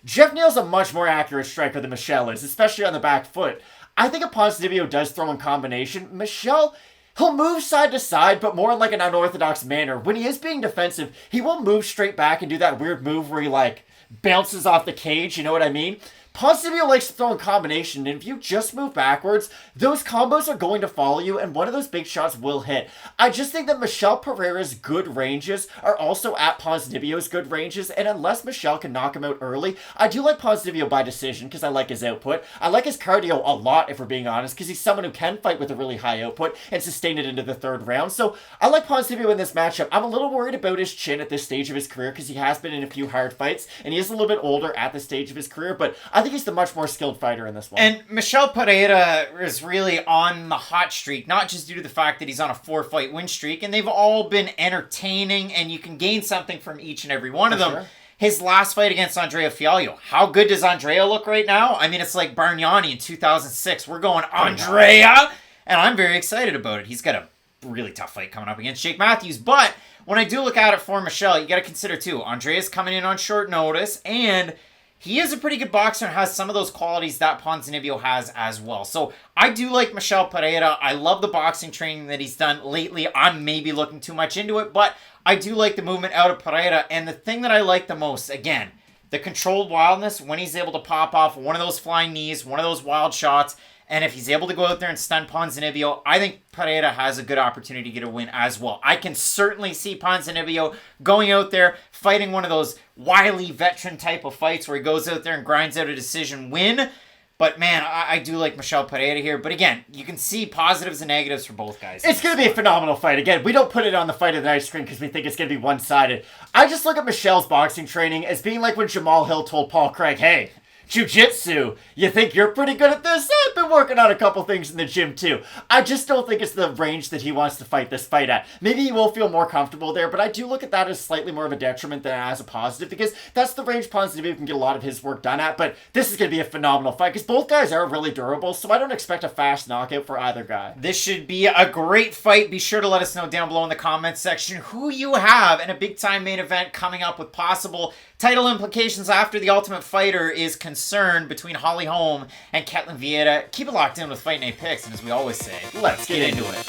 Jeff Neal's a much more accurate striker than Michel is, especially on the back foot. I think if Ponzinibbio does throw in combination, Michel, he'll move side to side, but more in like an unorthodox manner. When he is being defensive, he will move straight back and do that weird move where he like bounces off the cage, you know what I mean? Ponzinibbio likes to throw in combination, and if you just move backwards, those combos are going to follow you, and one of those big shots will hit. I just think that Michel Pereira's good ranges are also at Ponzinibbio's good ranges, and unless Michel can knock him out early, I do like Ponzinibbio by decision because I like his output. I like his cardio a lot, if we're being honest, because he's someone who can fight with a really high output and sustain it into the third round. So I like Ponzinibbio in this matchup. I'm a little worried about his chin at this stage of his career because he has been in a few hard fights, and he is a little bit older at this stage of his career, but I think he's the much more skilled fighter in this one. And Michel Pereira is really on the hot streak, not just due to the fact that he's on a 4-fight win streak, and they've all been entertaining, and you can gain something from each and every one of them. Sure. His last fight against Andrea Fialho. How good does Andrea look right now? I mean, it's like Bargnani in 2006. We're going Andrea, and I'm very excited about it. He's got a really tough fight coming up against Jake Matthews, but when I do look at it for Michel, you got to consider too, Andrea's coming in on short notice, and he is a pretty good boxer and has some of those qualities that Ponzinibbio has as well. So I do like Michel Pereira. I love the boxing training that he's done lately. I'm maybe looking too much into it, but I do like the movement out of Pereira. And the thing that I like the most, again, the controlled wildness when he's able to pop off one of those flying knees, one of those wild shots. And if he's able to go out there and stun Ponzinibbio, I think Pereira has a good opportunity to get a win as well. I can certainly see Ponzinibbio going out there, fighting one of those wily veteran type of fights where he goes out there and grinds out a decision win. But man, I do like Michel Pereira here. But again, you can see positives and negatives for both guys. It's going to be a phenomenal fight. Again, we don't put it on the fight of the night screen because we think it's going to be one-sided. I just look at Michel's boxing training as being like when Jamal Hill told Paul Craig, hey, jiu-jitsu, you think you're pretty good at this? I've been working on a couple things in the gym too. I just don't think it's the range that he wants to fight this fight at. Maybe he will feel more comfortable there, but I do look at that as slightly more of a detriment than as a positive, because that's the range Ponzinibbio can get a lot of his work done at. But this is going to be a phenomenal fight because both guys are really durable, so I don't expect a fast knockout for either guy. This should be a great fight. Be sure to let us know down below in the comments section who you have in a big-time main event coming up with possible title implications after The Ultimate Fighter is concerned between Holly Holm and Ketlen Vieira. Keep it locked in with Fight Night Picks, and as we always say, let's get into it.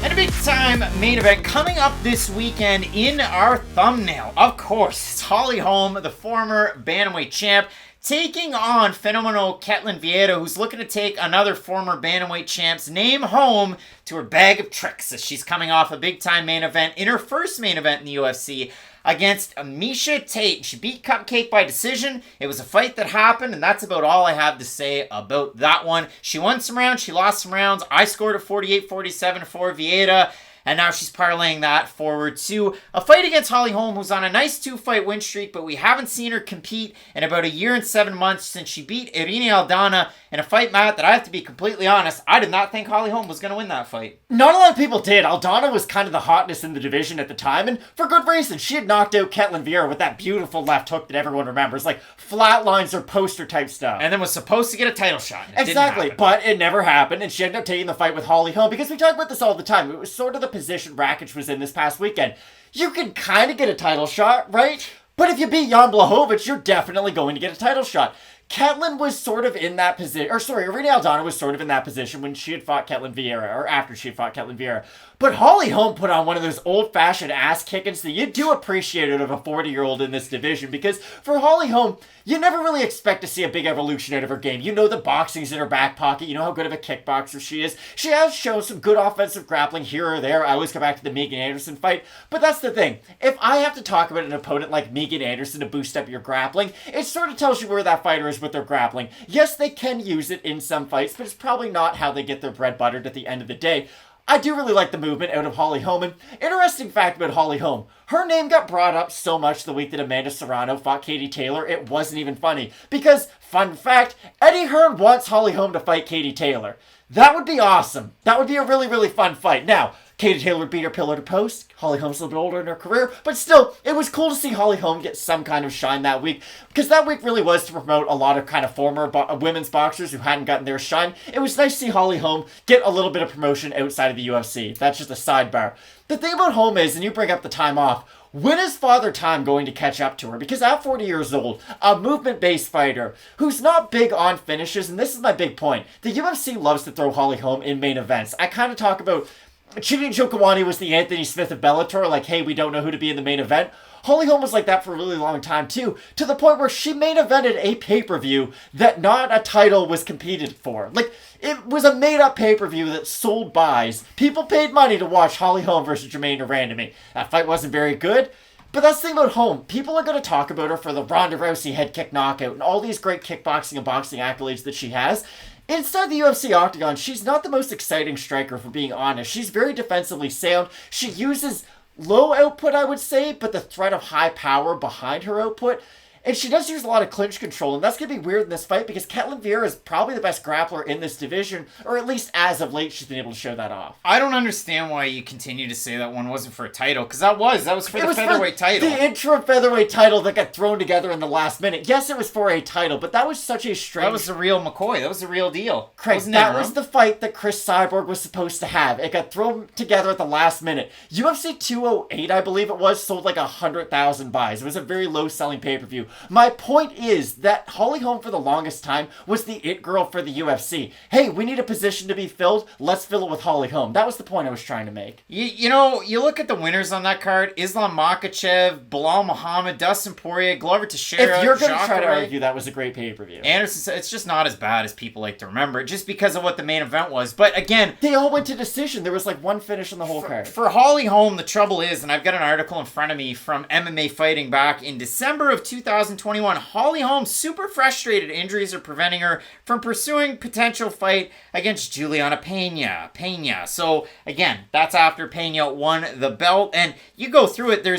And a big-time main event coming up this weekend in our thumbnail. Of course, it's Holly Holm, the former bantamweight champ, taking on phenomenal Ketlen Vieira, who's looking to take another former bantamweight champ's name home to her bag of tricks as she's coming off a big-time main event in her first main event in the UFC against Miesha Tate. She beat Cupcake by decision. It was a fight that happened, and that's about all I have to say about that one. She won some rounds, she lost some rounds. I scored a 48-47 for Vieira. And now she's parlaying that forward to a fight against Holly Holm, who's on a nice 2-fight win streak, but we haven't seen her compete in about a year and 7 months since she beat Irene Aldana in a fight, Matt, that I have to be completely honest, I did not think Holly Holm was going to win that fight. Not a lot of people did. Aldana was kind of the hotness in the division at the time, and for good reason. She had knocked out Ketlen Vieira with that beautiful left hook that everyone remembers, like flatlines or poster type stuff. And then was supposed to get a title shot. Exactly, but it never happened, and she ended up taking the fight with Holly Holm, because we talk about this all the time. It was sort of the position Rakic was in this past weekend. You can kind of get a title shot, right? But if you beat Jan Blachowicz, you're definitely going to get a title shot. Ketlen was sort of in that position, Irene Aldana was sort of in that position when she had fought Ketlen Vieira, or after she had fought Ketlen Vieira. But Holly Holm put on one of those old-fashioned ass-kickings that you do appreciate out of a 40-year-old in this division, because for Holly Holm, you never really expect to see a big evolution out of her game. You know the boxing's in her back pocket. You know how good of a kickboxer she is. She has shown some good offensive grappling here or there. I always go back to the Megan Anderson fight. But that's the thing. If I have to talk about an opponent like Megan Anderson to boost up your grappling, it sort of tells you where that fighter is with their grappling. Yes, they can use it in some fights, but it's probably not how they get their bread buttered at the end of the day. I do really like the movement out of Holly Holm. And interesting fact about Holly Holm, her name got brought up so much the week that Amanda Serrano fought Katie Taylor, it wasn't even funny. Because, fun fact, Eddie Hearn wants Holly Holm to fight Katie Taylor. That would be awesome. That would be a really, really fun fight. Now, Katie Taylor would beat her pillar to post. Holly Holm's a little bit older in her career. But still, it was cool to see Holly Holm get some kind of shine that week. Because that week really was to promote a lot of kind of former women's boxers who hadn't gotten their shine. It was nice to see Holly Holm get a little bit of promotion outside of the UFC. That's just a sidebar. The thing about Holm is, and you bring up the time off, when is Father Time going to catch up to her? Because at 40 years old, a movement-based fighter who's not big on finishes, and this is my big point, the UFC loves to throw Holly Holm in main events. I kind of talk about Chidi Njokuani was the Anthony Smith of Bellator, like, hey, we don't know who to be in the main event. Holly Holm was like that for a really long time, too, to the point where she main evented a pay-per-view that not a title was competed for. Like, it was a made-up pay-per-view that sold buys. People paid money to watch Holly Holm versus Jermaine Durandamy. That fight wasn't very good, but that's the thing about Holm. People are going to talk about her for the Ronda Rousey head kick knockout and all these great kickboxing and boxing accolades that she has. Inside the UFC octagon, she's not the most exciting striker, for being honest. She's very defensively sound. She uses low output, I would say, but the threat of high power behind her output. And she does use a lot of clinch control, and that's going to be weird in this fight because Ketlen Vieira is probably the best grappler in this division, or at least as of late, she's been able to show that off. I don't understand why you continue to say that one wasn't for a title, because that was for the featherweight title. The interim featherweight title that got thrown together in the last minute. Yes, it was for a title, but that was such a strange... That was the real McCoy. That was the real deal. Craig, that was the fight that Chris Cyborg was supposed to have. It got thrown together at the last minute. UFC 208, I believe it was, sold like 100,000 buys. It was a very low-selling pay-per-view. My point is that Holly Holm for the longest time was the it girl for the UFC. Hey, we need a position to be filled. Let's fill it with Holly Holm. That was the point I was trying to make. You know, you look at the winners on that card: Islam Makhachev, Bilal Muhammad, Dustin Poirier, Glover Teixeira. If you're going to try to argue that was a great pay-per-view, Anderson said it's just not as bad as people like to remember, just because of what the main event was. But again, they all went to decision. There was like one finish on the whole card. For Holly Holm, the trouble is, and I've got an article in front of me from MMA Fighting back in December of 2000. 2021. Holly Holm, super frustrated. Injuries are preventing her from pursuing potential fight against Juliana Pena. So, again, that's after Pena won the belt. And you go through it, there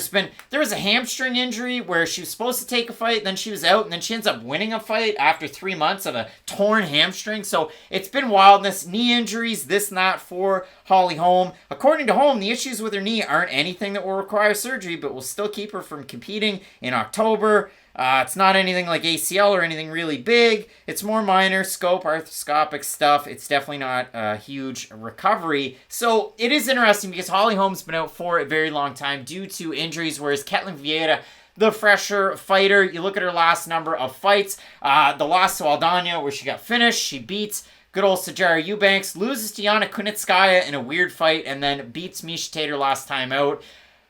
was a hamstring injury where she was supposed to take a fight, then she was out, and then she ends up winning a fight after 3 months of a torn hamstring. So, it's been wildness. Knee injuries, this and that for Holly Holm. According to Holm, the issues with her knee aren't anything that will require surgery, but will still keep her from competing in October. It's not anything like ACL or anything really big. It's more minor scope, arthroscopic stuff. It's definitely not a huge recovery. So it is interesting because Holly Holm's been out for a very long time due to injuries, whereas Ketlen Vieira, the fresher fighter, you look at her last number of fights, the loss to Aldana where she got finished, she beats good old Sijara Eubanks, loses to Yana Kunitskaya in a weird fight, and then beats Miesha Tate last time out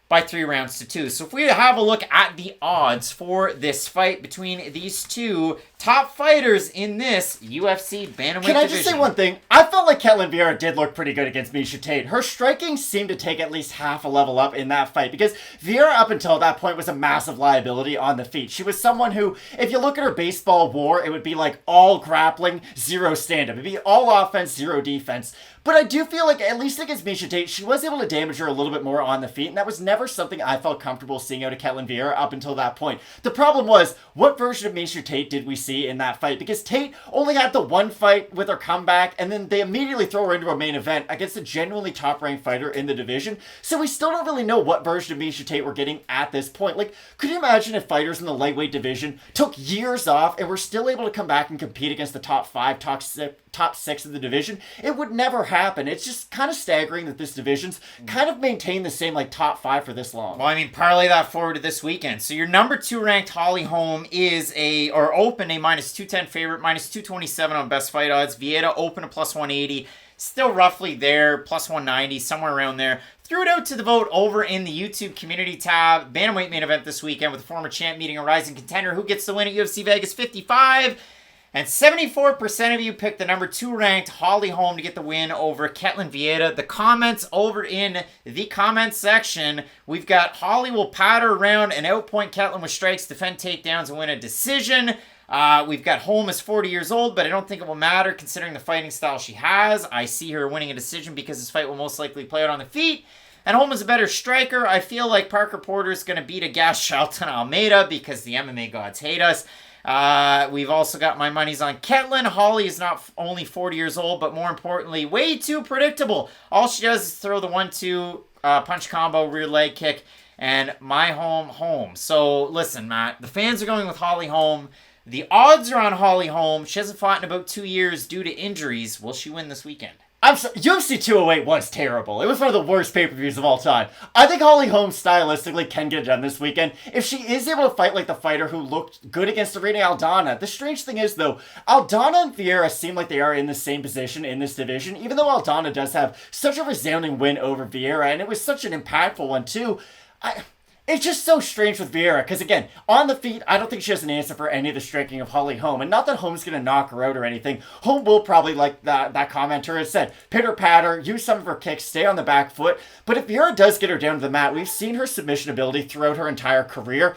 by 3 rounds to 2. So if we have a look at the odds for this fight between these two top fighters in this UFC bantamweight division. Can I just say one thing? I felt like Ketlen Vieira did look pretty good against Miesha Tate. Her striking seemed to take at least half a level up in that fight because Vieira up until that point was a massive liability on the feet. She was someone who, if you look at her baseball war, it would be like all grappling, 0 stand-up. It'd be all offense, 0 defense. But I do feel like, at least against Miesha Tate, she was able to damage her a little bit more on the feet, and that was never something I felt comfortable seeing out of Ketlen Vieira up until that point. The problem was, what version of Miesha Tate did we see in that fight? Because Tate only had the one fight with her comeback, and then they immediately throw her into a main event against a genuinely top-ranked fighter in the division, so we still don't really know what version of Miesha Tate we're getting at this point. Like, could you imagine if fighters in the lightweight division took years off and were still able to come back and compete against the top 5, top 6 of the division? It would never happen. It's just kind of staggering that this division's kind of maintained the same like top 5 for this long. Well, I mean, parlay that forward to this weekend. So your number 2 ranked Holly Holm is open a minus 210 favorite, minus 227 on best fight odds. Vieira open a plus 180, still roughly there, plus 190, somewhere around there. Threw it out to the vote over in the YouTube community tab. Bantamweight main event this weekend with a former champ meeting a rising contender. Who gets the win at UFC Vegas 55? And 74% of you picked the number 2 ranked Holly Holm to get the win over Ketlen Vieira. The comments over in the comments section, we've got Holly will patter around and outpoint Ketlen with strikes, defend takedowns, and win a decision. We've got Holm is 40 years old, but I don't think it will matter considering the fighting style she has. I see her winning a decision because this fight will most likely play out on the feet. And Holm is a better striker. I feel like Parker Porter is going to beat a gas Jailton Almeida because the MMA gods hate us. We've also got my money's on Ketlen. Holly is not only 40 years old, but more importantly, way too predictable. All she does is throw the 1-2 punch combo, rear leg kick, and my home. So listen, Matt, the fans are going with Holly Holm. The odds are on Holly Holm. She hasn't fought in about 2 years due to injuries. Will she win this weekend? I'm sorry, UFC 208 was terrible. It was one of the worst pay-per-views of all time. I think Holly Holm stylistically can get it done this weekend. If she is able to fight like the fighter who looked good against Irene Aldana. The strange thing is, though, Aldana and Vieira seem like they are in the same position in this division, even though Aldana does have such a resounding win over Vieira, and it was such an impactful one, too. It's just so strange with Vieira, because again, on the feet, I don't think she has an answer for any of the striking of Holly Holm. And not that Holm's going to knock her out or anything. Holm will probably, like that commenter has said, pitter-patter, use some of her kicks, stay on the back foot. But if Vieira does get her down to the mat, we've seen her submission ability throughout her entire career.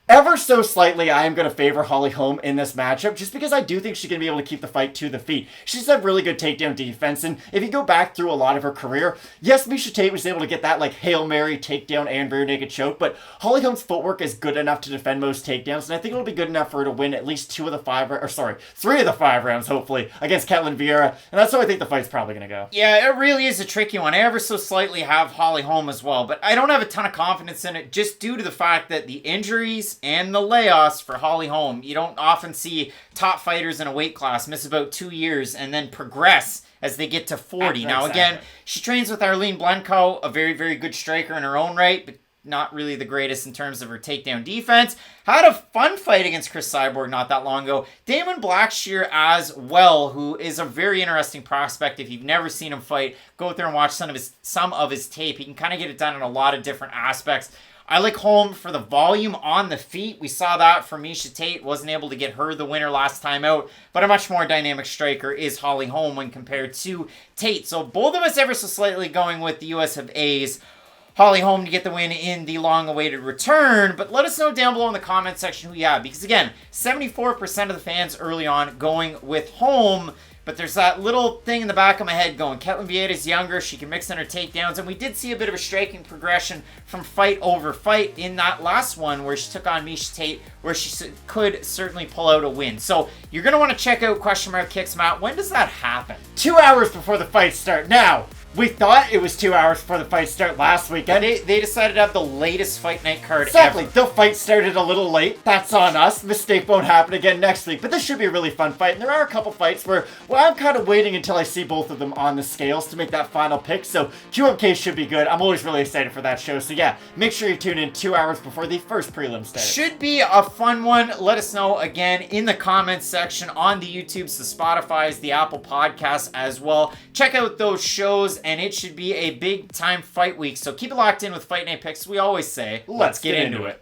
Ever so slightly, I am going to favor Holly Holm in this matchup, just because I do think she's going to be able to keep the fight to the feet. She's had really good takedown defense, and if you go back through a lot of her career, yes, Miesha Tate was able to get that, like, Hail Mary takedown and rear naked choke, but Holly Holm's footwork is good enough to defend most takedowns, and I think it'll be good enough for her to win at least 3 of the 5 rounds, hopefully, against Ketlen Vieira, and that's how I think the fight's probably going to go. Yeah, it really is a tricky one. I ever so slightly have Holly Holm as well, but I don't have a ton of confidence in it, just due to the fact that the injuries and the layoffs for Holly Holm. You don't often see top fighters in a weight class miss about 2 years and then progress as they get to 40. Now, again, she trains with Arlene Blencoe, a very, very good striker in her own right, but not really the greatest in terms of her takedown defense. Had a fun fight against Chris Cyborg not that long ago. Damon Blackshear as well, who is a very interesting prospect. If you've never seen him fight, go out there and watch some of his tape. He can kind of get it done in a lot of different aspects. I like Holm for the volume on the feet. We saw that for Miesha Tate. Wasn't able to get her the winner last time out. But a much more dynamic striker is Holly Holm when compared to Tate. So both of us ever so slightly going with the US of A's. Holly Holm to get the win in the long-awaited return. But let us know down below in the comment section who you have. Because again, 74% of the fans early on going with Holm. But there's that little thing in the back of my head going, Ketlen Vieira is younger, she can mix in her takedowns, and we did see a bit of a striking progression from fight over fight in that last one where she took on Miesha Tate, where she could certainly pull out a win. So you're going to want to check out Question Mark Kicks, Matt. When does that happen? 2 hours before the fight start. Now, we thought it was 2 hours before the fight start last weekend. They decided to have the latest Fight Night card Exactly. ever. The fight started a little late. That's on us. Mistake won't happen again next week. But this should be a really fun fight. And there are a couple fights where, I'm kind of waiting until I see both of them on the scales to make that final pick. So QMK should be good. I'm always really excited for that show. So yeah, make sure you tune in 2 hours before the first prelim starts. Should be a fun one. Let us know again in the comments section on the YouTubes, the Spotifys, the Apple Podcasts as well. Check out those shows, and it should be a big time fight week. So keep it locked in with Fight Night Picks. We always say, Let's get into it.